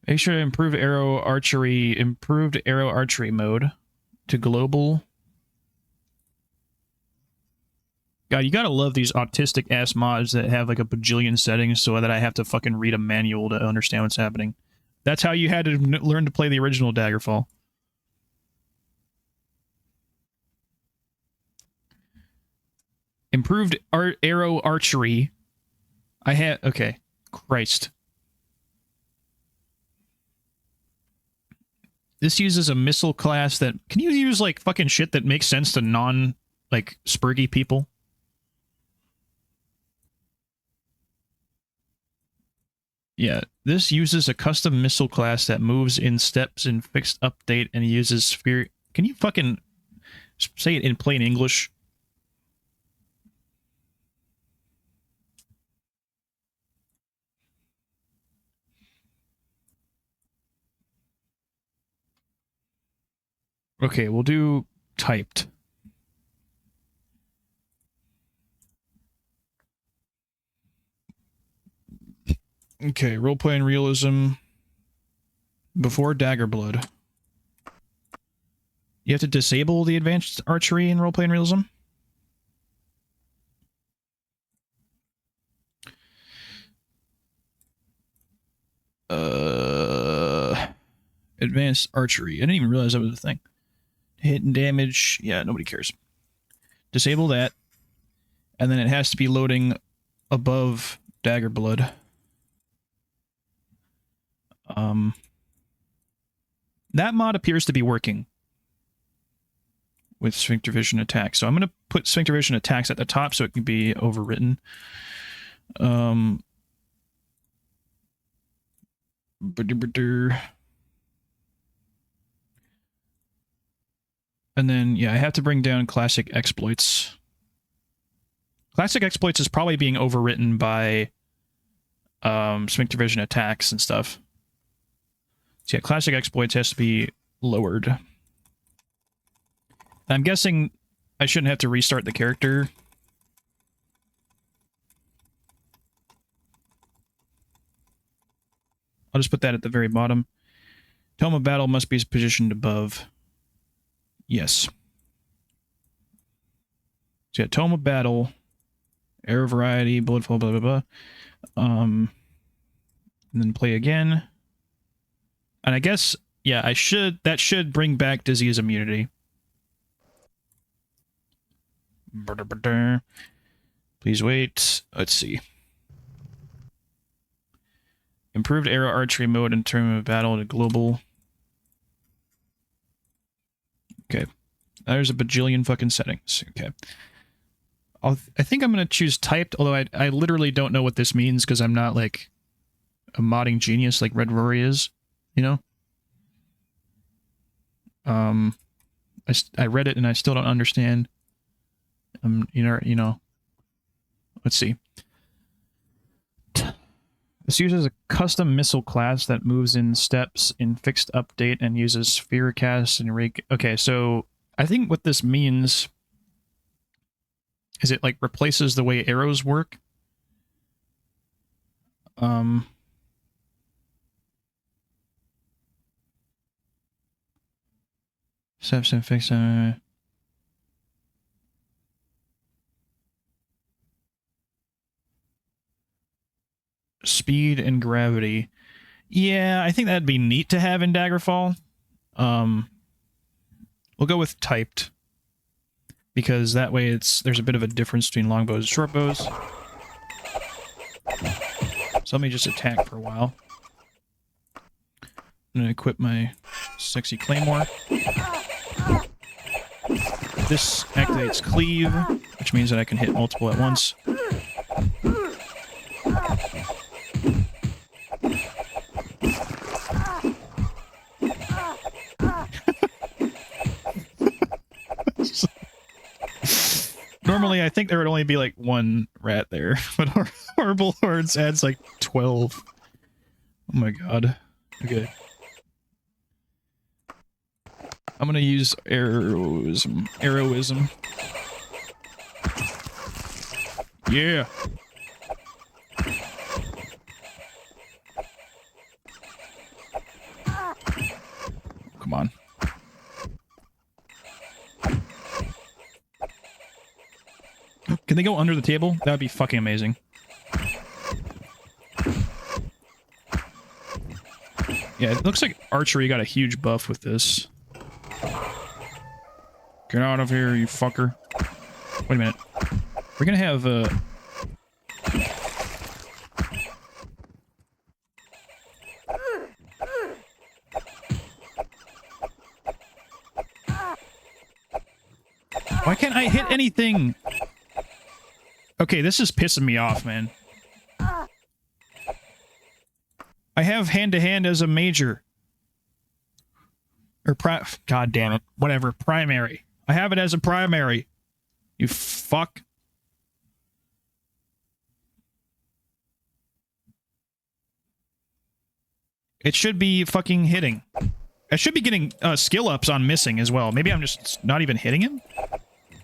Make sure to improve arrow archery, improved arrow archery mode to global. God, you gotta love these autistic ass mods that have like a bajillion settings so that I have to fucking read a manual to understand what's happening. That's how you had to learn to play the original Daggerfall. Improved arrow archery. I had... Okay. Christ. This uses a missile class that... Can you use, like, fucking shit that makes sense to non, like, spurgy people? Yeah. This uses a custom missile class that moves in steps in fixed update and uses sphere... Can you fucking say it in plain English? Okay, we'll do typed. Okay, role-playing realism before Daggerblood. You have to disable the advanced archery in role-playing realism? Advanced archery. I didn't even realize that was a thing. Hit and damage. Yeah, nobody cares. Disable that. And then it has to be loading above Daggerblood. That mod appears to be working with Sphincter Vision attacks. So I'm going to put Sphincter Vision attacks at the top so it can be overwritten. And then, yeah, I have to bring down classic exploits. Classic exploits is probably being overwritten by Sphincter Vision attacks and stuff. So yeah, classic exploits has to be lowered. I'm guessing I shouldn't have to restart the character. I'll just put that at the very bottom. Tome of Battle must be positioned above. Yes. So yeah, Tome of Battle, Arrow Variety, Bloodfall, blah, blah, blah. And then play again. And I guess, yeah, that should bring back disease immunity. Please wait. Let's see. Improved arrow archery mode in terms of battle to global. Okay. There's a bajillion fucking settings. Okay. I think I'm going to choose typed, although I literally don't know what this means because I'm not like a modding genius like Red Rory is, you know? I read it and I still don't understand. You know. Let's see. This uses a custom missile class that moves in steps in fixed update and uses sphere cast and rig. Okay, so I think what this means is it like replaces the way arrows work. Steps and fixed. Speed and gravity. Yeah, I think that'd be neat to have in Daggerfall. We'll go with typed because that way there's a bit of a difference between longbows and short bows. So let me just attack for a while. I'm gonna equip my sexy claymore. This activates cleave, which means that I can hit multiple at once. Normally, I think there would only be like one rat there, but Horrible Hordes adds like 12. Oh my god. Okay. I'm gonna use arrowism. Yeah! Come on. Can they go under the table? That would be fucking amazing. Yeah, it looks like archery got a huge buff with this. Get out of here, you fucker. Wait a minute. We're gonna have, Why can't I hit anything? Okay, this is pissing me off, man. I have hand-to-hand as a major. Or God damn it. Whatever. Primary. I have it as a primary. You fuck. It should be fucking hitting. I should be getting skill ups on missing as well. Maybe I'm just not even hitting him?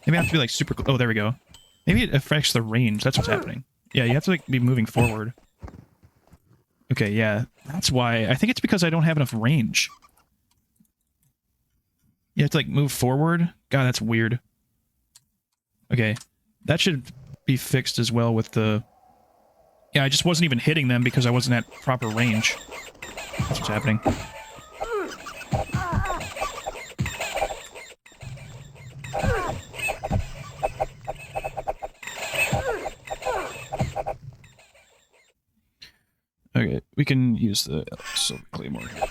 Maybe I have to be like super... Oh, there we go. Maybe it affects the range. That's what's happening. Yeah, you have to like be moving forward. Okay, yeah. That's why. I think it's because I don't have enough range. You have to like move forward? God, that's weird. Okay. That should be fixed as well with the... Yeah, I just wasn't even hitting them because I wasn't at proper range. That's what's happening. Okay, we can use the silver claymore here.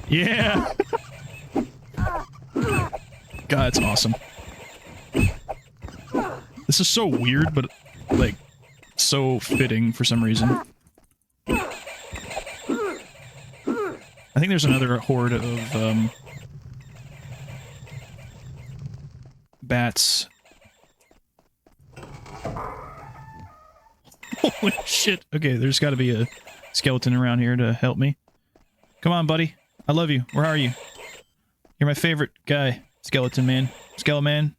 Yeah! God, it's awesome. This is so weird, but, like, so fitting for some reason. I think there's another horde of, bats. Holy shit. Okay, there's gotta be a skeleton around here to help me. Come on, buddy. I love you. Where are you? You're my favorite guy. Skeleton man. Skeleman.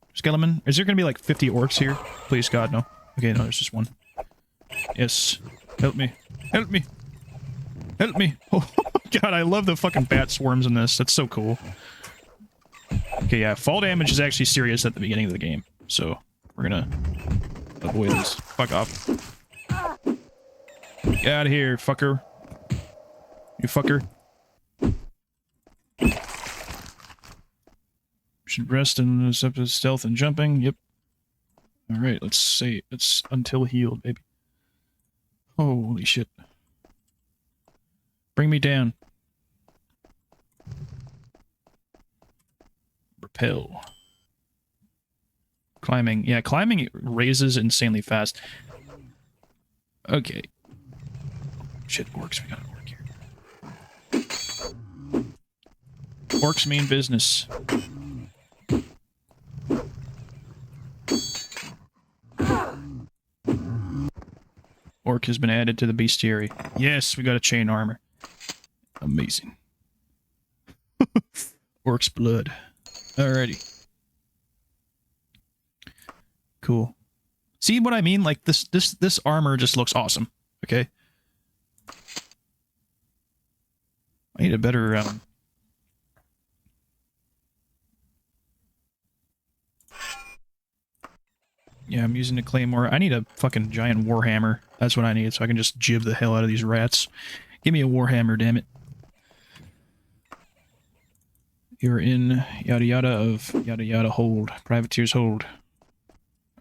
Is there gonna be like 50 orcs here? Please, God, no. Okay, no, there's just one. Yes. Help me. Help me. Help me. Oh, God, I love the fucking bat swarms in this. That's so cool. Okay, yeah, fall damage is actually serious at the beginning of the game. So, we're gonna avoid this. Fuck off. Get out of here, fucker. You fucker. Should rest and accept stealth and jumping. Yep. Alright, let's say it's until healed, baby. Holy shit. Bring me down. Repel. Climbing. Yeah, climbing raises insanely fast. Okay. Shit, orcs. We got an orc here. Orcs mean business. Orc has been added to the bestiary. Yes, we got a chain armor. Amazing. Orc's blood. Alrighty. Cool. See what I mean? Like this armor just looks awesome. Okay. I need a better yeah, I'm using a claymore. I need a fucking giant warhammer. That's what I need, so I can just jib the hell out of these rats. Give me a warhammer, damn it. You're in yada yada of yada yada hold. Privateers hold.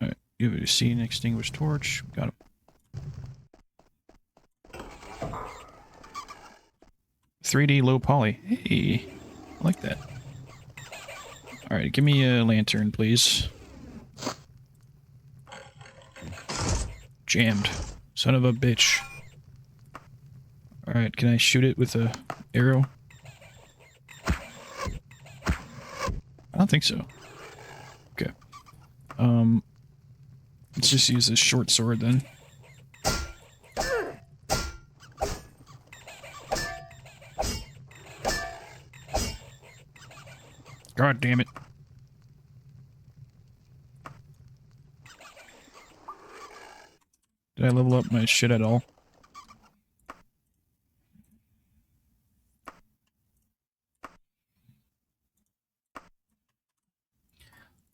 Alright, give it a C and extinguished torch. Got him. .3D low poly. Hey, I like that. Alright, give me a lantern, please. Jammed. Son of a bitch. Alright, can I shoot it with a arrow? I don't think so. Okay. Let's just use this short sword then. God damn it. Did I level up my shit at all?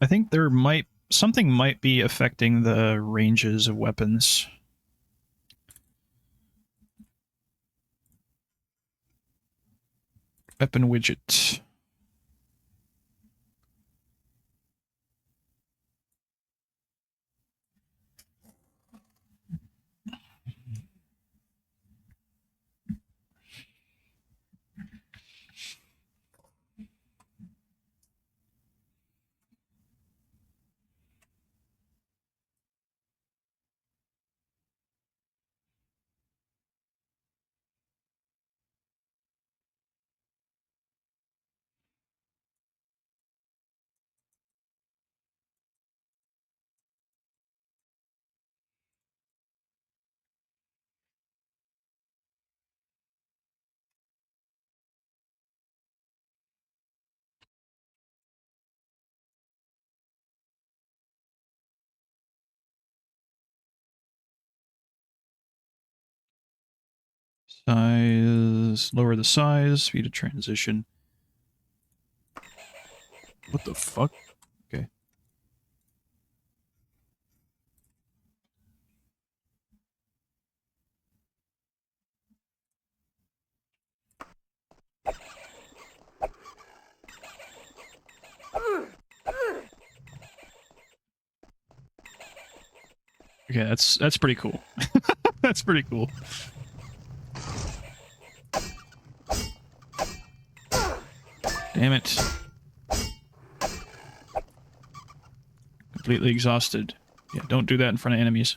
I think there might... something might be affecting the ranges of weapons. Weapon widget. Size... lower the size, speed of transition. What the fuck? Okay. Okay, that's pretty cool. That's pretty cool. Damn it. Completely exhausted. Yeah, don't do that in front of enemies.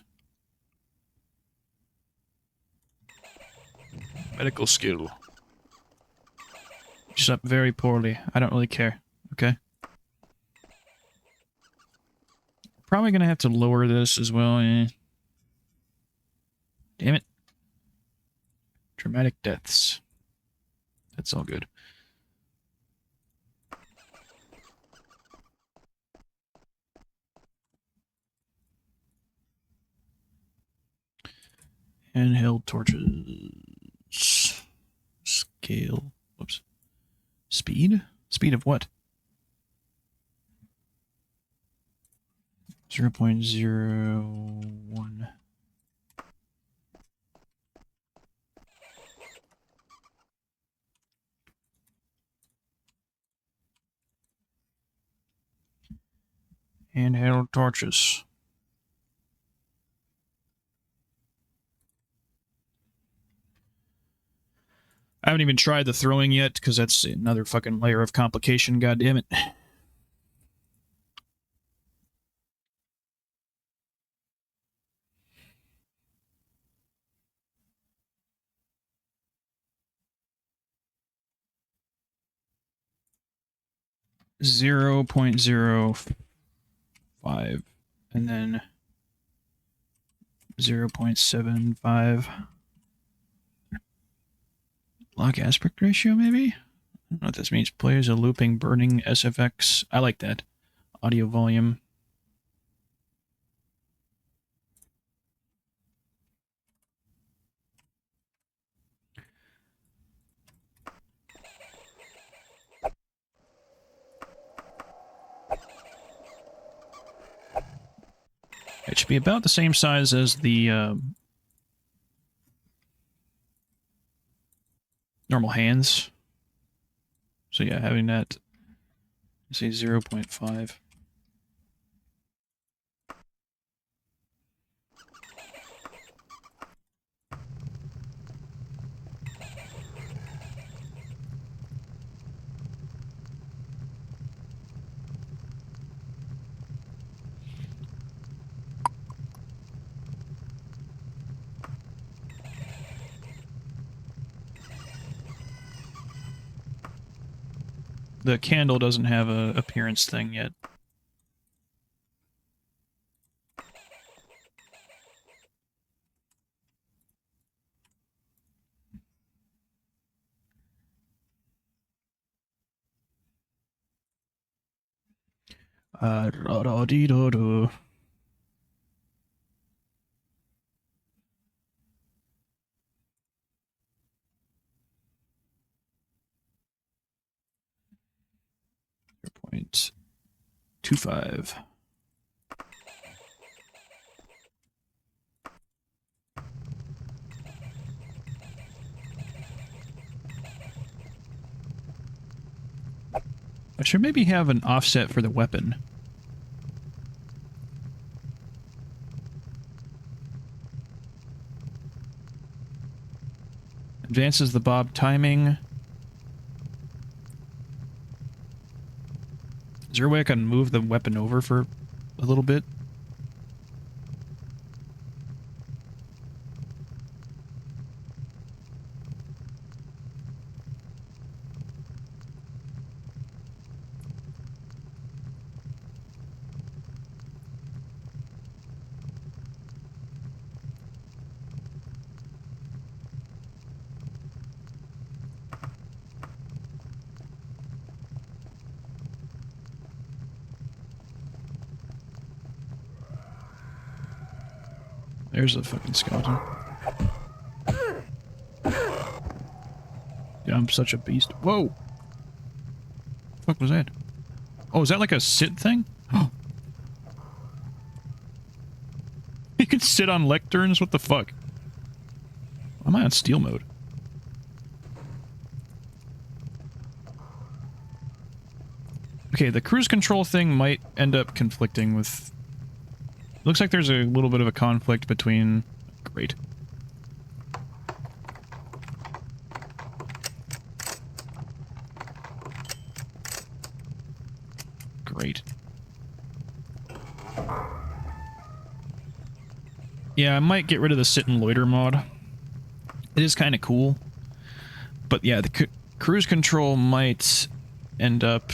Medical skill. She's up very poorly. I don't really care. Okay. Probably gonna have to lower this as well. Eh. Damn it. Dramatic deaths. That's all good. Handheld torches. Scale. Whoops. Speed? Speed of what? 0.01. Handheld torches. I haven't even tried the throwing yet, because that's another fucking layer of complication, god damn it. .05 and then 0.75 lock aspect ratio, maybe? I don't know what this means. Plays a looping burning SFX. I like that. Audio volume. It should be about the same size as the normal hands. So yeah, having that, say 0.5. The candle doesn't have a appearance thing yet. Da-da-dee-da-da. .25. I should maybe have an offset for the weapon. Advances the bob timing. Is there a way I can move the weapon over for a little bit? There's a fucking skeleton. Yeah, I'm such a beast. Whoa! What the fuck was that? Oh, is that like a sit thing? You can sit on lecterns? What the fuck? Why am I on steal mode? Okay, the cruise control thing might end up conflicting with... Looks like there's a little bit of a conflict between... Great. Great. Yeah, I might get rid of the sit and loiter mod. It is kind of cool. But yeah, the cruise control might end up...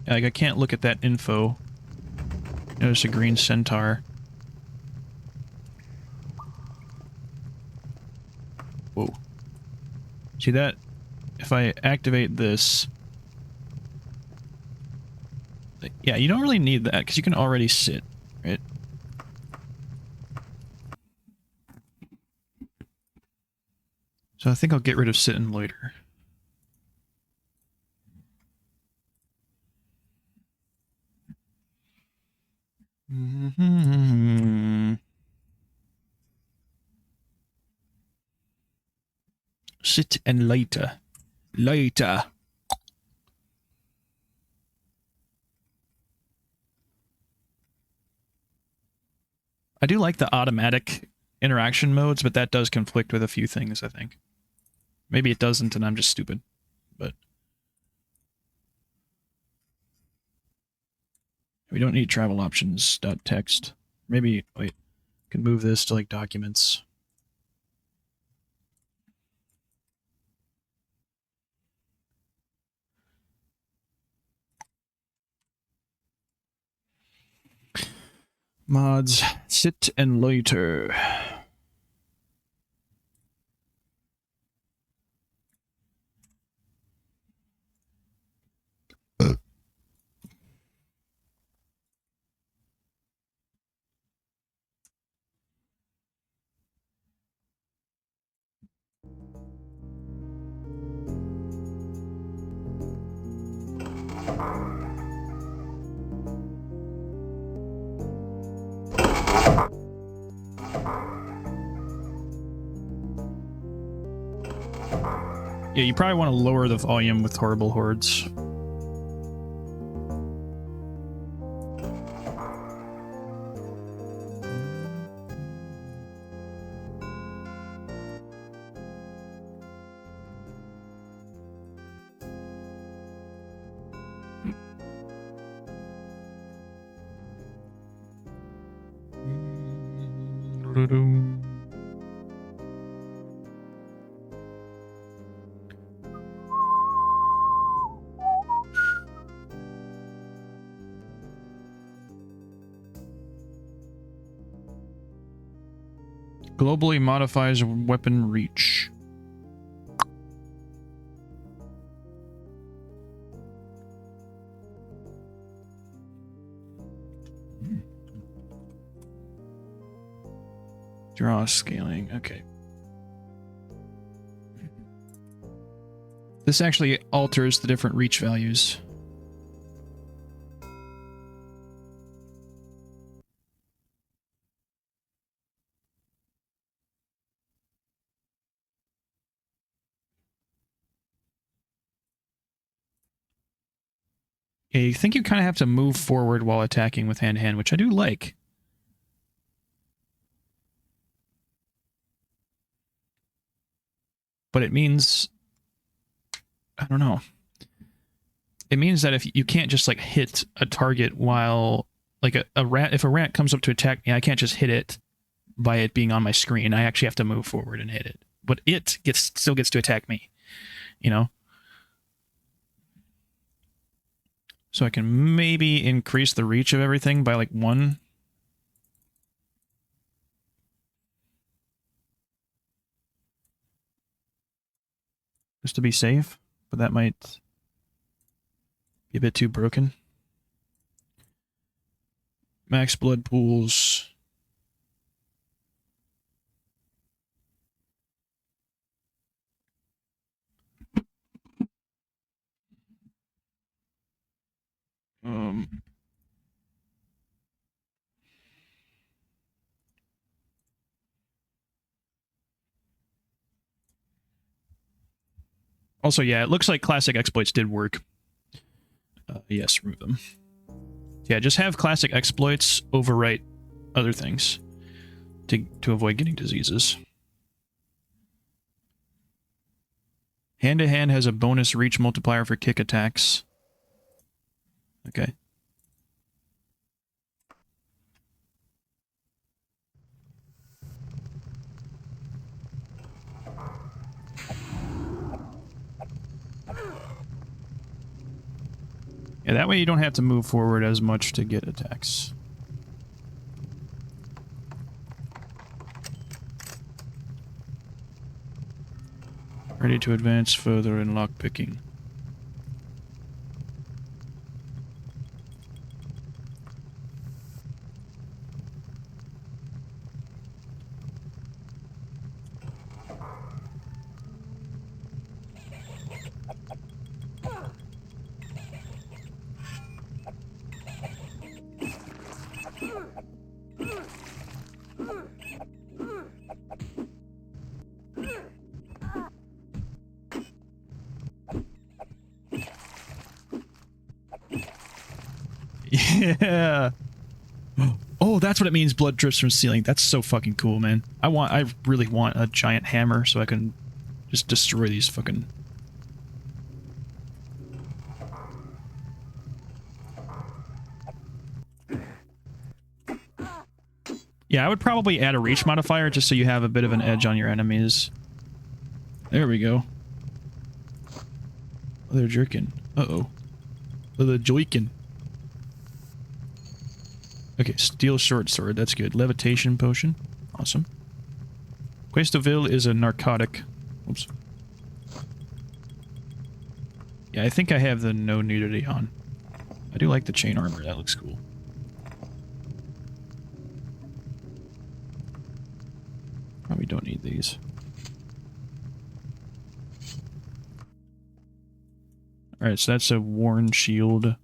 Like, I can't look at that info. Notice a green centaur. Whoa. See that? If I activate this... Yeah, you don't really need that, because you can already sit, right? So I think I'll get rid of sit and loiter. Sit and loiter. Loiter. I do like the automatic interaction modes, but that does conflict with a few things, I think. Maybe it doesn't, and I'm just stupid. But we don't need travel options .text. Maybe, wait, can move this to like documents. Mods, sit and loiter. Yeah, you probably want to lower the volume with horrible hordes. Globally modifies weapon reach. Draw scaling, okay. This actually alters the different reach values. Yeah, I think you kind of have to move forward while attacking with hand-to-hand, which I do like. But it means... I don't know. It means that if you can't just like hit a target while... Like a rat, if a rat comes up to attack me, I can't just hit it by it being on my screen. I actually have to move forward and hit it. But it still gets to attack me, you know? So I can maybe increase the reach of everything by like 1. Just to be safe, but that might be a bit too broken. Max blood pools. Also, yeah, it looks like classic exploits did work. Yes, remove them. Yeah, just have classic exploits overwrite other things to avoid getting diseases. Hand-to-hand has a bonus reach multiplier for kick attacks. Okay. Yeah, that way you don't have to move forward as much to get attacks. Ready to advance further in lockpicking. Yeah. Oh, that's what it means, blood drips from ceiling. That's so fucking cool, man. I really want a giant hammer so I can just destroy these fucking... Yeah, I would probably add a reach modifier just so you have a bit of an edge on your enemies. There we go. Oh, they're jerking. Uh-oh. Oh, they're joiking. Okay, steel short sword. That's good. Levitation potion. Awesome. Questoville is a narcotic. Oops. Yeah, I think I have the no nudity on. I do like the chain armor. That looks cool. Probably don't need these. Alright, so that's a worn shield.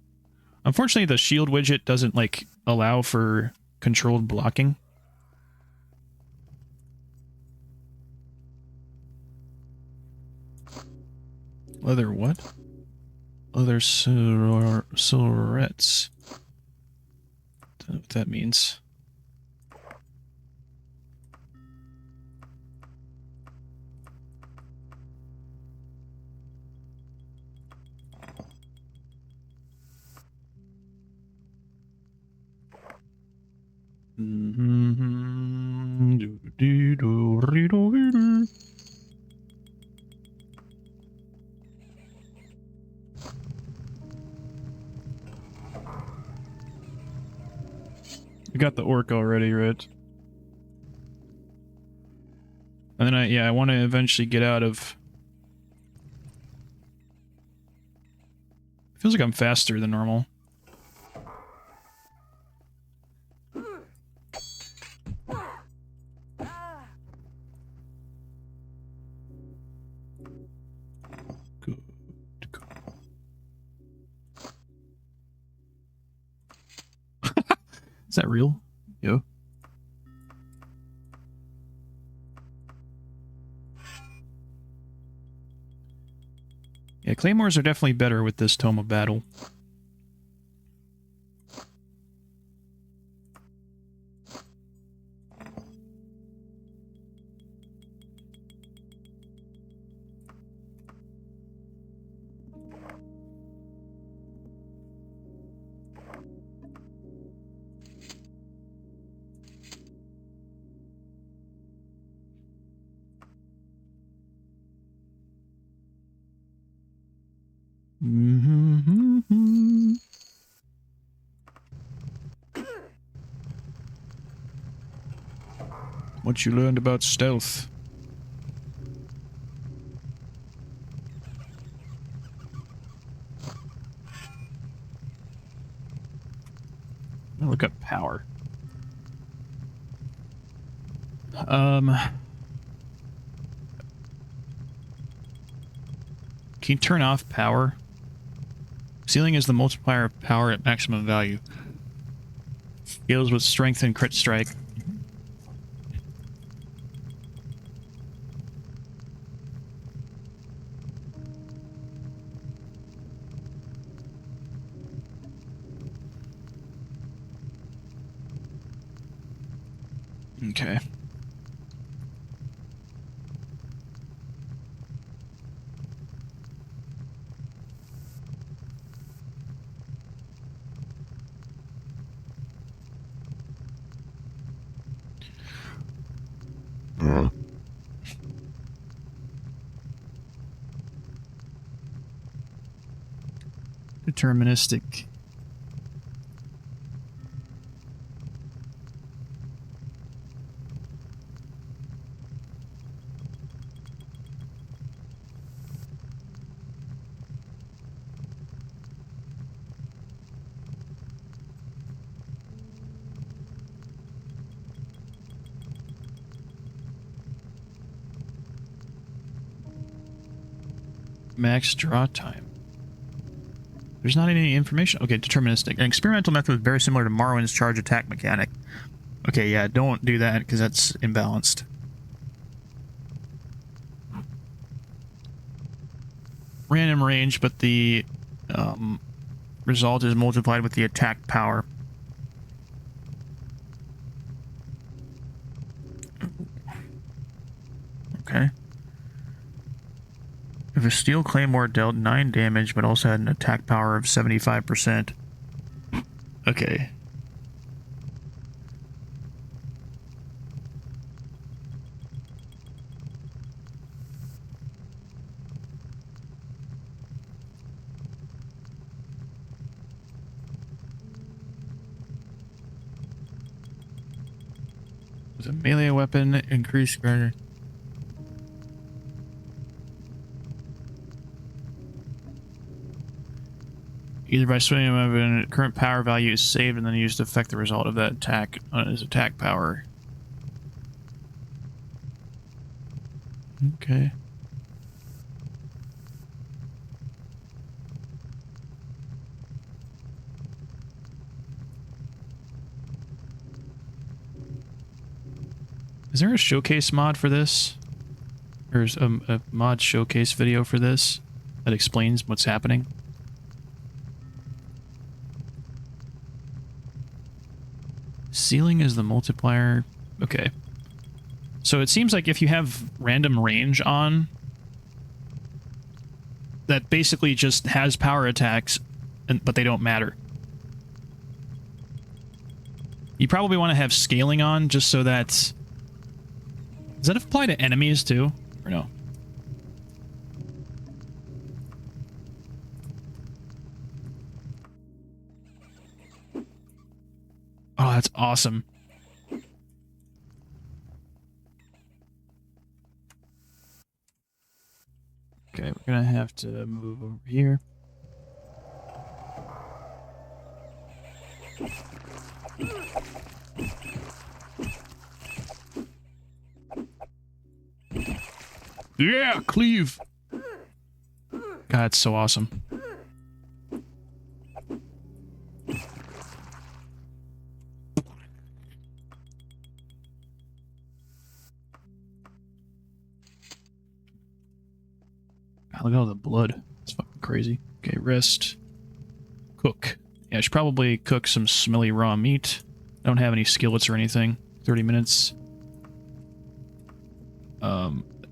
Unfortunately, the shield widget doesn't, like, allow for controlled blocking. Leather what? Leather silhouettes. Don't know what that means. We got the orc already, right? And then I want to eventually get out of... Feels like I'm faster than normal. Good. Is that real? Yo. Yeah, claymores are definitely better with this Tome of Battle. What you learned about stealth? I'll look up power. Can you turn off power? Ceiling is the multiplier of power at maximum value. Skills with strength and crit strike. Okay. Deterministic. Max draw time. There's not any information. Okay, deterministic. An experimental method is very similar to Morrowind's charge attack mechanic. Okay, yeah, don't do that because that's imbalanced. Random range, but the result is multiplied with the attack power. Okay. If a steel claymore dealt 9 damage, but also had an attack power of 75%. Okay. With a melee weapon, increased greater. Either by swinging a weapon, current power value is saved and then used to affect the result of that attack on his attack power. Okay. Is there a showcase mod for this? Or is a mod showcase video for this that explains what's happening? Ceiling is the multiplier. Okay. So it seems like if you have random range on, that basically just has power attacks, but they don't matter. You probably want to have scaling on just so that... Does that apply to enemies too? Or no? Oh, that's awesome. Okay, we're gonna have to move over here. Yeah, cleave! God, it's so awesome. God, look at all the blood. It's fucking crazy. Okay, rest. Cook. Yeah, I should probably cook some smelly raw meat. I don't have any skillets or anything. 30 minutes.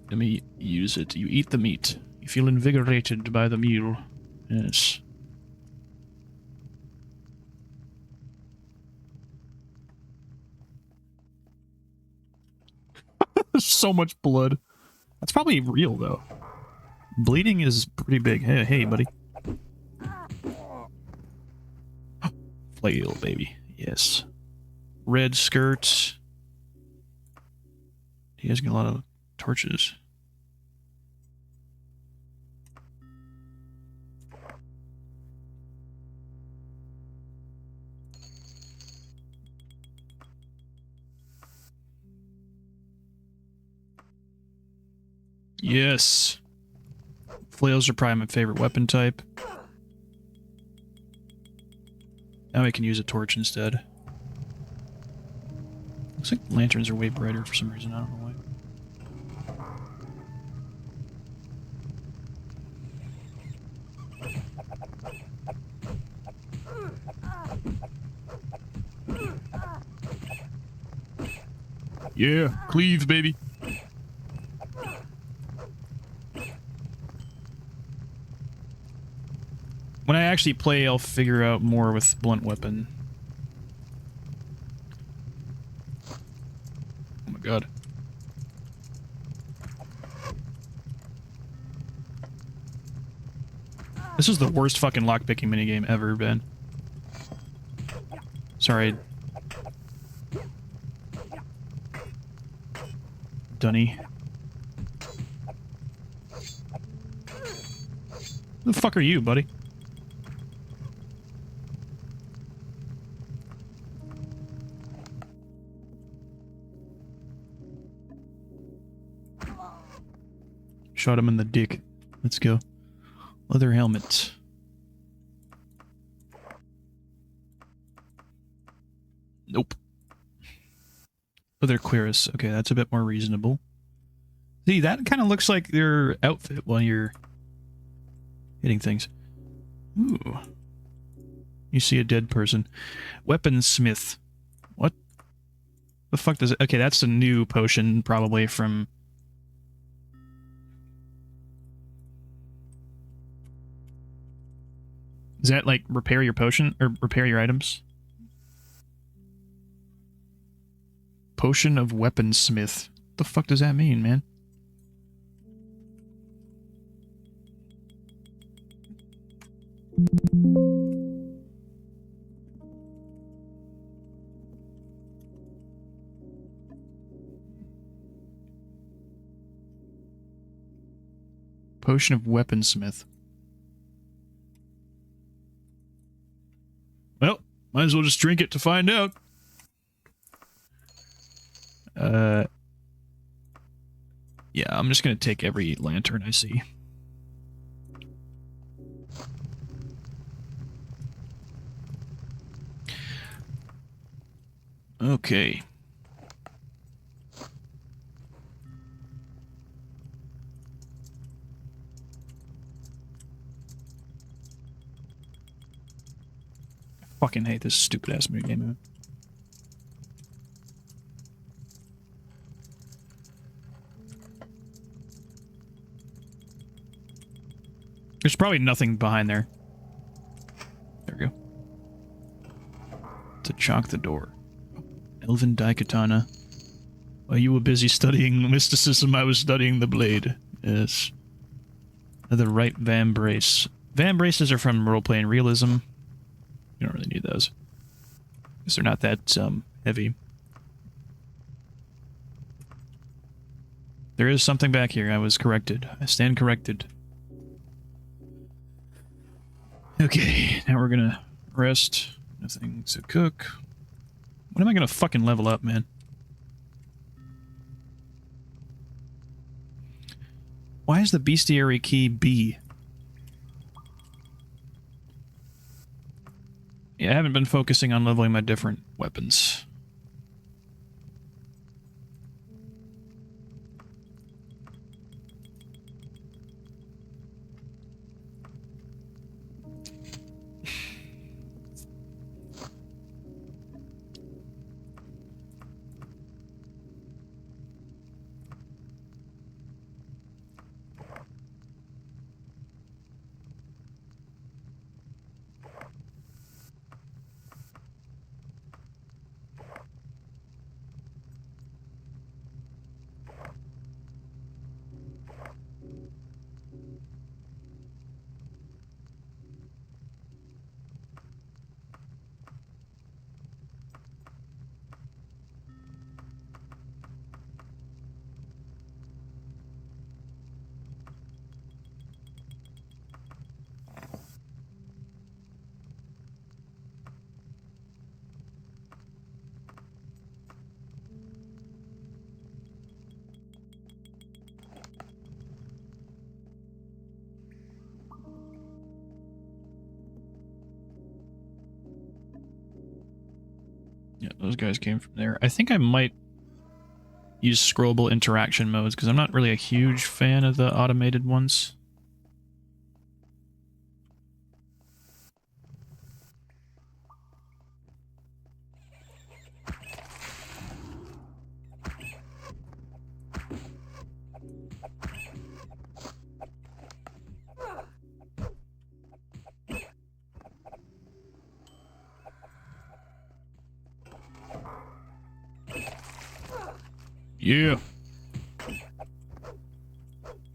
Let me use it. You eat the meat. You feel invigorated by the meal. Yes. So much blood. That's probably real, though. Bleeding is pretty big. Hey, hey, buddy. Flail, baby. Yes. Red skirt. He has got a lot of torches. Yes. Flails are probably my favorite weapon type. Now I can use a torch instead. Looks like lanterns are way brighter for some reason. I don't know why. Yeah, cleave, baby. When I actually play, I'll figure out more with blunt weapon. Oh my god. This is the worst fucking lockpicking minigame ever, Ben. Sorry. Dunny. Who the fuck are you, buddy? Shot him in the dick. Let's go. Leather helmet. Nope. Leather cuirass. Okay, that's a bit more reasonable. See, that kind of looks like their outfit while you're hitting things. Ooh. You see a dead person. Weaponsmith. What? The fuck does it... Okay, that's a new potion, probably, from Is that like repair your potion or repair your items? Potion of Weaponsmith. What the fuck does that mean, man? Potion of Weaponsmith. Well, might as well just drink it to find out. Yeah, I'm just gonna take every lantern I see. Okay. I fucking hate this stupid ass minigame, man. There's probably nothing behind there. There we go. To chalk the door. Elven Daikatana. While you were busy studying mysticism, I was studying the blade. Yes. The right vambrace. Vambraces are from role-playing realism. You don't really need those. Because they're not that, heavy. There is something back here. I was corrected. I stand corrected. Okay, now we're gonna rest. Nothing to cook. When am I gonna fucking level up, man? Why is the bestiary key B? Yeah, I haven't been focusing on leveling my different weapons. Yeah, those guys came from there. I think I might use scrollable interaction modes, because I'm not really a huge fan of the automated ones. Yeah.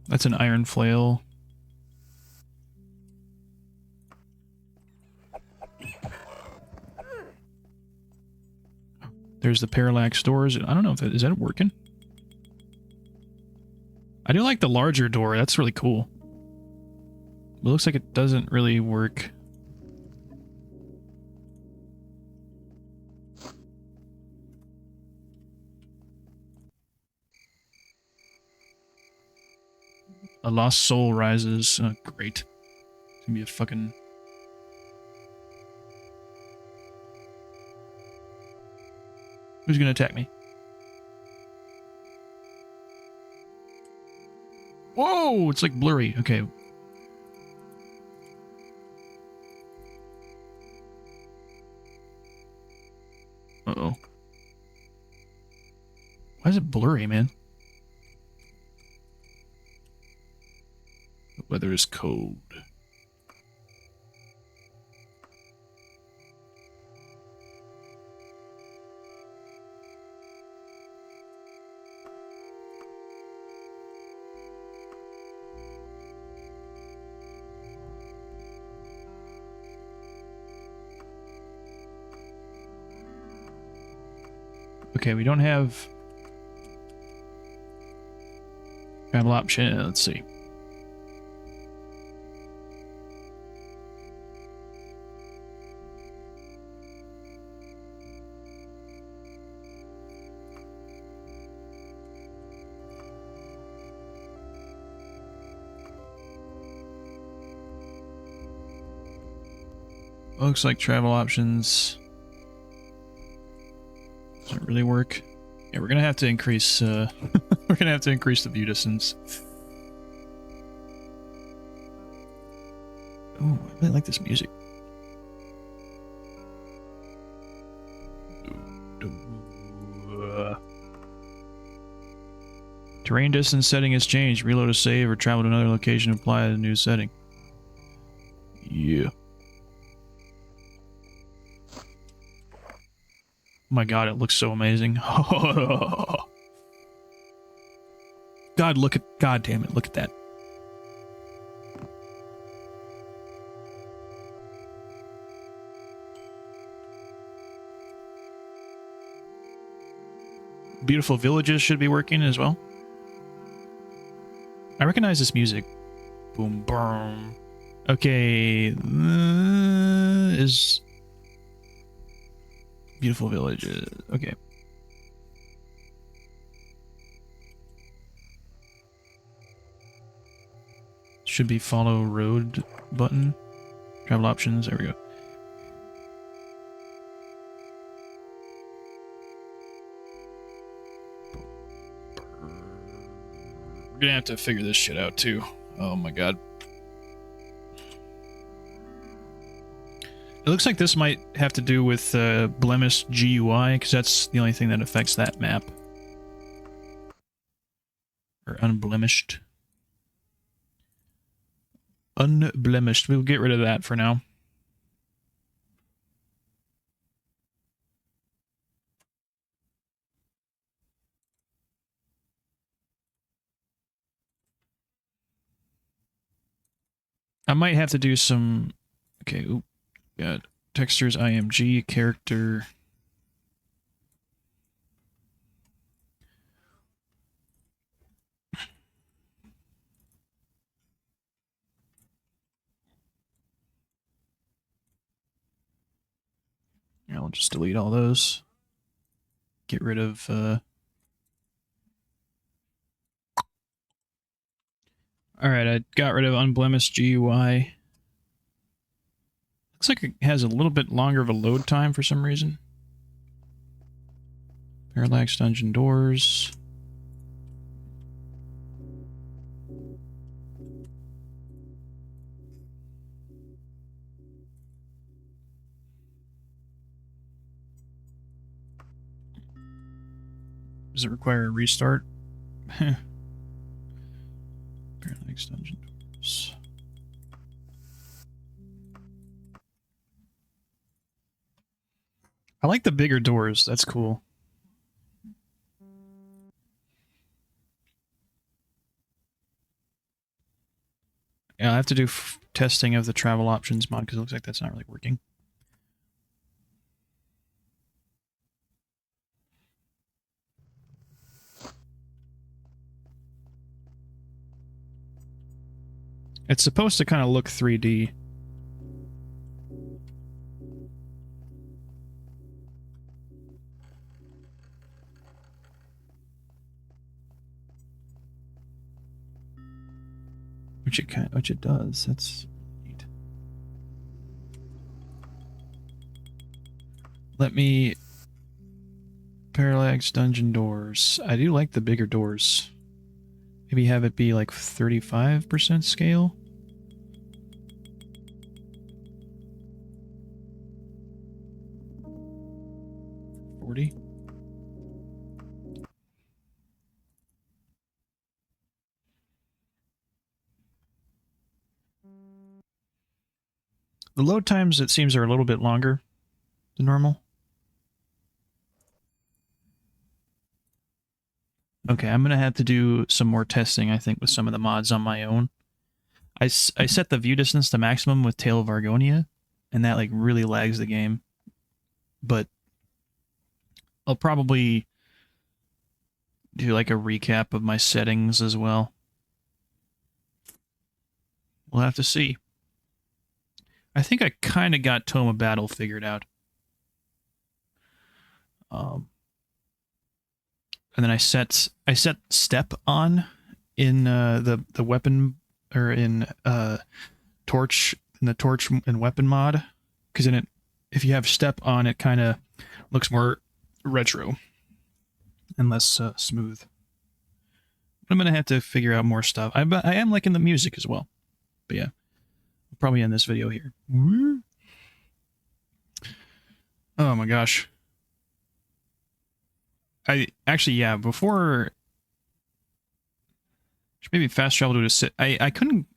That's an iron flail. There's the parallax doors. I don't know if that is that working. I do like the larger door. That's really cool. But it looks like it doesn't really work. A lost soul rises. Oh, great. It's gonna be a fucking... Who's gonna attack me? Whoa! It's like blurry. Okay. Uh-oh. Why is it blurry, man? The weather is cold. Okay, we don't have travel option. Let's see. Looks like travel options doesn't really work. Yeah, we're gonna have to increase. We're gonna have to increase the view distance. Oh, I really like this music. Terrain distance setting has changed. Reload a save or travel to another location. Apply the new setting. Yeah. Oh my god, it looks so amazing. God, God damn it, look at that. Beautiful villages should be working as well. I recognize this music. Boom, boom. Okay, is beautiful villages. Okay. Should be follow road button. Travel options. There we go. We're gonna have to figure this shit out too. Oh my god. It looks like this might have to do with blemished GUI, because that's the only thing that affects that map. Or unblemished. Unblemished. We'll get rid of that for now. I might have to do some... Okay, oop. Got textures, IMG, character... I'll just delete all those. Get rid of... Alright, I got rid of unblemished GUI. Looks like it has a little bit longer of a load time for some reason. Parallax dungeon doors. Does it require a restart? Parallax dungeon doors. I like the bigger doors. That's cool. Yeah, I have to do testing of the travel options mod because it looks like that's not really working. It's supposed to kind of look 3D. Which it does. That's neat. Let me parallax dungeon doors. I do like the bigger doors. Maybe have it be like 35% scale. 40. The load times, it seems, are a little bit longer than normal. Okay, I'm going to have to do some more testing, I think, with some of the mods on my own. I set the view distance to maximum with Tale of Argonia, and that like really lags the game. But I'll probably do like a recap of my settings as well. We'll have to see. I think I kind of got Tome of Battle figured out. And then I set step on in the weapon, or in torch, in the torch and weapon mod, because in it, if you have step on, it kind of looks more retro and less smooth. I'm gonna have to figure out more stuff. I am liking the music as well, but yeah, I'll probably end this video here. Oh my gosh. I actually, yeah, before maybe fast travel to a sit. I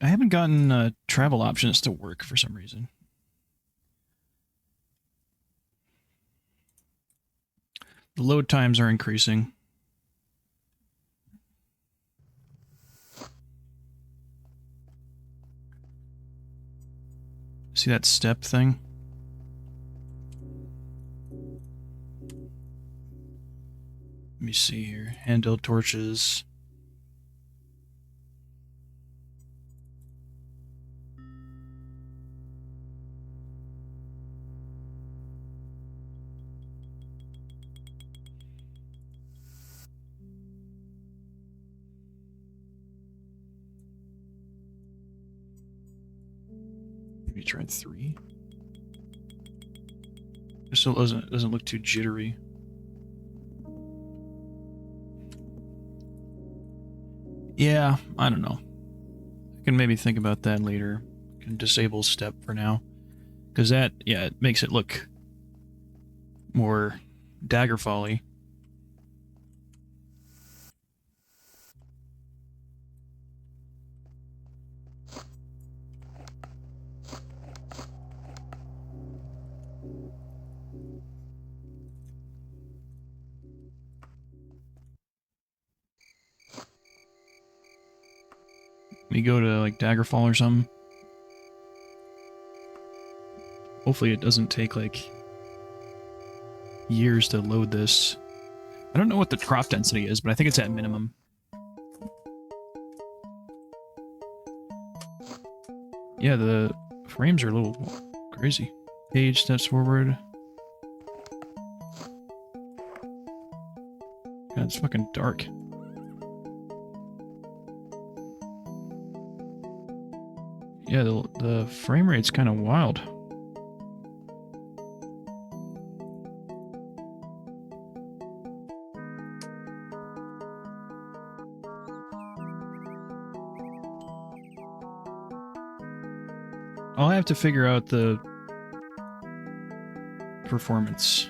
haven't gotten travel options to work for some reason. The load times are increasing. See that step thing? Let me see here. Handheld torches. Maybe try 3. It still doesn't look too jittery. Yeah, I don't know. I can maybe think about that later. I can disable step for now. Because that, yeah, it makes it look more Daggerfall-y. We go to like Daggerfall or something. Hopefully it doesn't take like years to load this. I don't know what the crop density is, but I think it's at minimum. Yeah, the frames are a little crazy. Page steps forward. God, it's fucking dark. Yeah, the frame rate's kind of wild. I'll have to figure out the performance.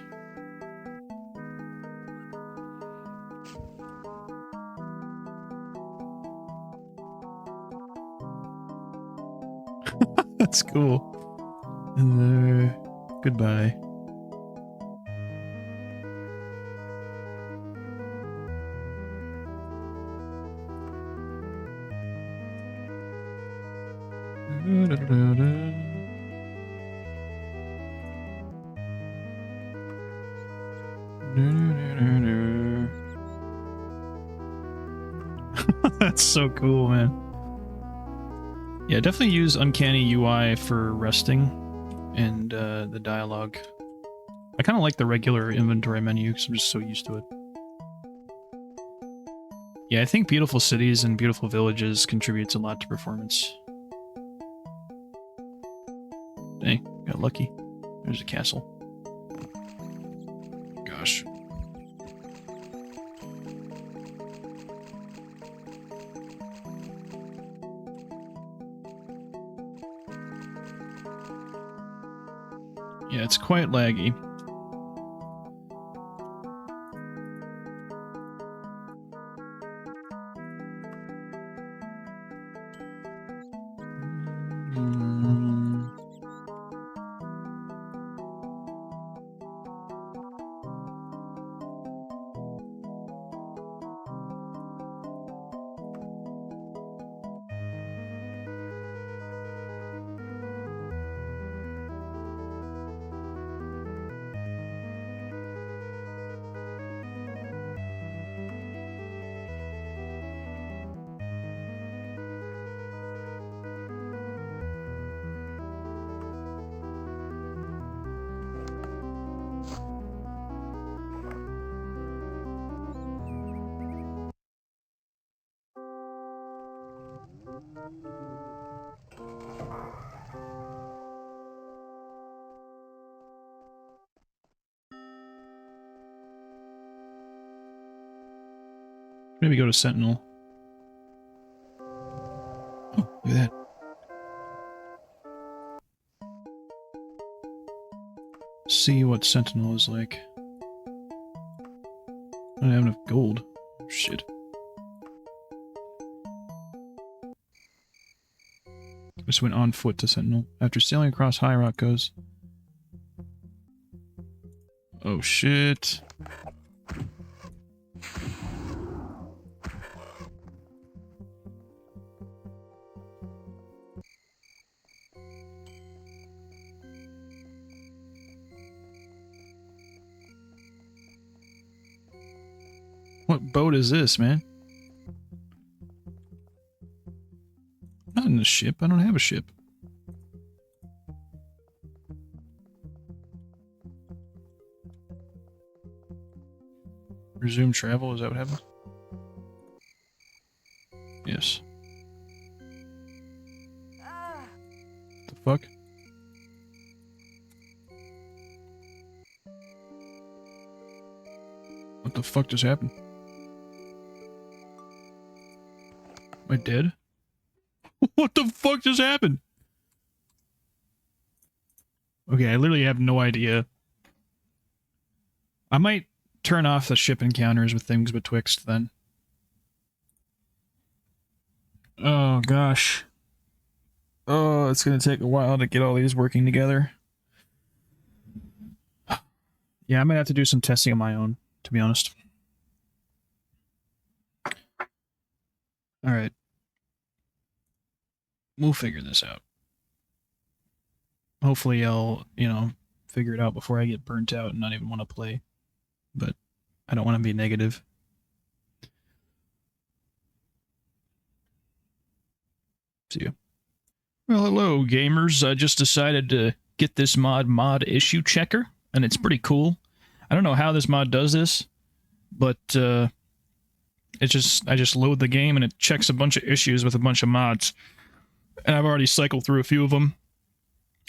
That's cool. And goodbye. That's so cool, man. Yeah, definitely use Uncanny UI for resting and the dialogue. I kind of like the regular inventory menu because I'm just so used to it. Yeah, I think beautiful cities and beautiful villages contributes a lot to performance. Dang, got lucky. There's a castle. Gosh. Yeah, it's quite laggy. Maybe go to Sentinel. Oh, look at that. See what Sentinel is like. I don't have enough gold. Shit. Just went on foot to Sentinel. After sailing across High Rock goes. Oh shit. What boat is this, man? Not in a ship. I don't have a ship. Resume travel, is that what happened? Yes. The fuck? What the fuck just happened? Am I dead? What the fuck just happened? Okay, I literally have no idea. I might turn off the ship encounters with things betwixt then. Oh gosh. Oh, it's gonna take a while to get all these working together. Yeah, I might have to do some testing on my own, to be honest. Alright. We'll figure this out. Hopefully I'll, you know, figure it out before I get burnt out and not even want to play. But I don't want to be negative. See ya. Well, hello, gamers. I just decided to get this mod issue checker, and it's pretty cool. I don't know how this mod does this, but I just load the game and it checks a bunch of issues with a bunch of mods. And I've already cycled through a few of them.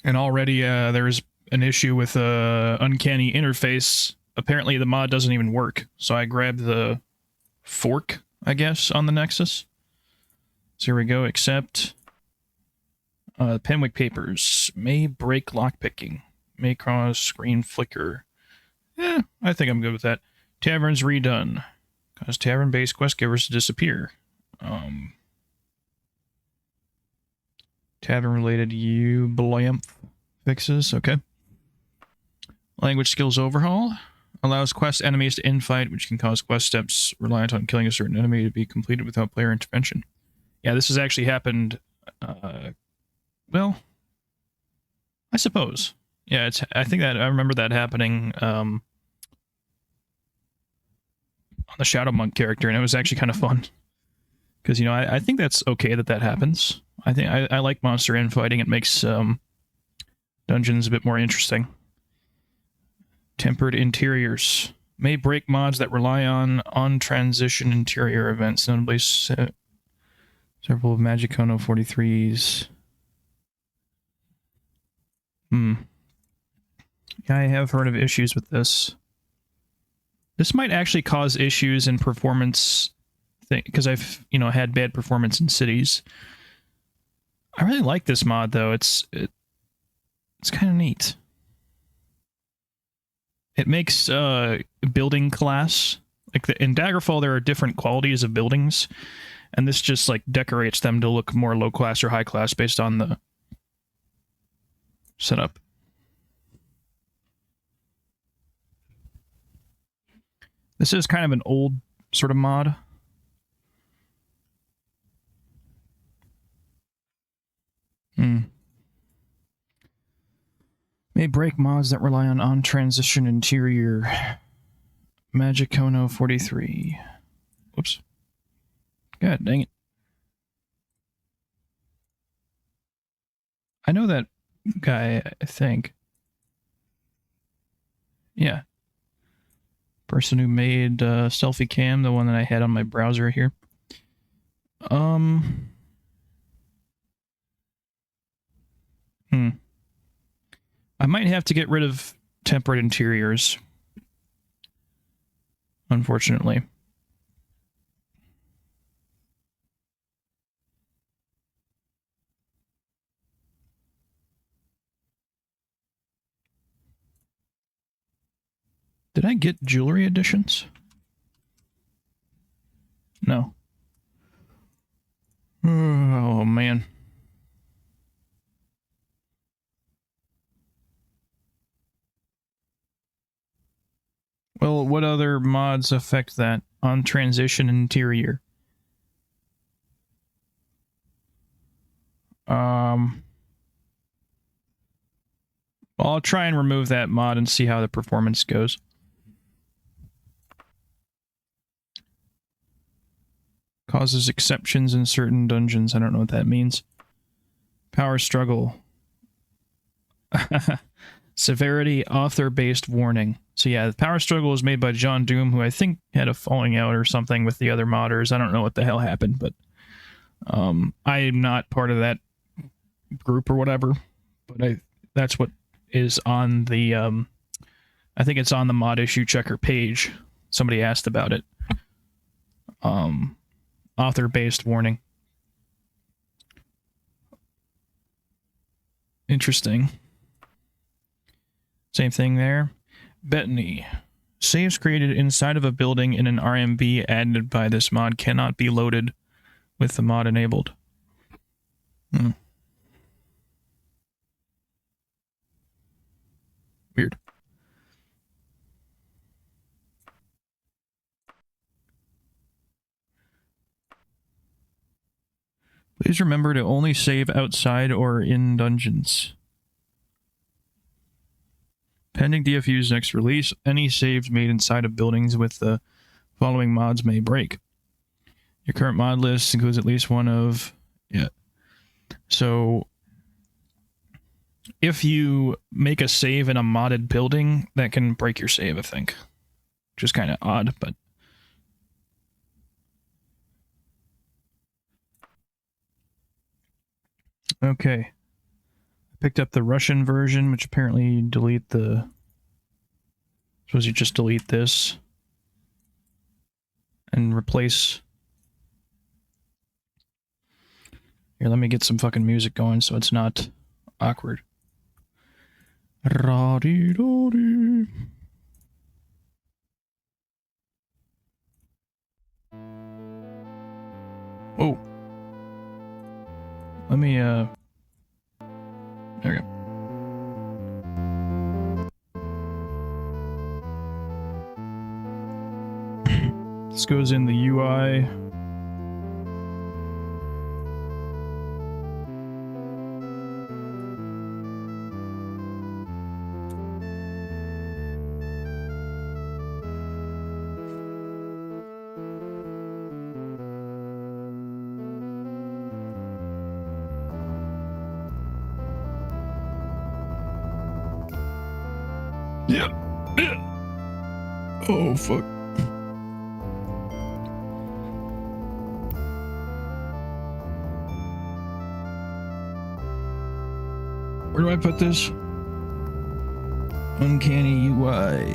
And already there's an issue with uncanny interface. Apparently the mod doesn't even work. So I grabbed the fork, I guess, on the Nexus. So here we go, accept. Penwick papers. May break lockpicking. May cause screen flicker. Yeah, I think I'm good with that. Tavern's redone. Cause tavern-based quest givers to disappear. Tavern-related UBLAMP fixes, okay. Language skills overhaul. Allows quest enemies to infight, which can cause quest steps reliant on killing a certain enemy to be completed without player intervention. Yeah, this has actually happened, well, I suppose. Yeah, I think that I remember that happening on the Shadow Monk character, and it was actually kind of fun. Because, you know, I think that's okay that happens. I think I like monster infighting. It makes dungeons a bit more interesting. Tempered interiors. May break mods that rely on transition interior events, notably several of Magicono 43s. Yeah, I have heard of issues with this. This might actually cause issues in performance, because I've, you know, had bad performance in cities. I really like this mod, though. It's kind of neat. It makes building class, like in Daggerfall, there are different qualities of buildings, and this just like decorates them to look more low class or high class based on the setup. This is kind of an old sort of mod. May break mods that rely on transition interior. Magicono 43. Whoops. God dang it. I know that guy, I think. Yeah. Person who made selfie cam, the one that I had on my browser here. I might have to get rid of temperate interiors. Unfortunately. Did I get jewelry additions? No. Oh, man. Well, what other mods affect that on transition interior? I'll try and remove that mod and see how the performance goes. Causes exceptions in certain dungeons. I don't know what that means. Power struggle. Severity, author-based warning. So yeah, the power struggle was made by John Doom, who I think had a falling out or something with the other modders. I don't know what the hell happened, but I am not part of that group or whatever. But that's what is on the I think it's on the mod issue checker page. Somebody asked about it. Author-based warning. Interesting. Same thing there. Bettany. Saves created inside of a building in an RMB added by this mod cannot be loaded with the mod enabled. Weird. Please remember to only save outside or in dungeons. Pending DFU's next release, any saves made inside of buildings with the following mods may break. Your current mod list includes at least one of... Yeah. So, if you make a save in a modded building, that can break your save, I think. Which is kind of odd, but... Okay. I picked up the Russian version, which apparently delete the... Suppose you just delete this. And replace... Here, let me get some fucking music going so it's not awkward. Ra-dee-do-dee. Oh. Let me, there we go. This goes in the UI. Yeah. Oh, fuck. Where do I put this? Uncanny UI.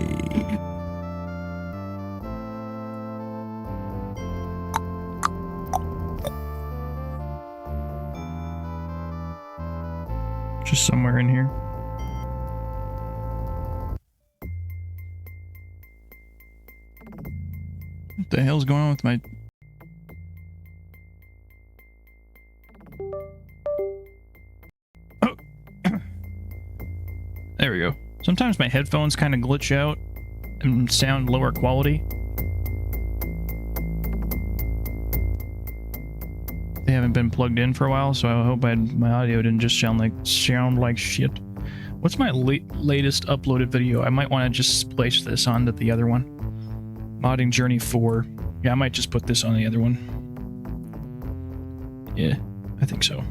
Just somewhere in here. What the hell's going on with my... Oh! There we go. Sometimes my headphones kind of glitch out and sound lower quality. They haven't been plugged in for a while, so I hope my audio didn't just sound like shit. What's my latest uploaded video? I might want to just splice this onto the other one. Modding Journey 4. Yeah, I might just put this on the other one. Yeah, I think so.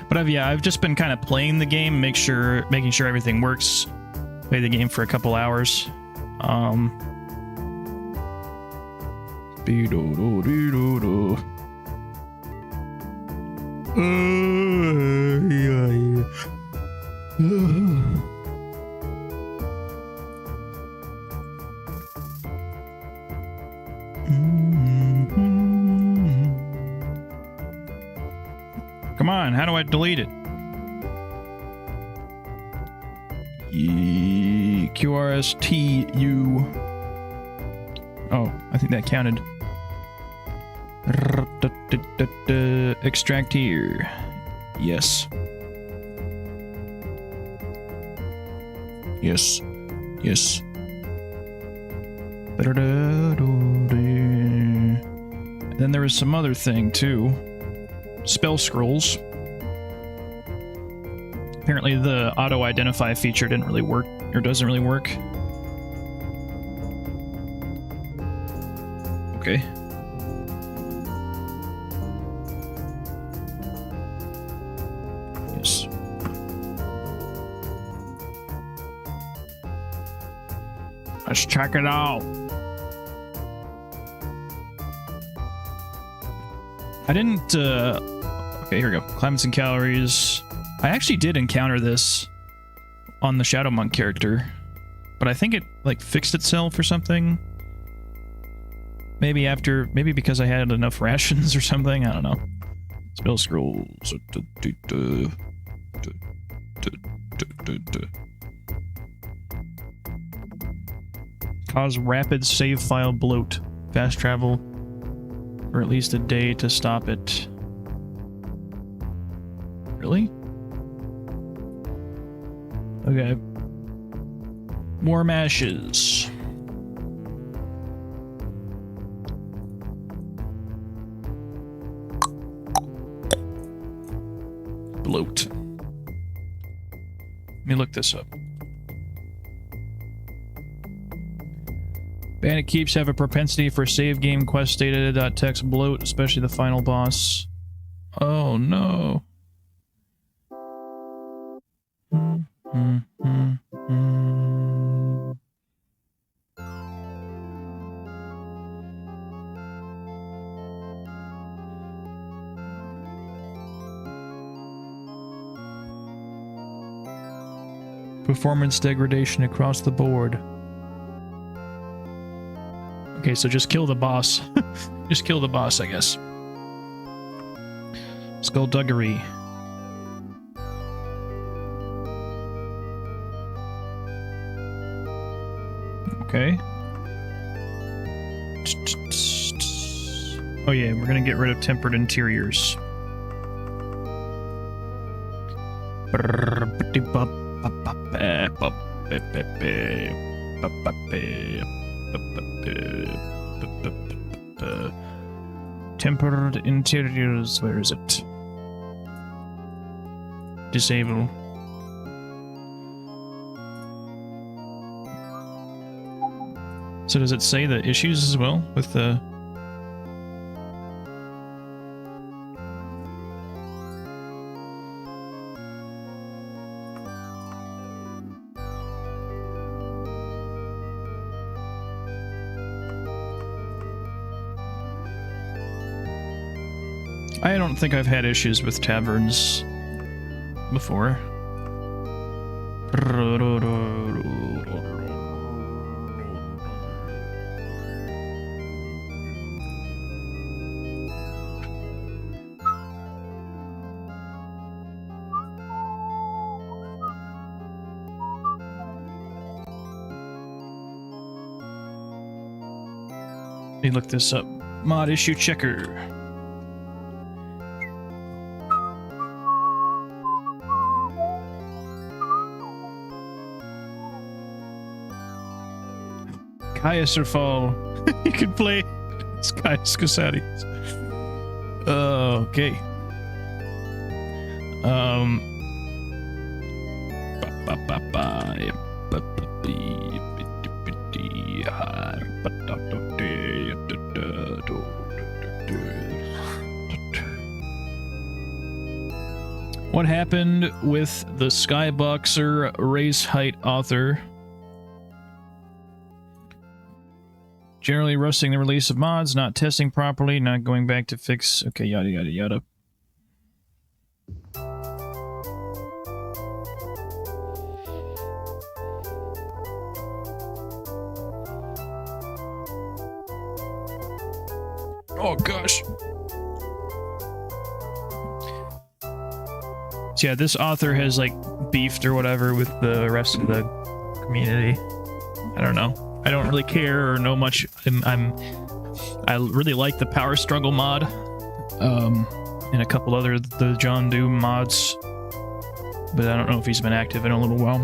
But I've just been kind of playing the game, making sure everything works. Play the game for a couple hours. Be-do-do-do-do-do. Come on, how do I delete it? QRSTU. Oh, I think that counted. Extract here. Yes. Yes. Yes. And then there was some other thing too. Spell scrolls. Apparently the auto-identify feature didn't really work, or doesn't really work. Okay. Yes. Let's check it out. I didn't, okay, here we go. Climates and calories. I actually did encounter this on the Shadow Monk character, but I think it, like, fixed itself or something. Maybe because I had enough rations or something, I don't know. Spell scrolls. Cause rapid save file bloat. Fast travel for at least a day to stop it. Really? Okay. More mashes. Bloat. Let me look this up. Bandit keeps have a propensity for save game quest data.txt bloat, especially the final boss. Oh no. Performance degradation across the board. Okay, so just kill the boss. Just kill the boss, I guess. Skullduggery. Okay. Oh yeah, we're gonna get rid of tempered interiors. Tempered interiors, where is it? Disable. So does it say the issues as well with the... I don't think I've had issues with taverns before. Let me look this up. Mod issue checker. Daggerfall. You can play Sky Scusati. Okay. What happened with the Skyboxer race height author? Generally rusting the release of mods, not testing properly, not going back to fix... Okay, yada yada yada. Oh gosh. So yeah, this author has like beefed or whatever with the rest of the community. I don't know. I don't really care or know much. I really like the Power Struggle mod, and a couple other the John Doom mods, but I don't know if he's been active in a little while.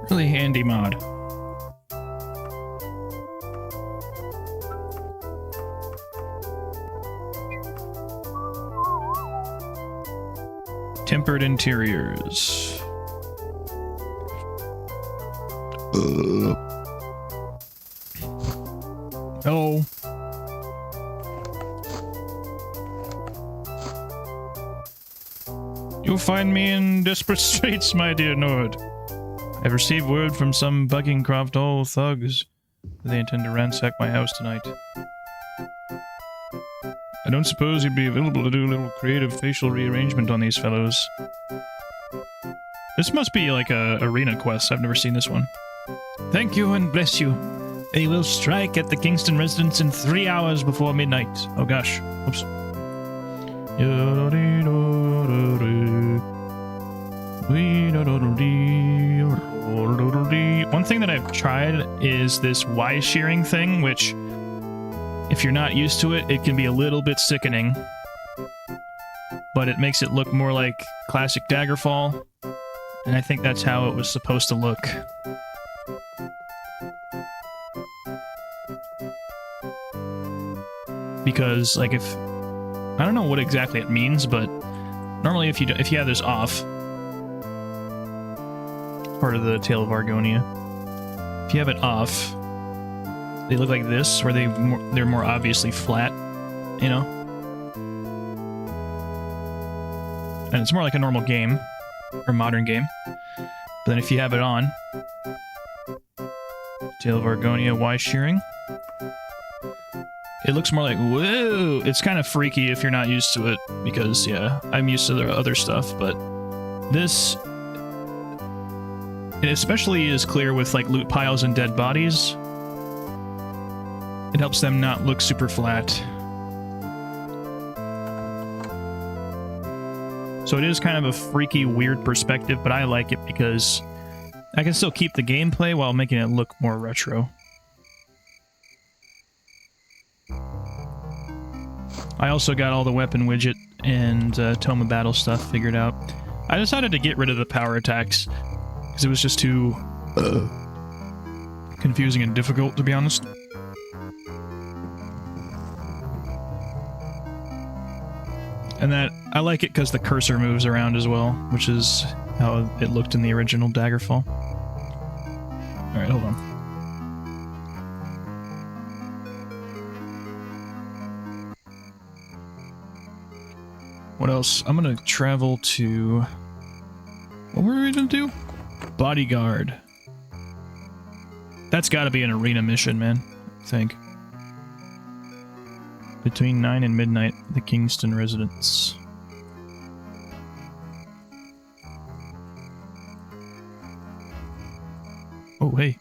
Really handy mod. Tempered interiors. Hello. You'll find me in desperate straits, my dear Nord. I've received word from some Buckingcroft Hall thugs. They intend to ransack my house tonight. I don't suppose you'd be available to do a little creative facial rearrangement on these fellows. This must be like a arena quest. I've never seen this one. Thank you and bless you. They will strike at the Kingston residence in 3 hours before midnight. Oh gosh. Oops. One thing that I've tried is this Y shearing thing, which, if you're not used to it, it can be a little bit sickening. But it makes it look more like classic Daggerfall, and I think that's how it was supposed to look. Because, like, if... I don't know what exactly it means, but normally if you have this off, part of the Tale of Argonia, if you have it off, they look like this, where they're more obviously flat, you know? And it's more like a normal game, or modern game. But then if you have it on, Tale of Argonia Y shearing, it looks more like, whoa! It's kind of freaky if you're not used to it, because, yeah, I'm used to the other stuff, but this... It especially is clear with, like, loot piles and dead bodies. It helps them not look super flat. So it is kind of a freaky, weird perspective, but I like it because I can still keep the gameplay while making it look more retro. I also got all the weapon widget and Tome of Battle stuff figured out. I decided to get rid of the power attacks because it was just too confusing and difficult, to be honest. And that I like it because the cursor moves around as well, which is how it looked in the original Daggerfall. Alright, hold on. What else? I'm gonna travel to... What were we gonna do? Bodyguard. That's gotta be an arena mission, man. I think. Between 9 and midnight, the Kingston residence. Oh, hey.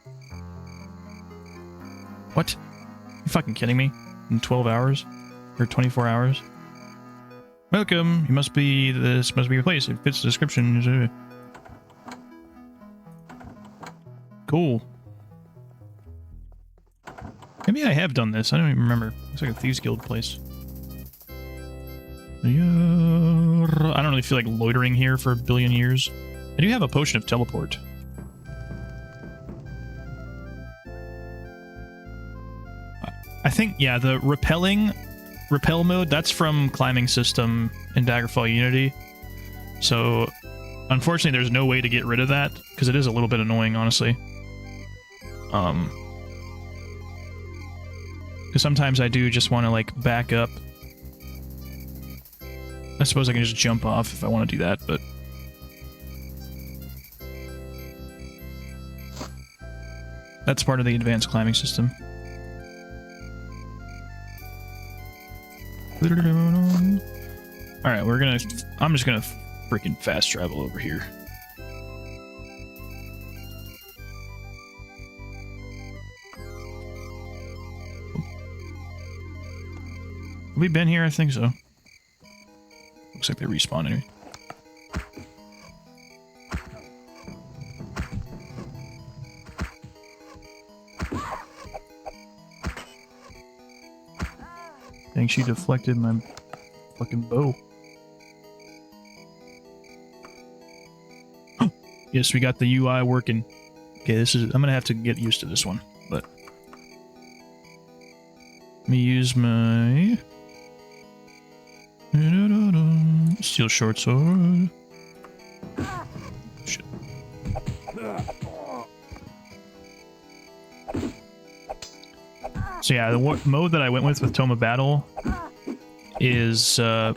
What? You fucking kidding me? In 12 hours? Or 24 hours? Welcome. This must be your place. It fits the description. Cool. Maybe I have done this. I don't even remember. Looks like a Thieves Guild place. I don't really feel like loitering here for a billion years. I do have a potion of teleport. I think, yeah, the repel mode, that's from climbing system in Daggerfall Unity. So, Unfortunately, there's no way to get rid of that, because it is a little bit annoying, honestly. Because sometimes I do just want to, like, back up. I suppose I can just jump off if I want to do that, but... That's part of the advanced climbing system. Alright, I'm just gonna freaking fast travel over here. Have we been here? I think so. Looks like they respawn anyway. I think she deflected my fucking bow. Yes, we got the UI working. Okay, I'm gonna have to get used to this one, but let me use my steel short sword. Shit. So yeah, the mode that I went with Tome of Battle is, or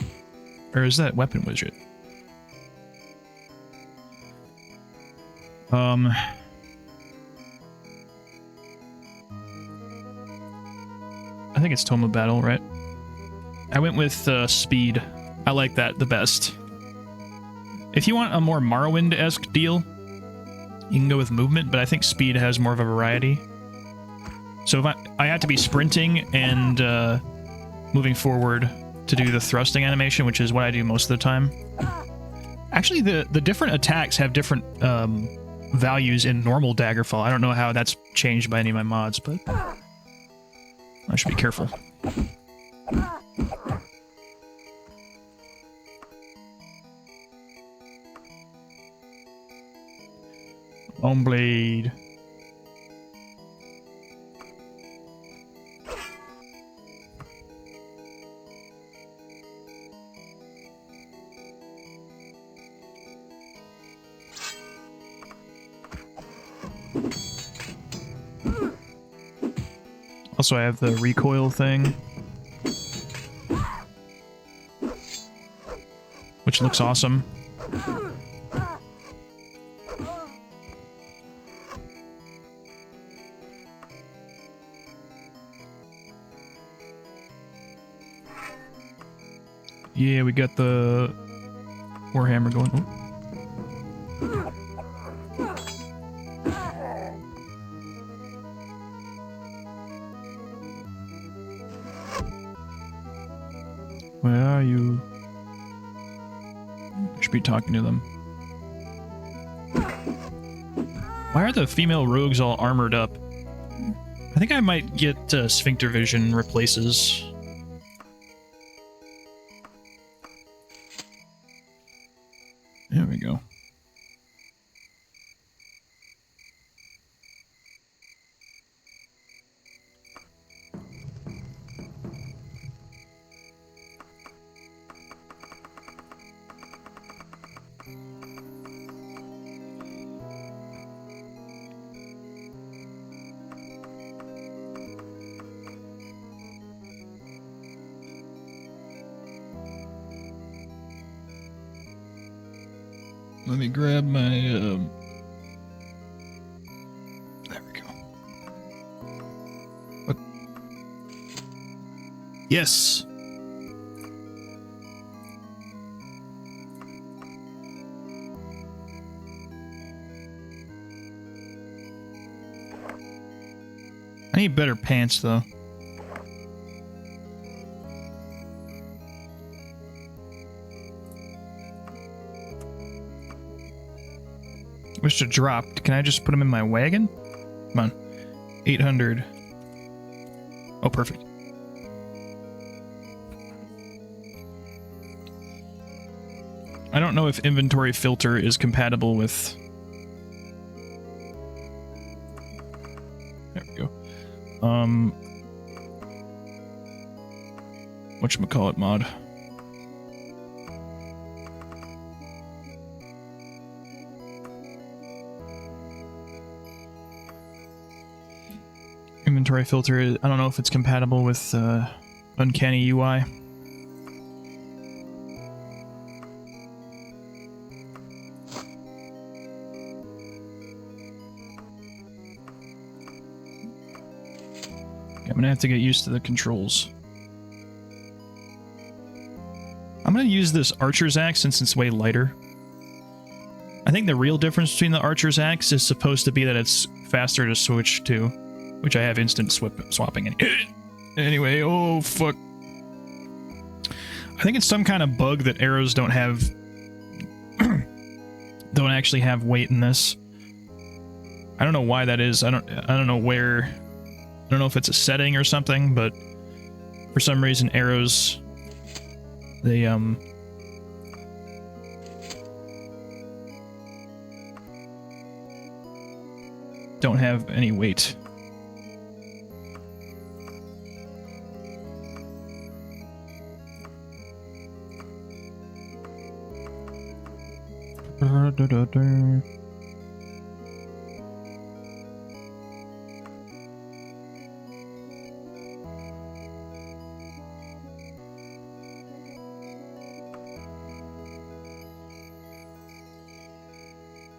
is that Weapon Wizard? I think it's Tome of Battle, right? I went with Speed. I like that the best. If you want a more Morrowind-esque deal, you can go with Movement, but I think Speed has more of a variety. So if I had to be sprinting and moving forward to do the thrusting animation, which is what I do most of the time. Actually, the different attacks have different values in normal Daggerfall. I don't know how that's changed by any of my mods, but I should be careful. Bone Blade. Also, I have the recoil thing, which looks awesome. Yeah, we got the Warhammer going. Oh. Where are you? I should be talking to them. Why are the female rogues all armored up? I think I might get Sphincter Vision replaces. There we go. Let me grab my, there we go. What? Yes! I need better pants, though. Wish to drop. Can I just put them in my wagon? Come on. 800. Oh, perfect. I don't know if inventory filter is compatible with... There we go. Whatchamacallit mod. inventory filter. I don't know if it's compatible with Uncanny UI. I'm gonna have to get used to the controls. I'm gonna use this Archer's Axe since it's way lighter. I think the real difference between the Archer's Axe is supposed to be that it's faster to switch to, which I have instant swapping. Anyway, oh fuck. I think it's some kind of bug that arrows don't have, don't actually have weight in this. I don't know why that is. I don't know where. I don't know if it's a setting or something, but for some reason arrows, they don't have any weight.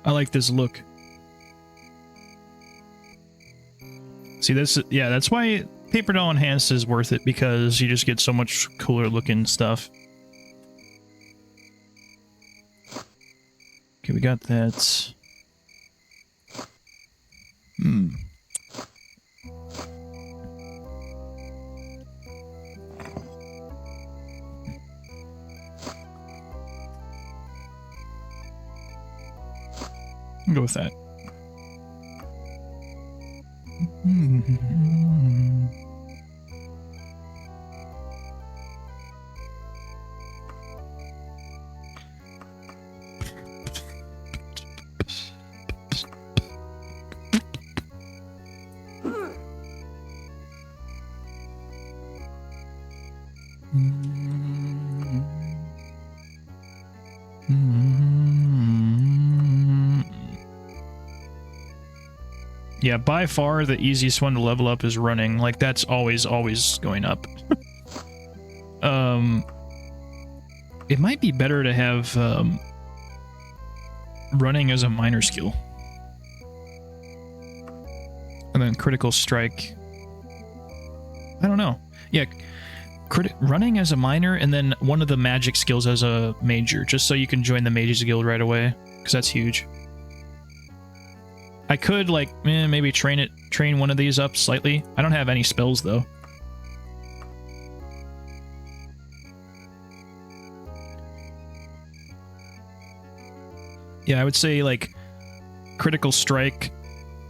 I like this look. See this? Yeah, that's why Paper Doll Enhanced is worth it, because you just get so much cooler looking stuff. Okay, we got that. I'll go with that. Yeah, by far the easiest one to level up is running. Like, that's always going up. It might be better to have running as a minor skill. And then critical strike. I don't know. Yeah, running as a minor, and then one of the magic skills as a major, just so you can join the Mages Guild right away, because that's huge. I could, like, maybe train one of these up slightly. I don't have any spells, though. Yeah, I would say, like, critical strike,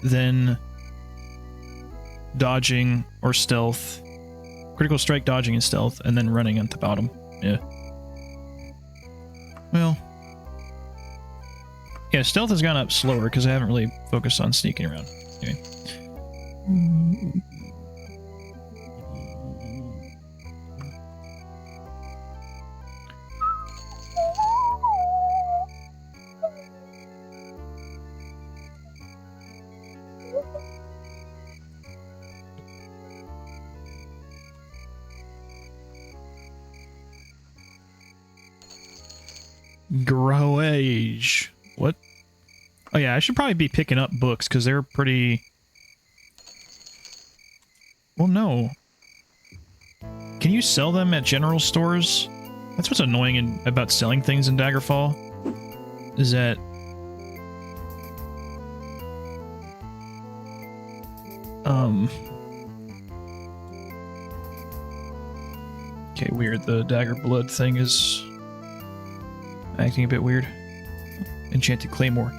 then dodging or stealth. Critical strike, dodging, and stealth, and then running at the bottom. Yeah. Well... yeah, stealth has gone up slower because I haven't really focused on sneaking around. Okay. Grow age. What? Oh yeah, I should probably be picking up books because they're pretty... well, no. Can you sell them at general stores? That's what's annoying about selling things in Daggerfall. Is that... okay, weird. The dagger blood thing is acting a bit weird. Enchanted Claymore.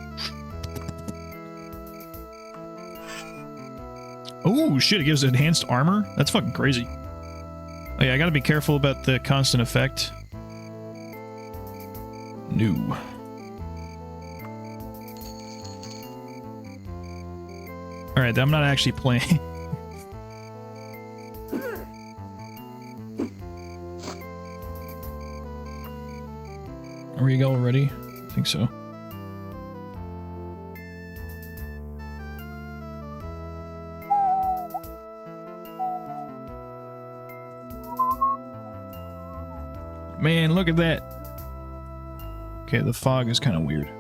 Oh shit, it gives enhanced armor? That's fucking crazy. Oh yeah, I gotta be careful about the constant effect. New. Alright, I'm not actually playing. Are we all ready? I think so. Man, look at that. Okay, the fog is kind of weird.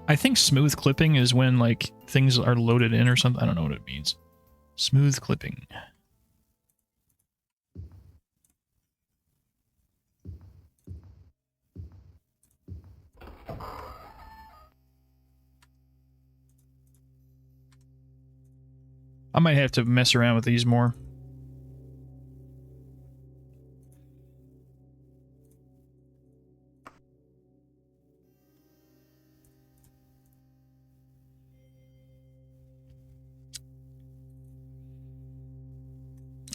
I think smooth clipping is when, like, things are loaded in or something. I don't know what it means. Smooth clipping. I might have to mess around with these more.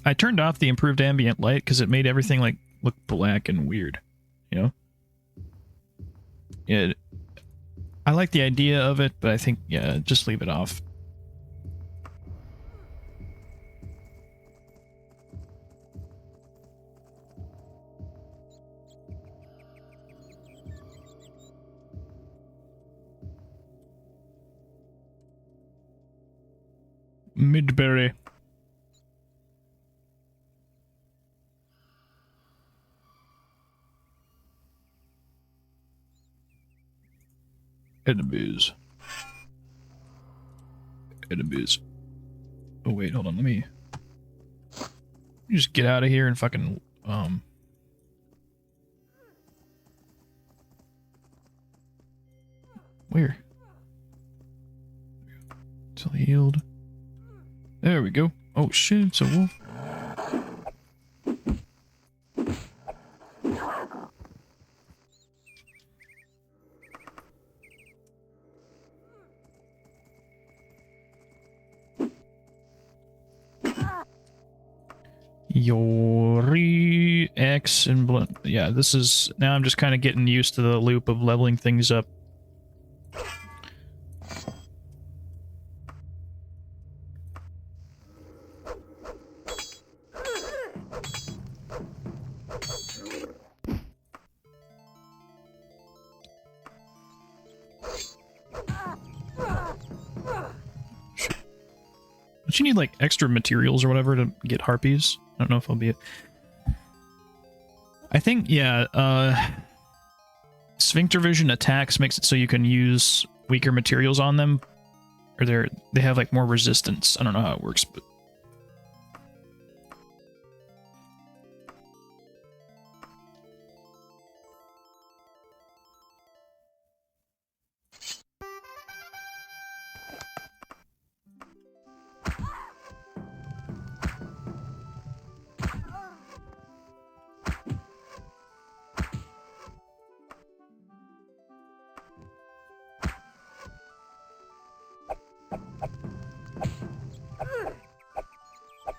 I turned off the improved ambient light because it made everything like look black and weird, you know? Yeah, I like the idea of it, but I think, yeah, just leave it off. Midberry. Enemies. Enemies. Oh, wait, hold on. Let me just get out of here and fucking, where? Till healed. There we go. Oh, shit, it's a wolf. Yori, X, and Blunt. Yeah, this is... Now I'm just kind of getting used to the loop of leveling things up. Don't you need, like, extra materials or whatever to get harpies? I don't know if I'll be it. I think, yeah, Sphincter Vision attacks makes it so you can use weaker materials on them. Or they have, like, more resistance. I don't know how it works, but...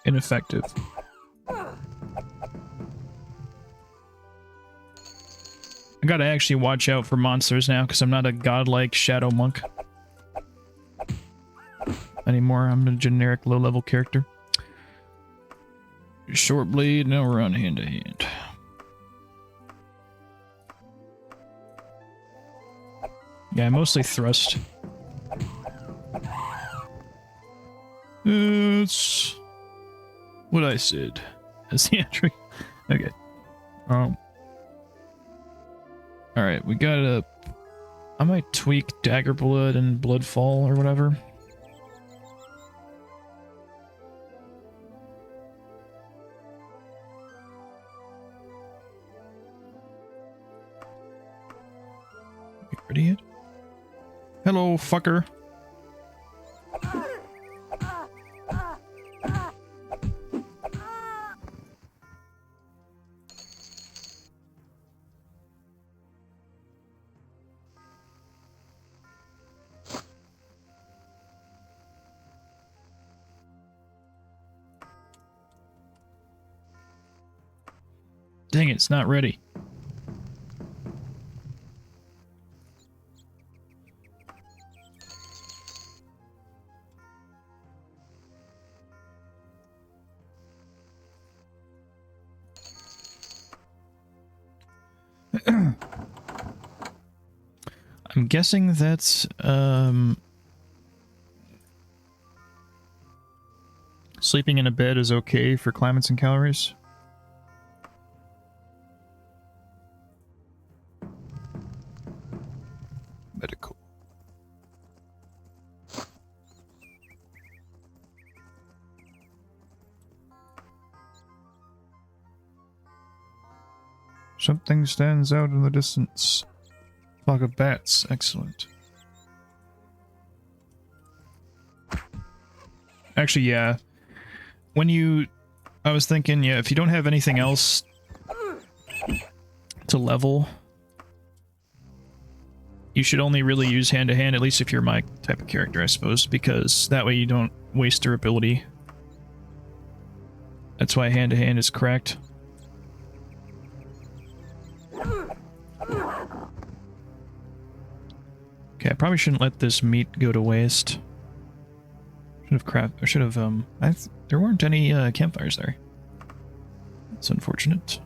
ineffective. I gotta actually watch out for monsters now, because I'm not a godlike shadow monk anymore. I'm a generic low-level character. Short blade, now we're on hand-to-hand. Yeah, mostly thrust. It's what I said. That's the entry. Okay. Alright, we gotta... I might tweak Dagger Blood and Bloodfall or whatever. You ready yet? Hello, fucker. Dang it, it's not ready. I'm guessing that's, sleeping in a bed is okay for climates and calories. Medical. Something stands out in the distance. Flock of bats. Excellent. Actually, yeah. I was thinking, yeah, if you don't have anything else to level, you should only really use hand-to-hand, at least if you're my type of character, I suppose, because that way you don't waste durability. That's why hand-to-hand is correct. Okay, I probably shouldn't let this meat go to waste. There weren't any campfires there. That's unfortunate.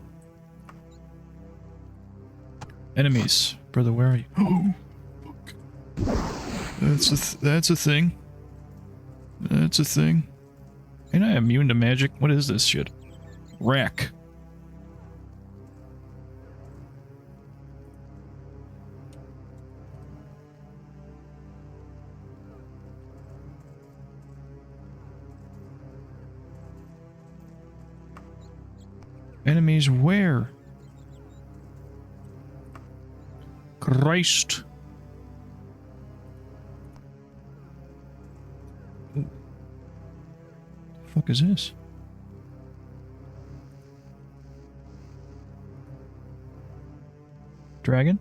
Enemies. Brother, where are you? Oh, fuck. That's a thing. That's a thing. Ain't I immune to magic? What is this shit? Rack. Enemies where? Christ. Ooh. The fuck is this? Dragon?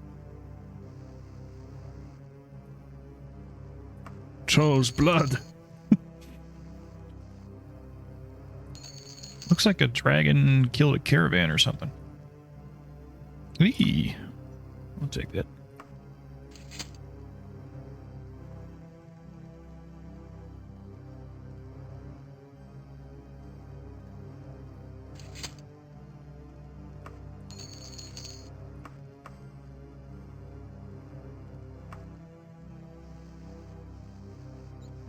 Chose blood. Looks like a dragon killed a caravan or something. Eee. I'll take that.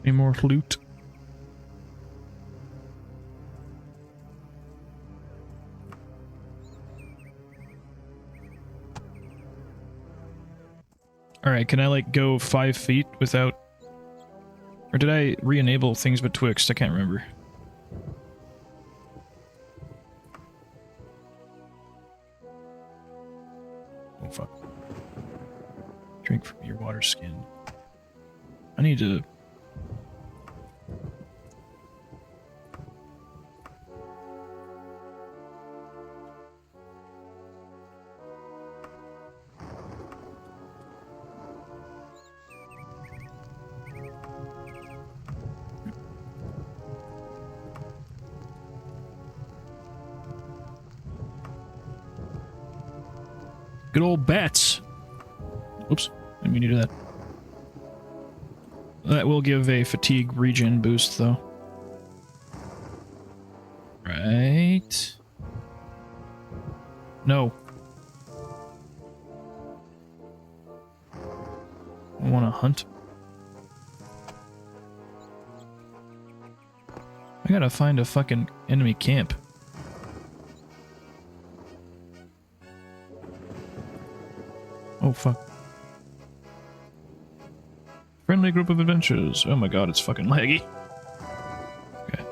Any more loot? Alright, can I like go 5 feet without... Or did I re-enable things betwixt? I can't remember. Oh fuck. Drink from your water skin. I need to... Good old bats. Oops, didn't mean to do that. That will give a fatigue regen boost, though. Right. No. I want to hunt. I gotta find a fucking enemy camp. Oh, fuck. Friendly group of adventurers. Oh my god, it's fucking laggy. Okay.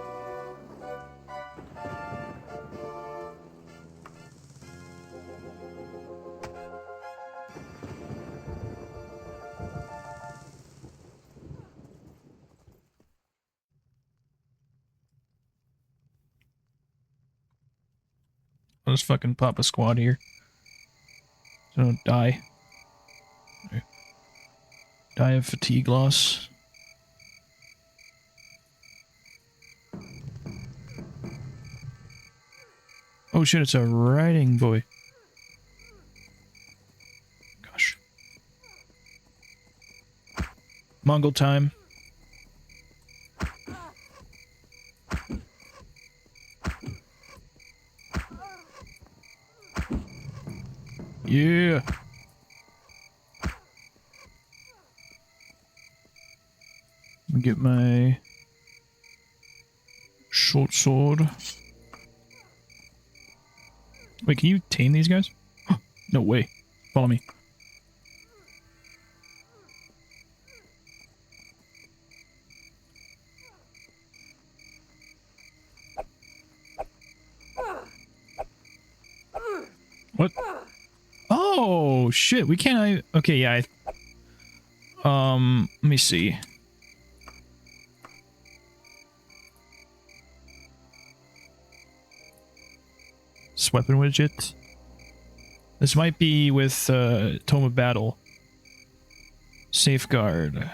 I'll just fucking pop a squad here. So I don't die. Die of fatigue loss. Oh shit, it's a riding boy. Gosh. Mongol time. Yeah. Let me get my short sword. Wait, can you tame these guys? No way. Follow me. What? Oh, shit. We can't... Okay, yeah. Let me see. This weapon widget. This might be with Tome of Battle. Safeguard.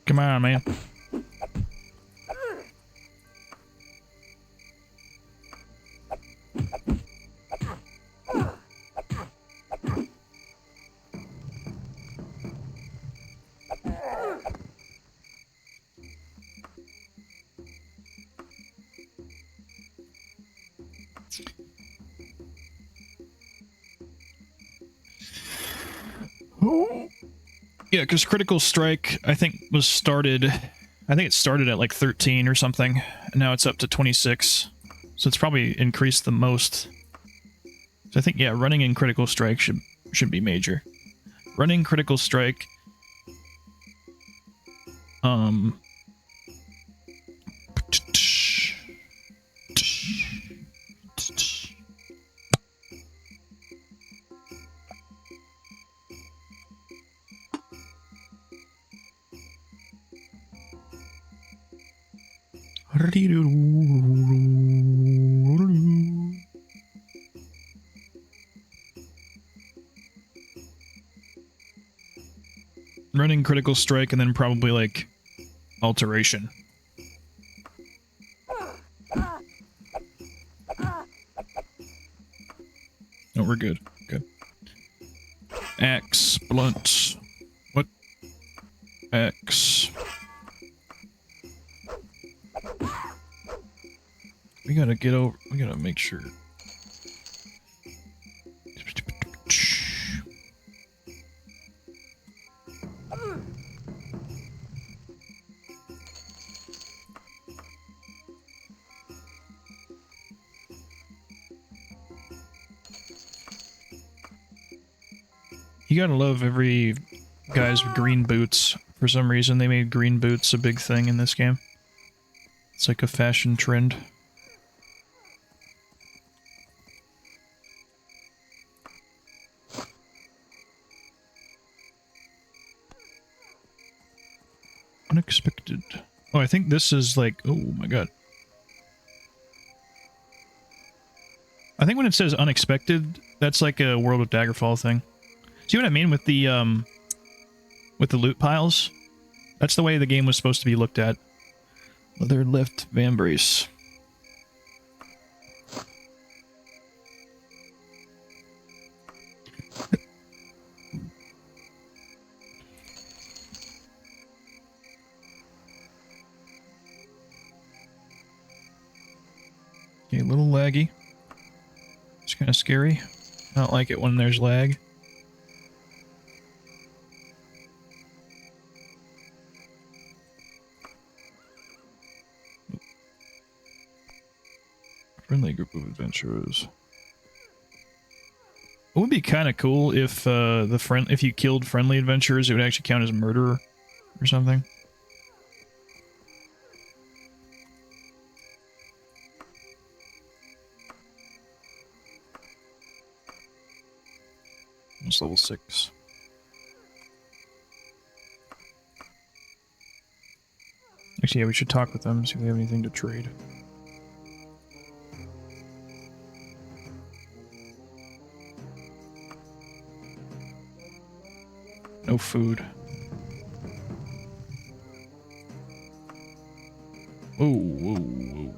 Come on, man. Yeah, because Critical Strike, I think, it started at like 13 or something, and now it's up to 26. So it's probably increased the most. So I think, yeah, running in Critical Strike should be major. Running Critical Strike. Running Critical Strike and then probably like Alteration. Oh, we're good. Good. Axe, blunt. What? Axe. We gotta get over. We gotta make sure. You gotta love every guy's green boots. For some reason, they made green boots a big thing in this game. It's like a fashion trend. Unexpected. Oh, I think this is like... Oh my god. I think when it says unexpected, that's like a World of Daggerfall thing. See what I mean with the loot piles? That's the way the game was supposed to be looked at. Leather lift vambrace. Okay, a little laggy. It's kind of scary. I don't like it when there's lag. Friendly group of adventurers. It would be kind of cool if if you killed friendly adventurers, it would actually count as murder or something. It's level 6. Actually, yeah, we should talk with them, see if they have anything to trade. No food. Whoa, whoa, whoa.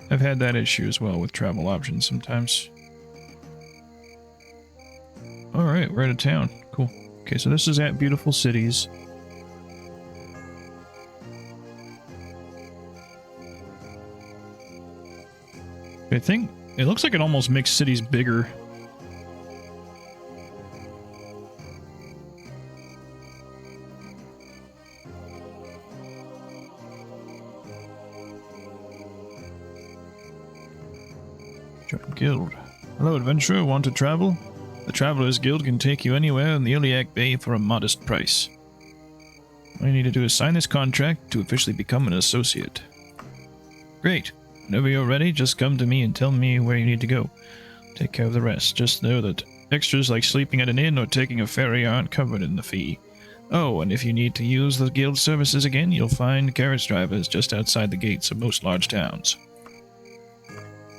I've had that issue as well with travel options sometimes. Alright, we're out of town. Cool. Okay, so this is at Beautiful Cities. I think it looks like it almost makes cities bigger. Join Guild. Hello, adventurer. Want to travel? The Travelers Guild can take you anywhere in the Iliac Bay for a modest price. All you need to do is sign this contract to officially become an associate. Great. Whenever you're ready, just come to me and tell me where you need to go. Take care of the rest. Just know that extras like sleeping at an inn or taking a ferry aren't covered in the fee. Oh, and if you need to use the guild services again, you'll find carriage drivers just outside the gates of most large towns.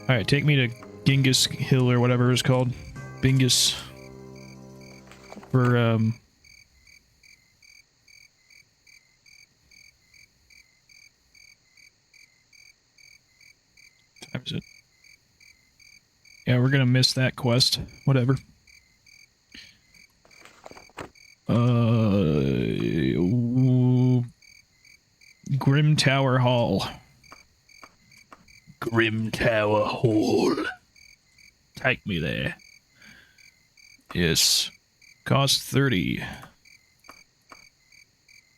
Alright, take me to Genghis Hill or whatever it's called. Bingus. For, time is it? Yeah, we're gonna miss that quest. Whatever. Grim Tower Hall. Grim Tower Hall. Take me there. Yes. Cost 30.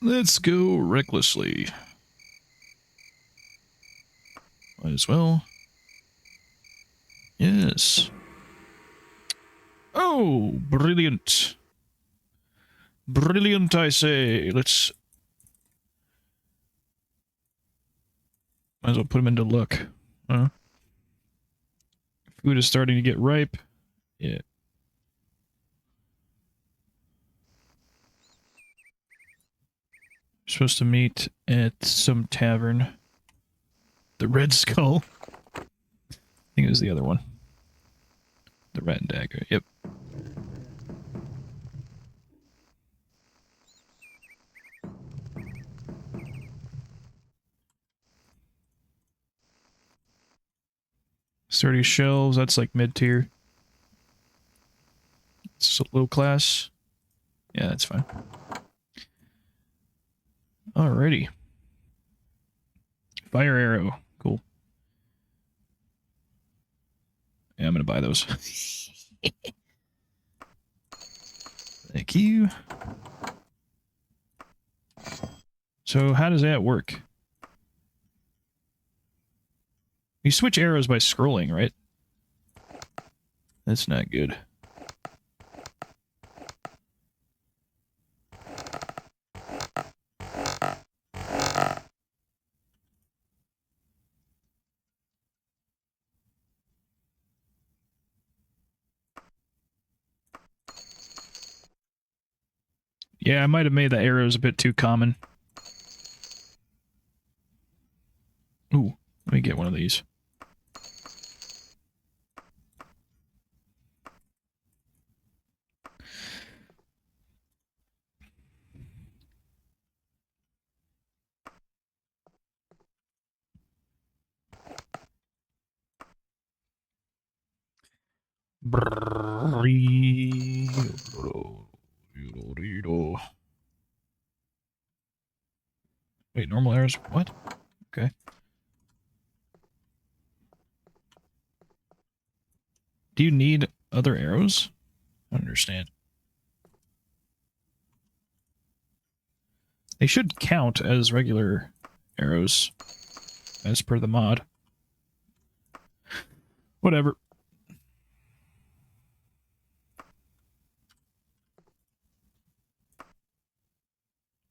Let's go recklessly. Might as well. Yes. Oh, brilliant. Brilliant, I say. Let's... Might as well put him into luck. Food is starting to get ripe. Yeah. We're supposed to meet at some tavern. The Red Skull. I think it was the other one. The Rat and Dagger. Yep. Sturdy shelves, that's like mid-tier. It's a low class. Yeah, that's fine. Alrighty. Fire arrow. Cool. Yeah, I'm gonna buy those. Thank you. So how does that work? You switch arrows by scrolling, right? That's not good. Yeah, I might have made the arrows a bit too common. Ooh, let me get one of these. Wait, normal arrows? What? Okay. Do you need other arrows? I don't understand. They should count as regular arrows, as per the mod. Whatever.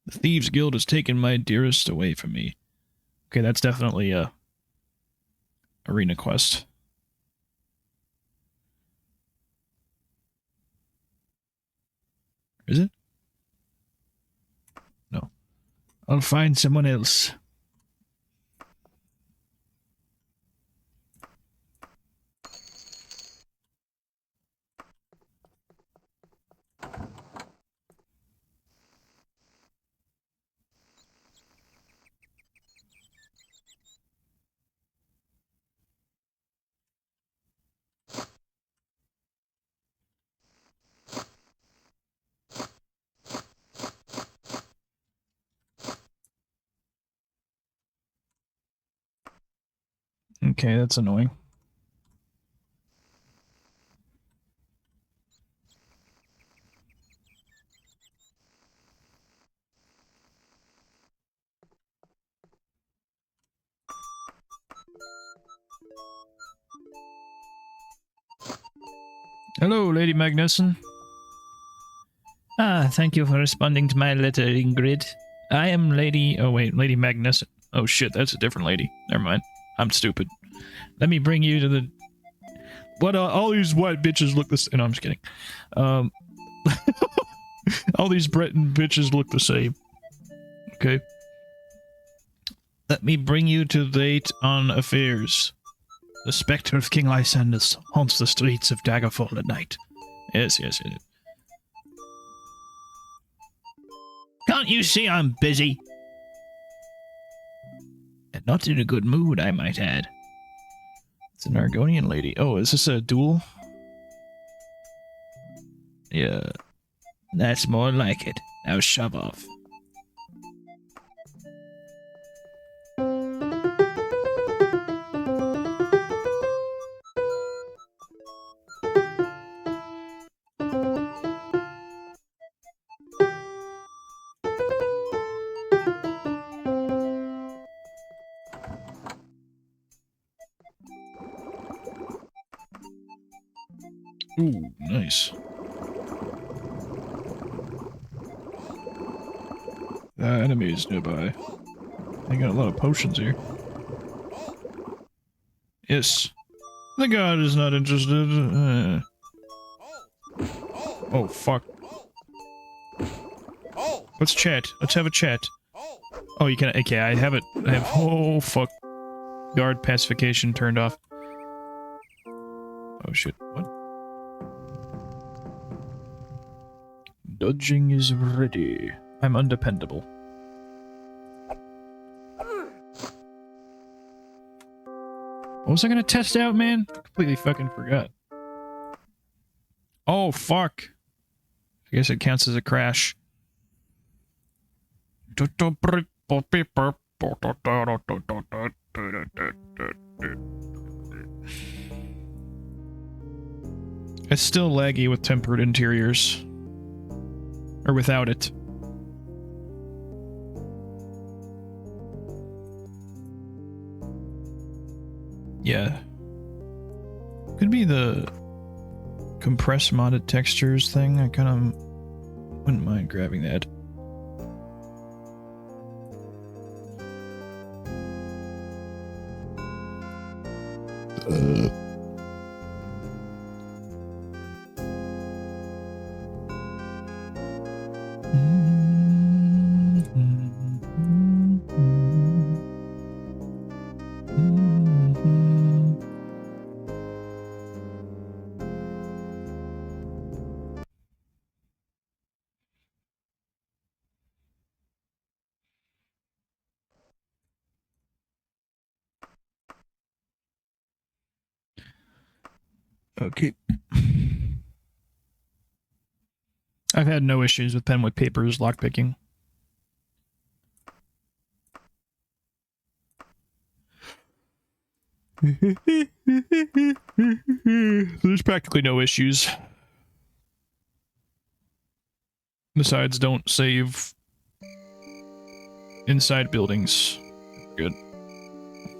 The Thieves Guild has taken my dearest away from me. Okay, that's definitely a arena quest. Is it? No. I'll find someone else. Okay, that's annoying. Hello, Lady Magnuson. Ah, thank you for responding to my letter, Ingrid. I am Lady... Oh, wait, Lady Magnuson. Oh, shit, that's a different lady. Never mind. I'm stupid. Let me bring you to the... What, all these white bitches look the same. No, I'm just kidding. All these Breton bitches look the same. Okay. Let me bring you to the date on affairs. The spectre of King Lysander haunts the streets of Daggerfall at night. Yes, yes, yes. Can't you see I'm busy? And not in a good mood, I might add. It's an Argonian lady. Oh, is this a duel? Yeah. That's more like it. Now shove off. Ooh, nice. Enemies nearby. I got a lot of potions here. Yes. The god is not interested. Oh, fuck. Let's chat. Let's have a chat. Oh, you can... Okay, I have it. I have... Oh, fuck. Guard pacification turned off. Oh, shit. What? Dodging is ready. I'm undependable. What was I gonna test out, man? I completely fucking forgot. Oh, fuck. I guess it counts as a crash. It's still laggy with tempered interiors. Or without it. Yeah. Could be the compress modded textures thing. I kind of wouldn't mind grabbing that. Okay. I've had no issues with pen with papers lockpicking. There's practically no issues. Besides, don't save inside buildings. Good.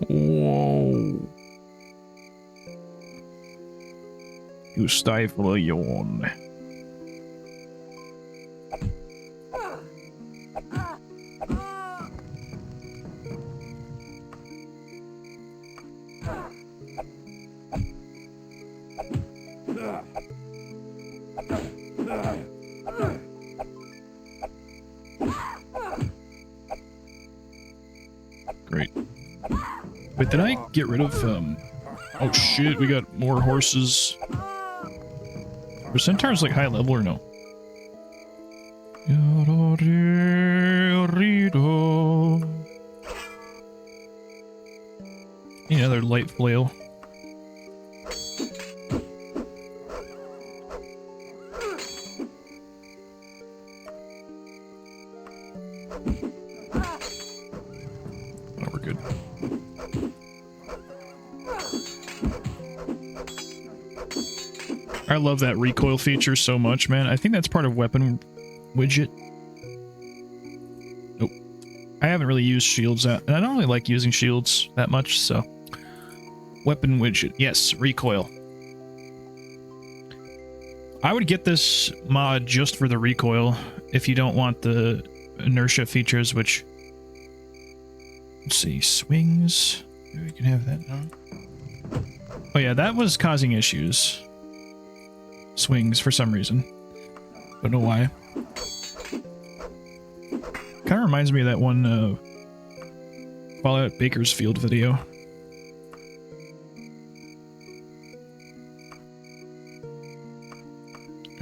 Whoa. You stifle a yawn. Great. Wait, did I get rid of, oh shit, we got more horses. Are centaurs like high level or no? Yeah, another light flail. Oh, we're good. I love that recoil feature so much, man. I think that's part of weapon widget. Nope. I haven't really used shields, and I don't really like using shields that much, so... Weapon widget. Yes, recoil. I would get this mod just for the recoil if you don't want the inertia features, which... Let's see, swings... Maybe we can have that now. Oh yeah, that was causing issues. Swings for some reason. Don't know why. Kind of reminds me of that one Fallout Bakersfield video.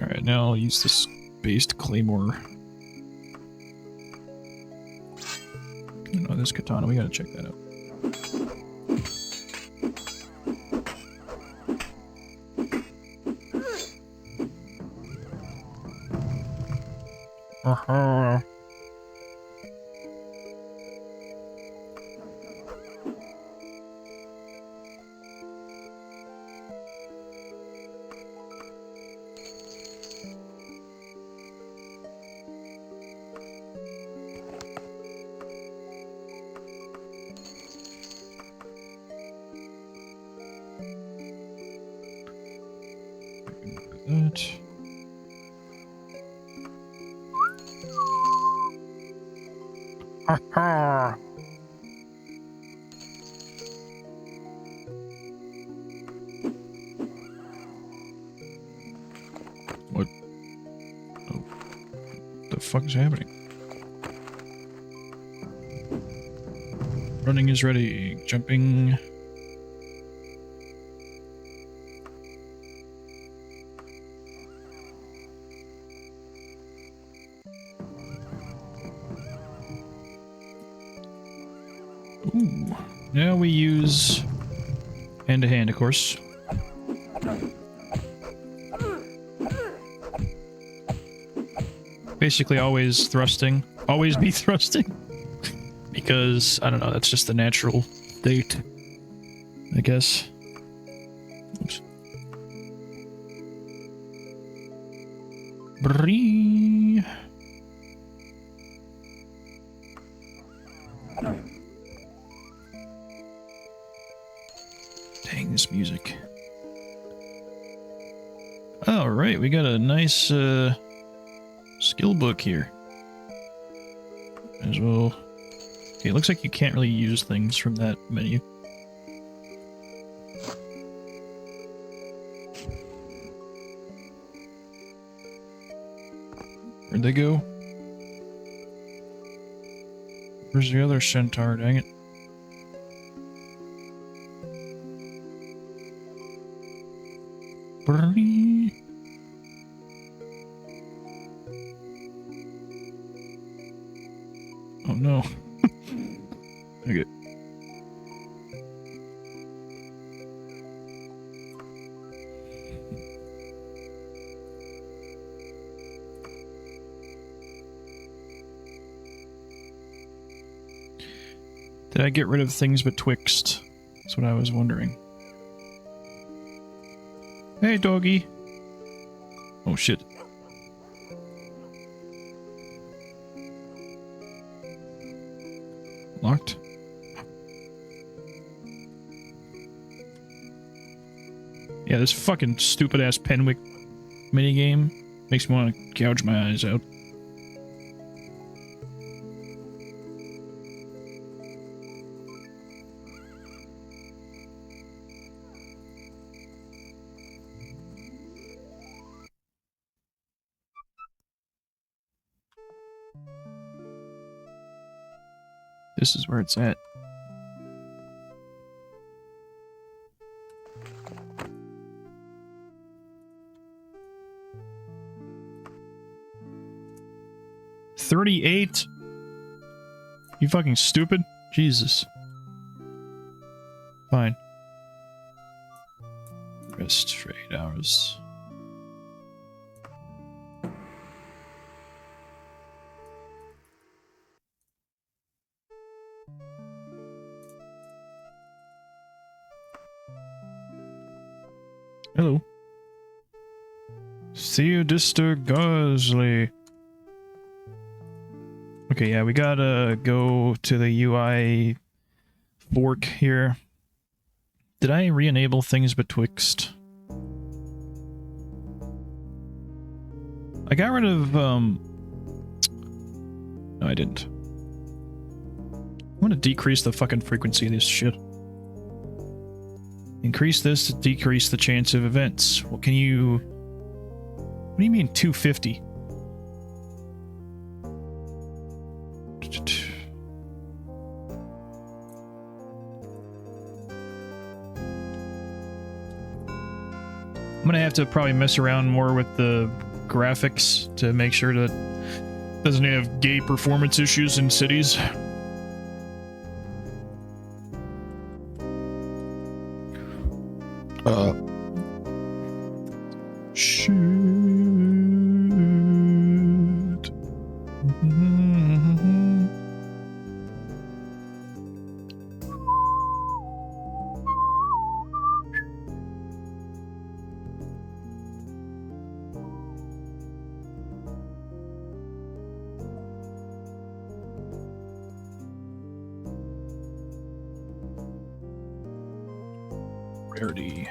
Alright, now I'll use this based claymore. Oh, this katana, we gotta check that out. Uh-huh. That. Ha What? Oh. What the fuck is happening? Running is ready. Jumping. Ooh. Now we use hand-to-hand, of course. Basically always thrusting. Always be thrusting. Because, I don't know, that's just the natural state, I guess. Oops. Brrree. Dang, this music. Alright, we got a nice skill book here. As well. Okay, it looks like you can't really use things from that menu. Where'd they go? Where's the other centaur, dang it? Brrree. Oh no. Okay. Did I get rid of things betwixt? That's what I was wondering. Hey, doggy. Oh, shit. Locked? Yeah, this fucking stupid-ass Penwick minigame makes me want to gouge my eyes out. This is where it's at. $38? You fucking stupid? Jesus. Fine. Rest for 8 hours. Hello. Theodister Gosley. Okay, yeah, we gotta go to the UI fork here. Did I re-enable things betwixt? I got rid of, no, I didn't. I'm gonna decrease the fucking frequency of this shit. Increase this to decrease the chance of events. Well, can you... What do you mean 250? I'm gonna have to probably mess around more with the graphics to make sure that it doesn't have gay performance issues in cities. Shit. Rarity.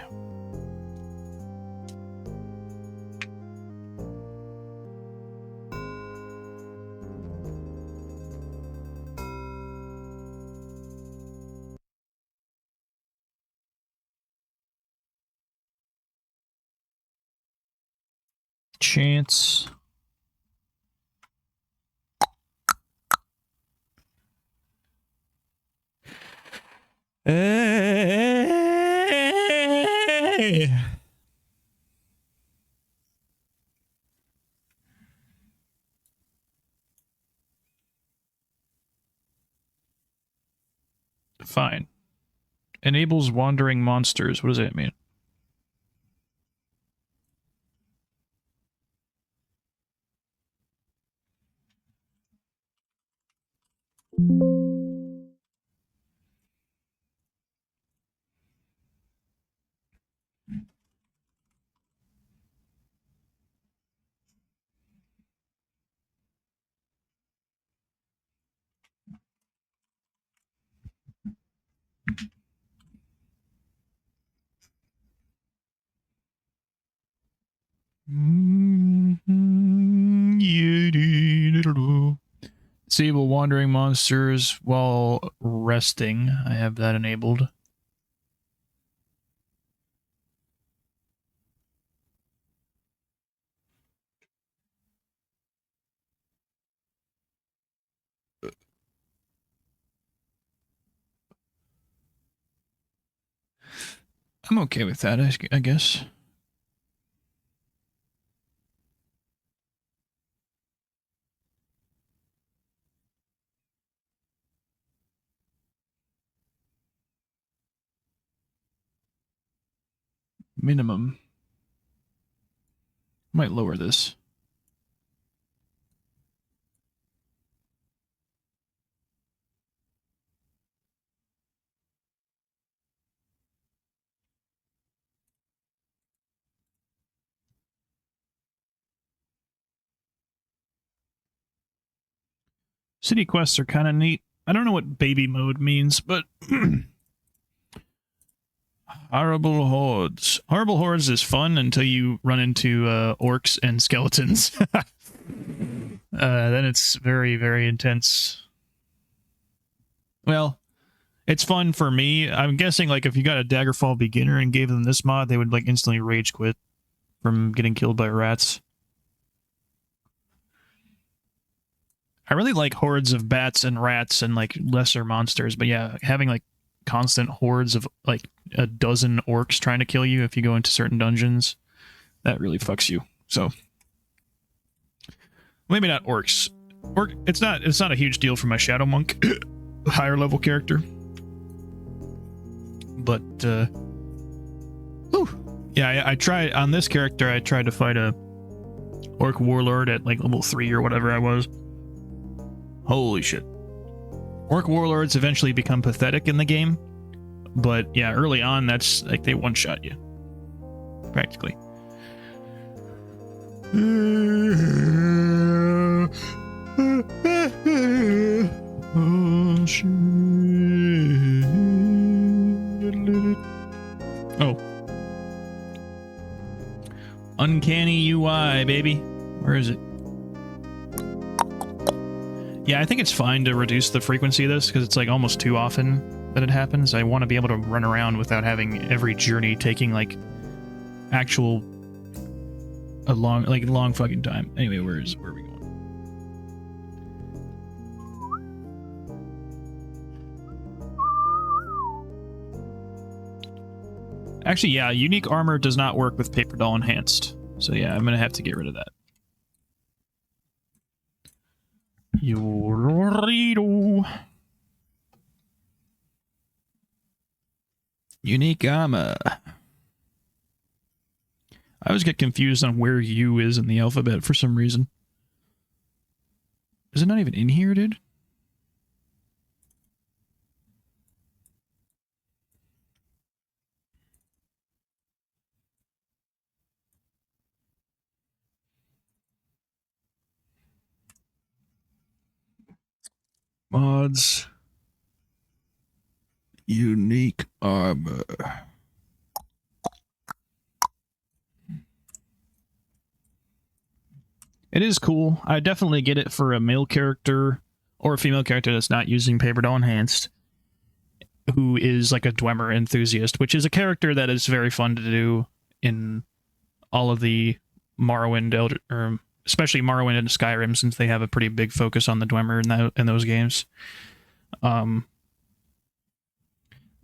Chance. Fine. Enables wandering monsters. What does that mean? Disable wandering monsters while resting. I have that enabled. I'm okay with that, I guess. Minimum. Might lower this. City quests are kind of neat. I don't know what baby mode means, but horrible hordes. Horrible hordes is fun until you run into orcs and skeletons. Then it's very, very intense. Well, it's fun for me. I'm guessing like if you got a Daggerfall beginner and gave them this mod, they would like instantly rage quit from getting killed by rats. I really like hordes of bats and rats and like lesser monsters, but yeah, having like constant hordes of like a dozen orcs trying to kill you if you go into certain dungeons, that really fucks you. So maybe not orcs. It's not a huge deal for my Shadow Monk higher level character. But yeah, I tried on this character, I tried to fight a orc warlord at like level 3 or whatever I was. Holy shit. Orc warlords eventually become pathetic in the game, but yeah, early on, that's like they one-shot you. Practically. Oh. Uncanny UI, baby. Where is it? Yeah, I think it's fine to reduce the frequency of this because it's like almost too often that it happens. I want to be able to run around without having every journey taking like actual a long fucking time. Anyway, where are we going? Actually, yeah, unique armor does not work with paper doll enhanced. So yeah, I'm gonna have to get rid of that. Yorito. Unique armor. I always get confused on where U is in the alphabet for some reason. Is it not even in here, dude? Mods. Unique armor. It is cool. I definitely get it for a male character or a female character that's not using paper doll enhanced, who is like a Dwemer enthusiast, which is a character that is very fun to do in all of the Morrowind, especially Morrowind and Skyrim, since they have a pretty big focus on the Dwemer in those games.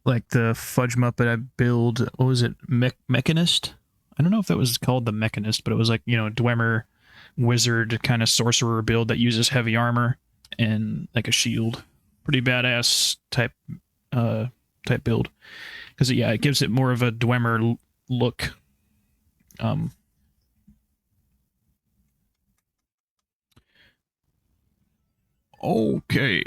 Like the Fudge Muppet I build, what was it, Mechanist? I don't know if that was called the Mechanist, but it was like, you know, Dwemer wizard kind of sorcerer build that uses heavy armor and like a shield. Pretty badass type build. Because yeah, it gives it more of a Dwemer look. Okay.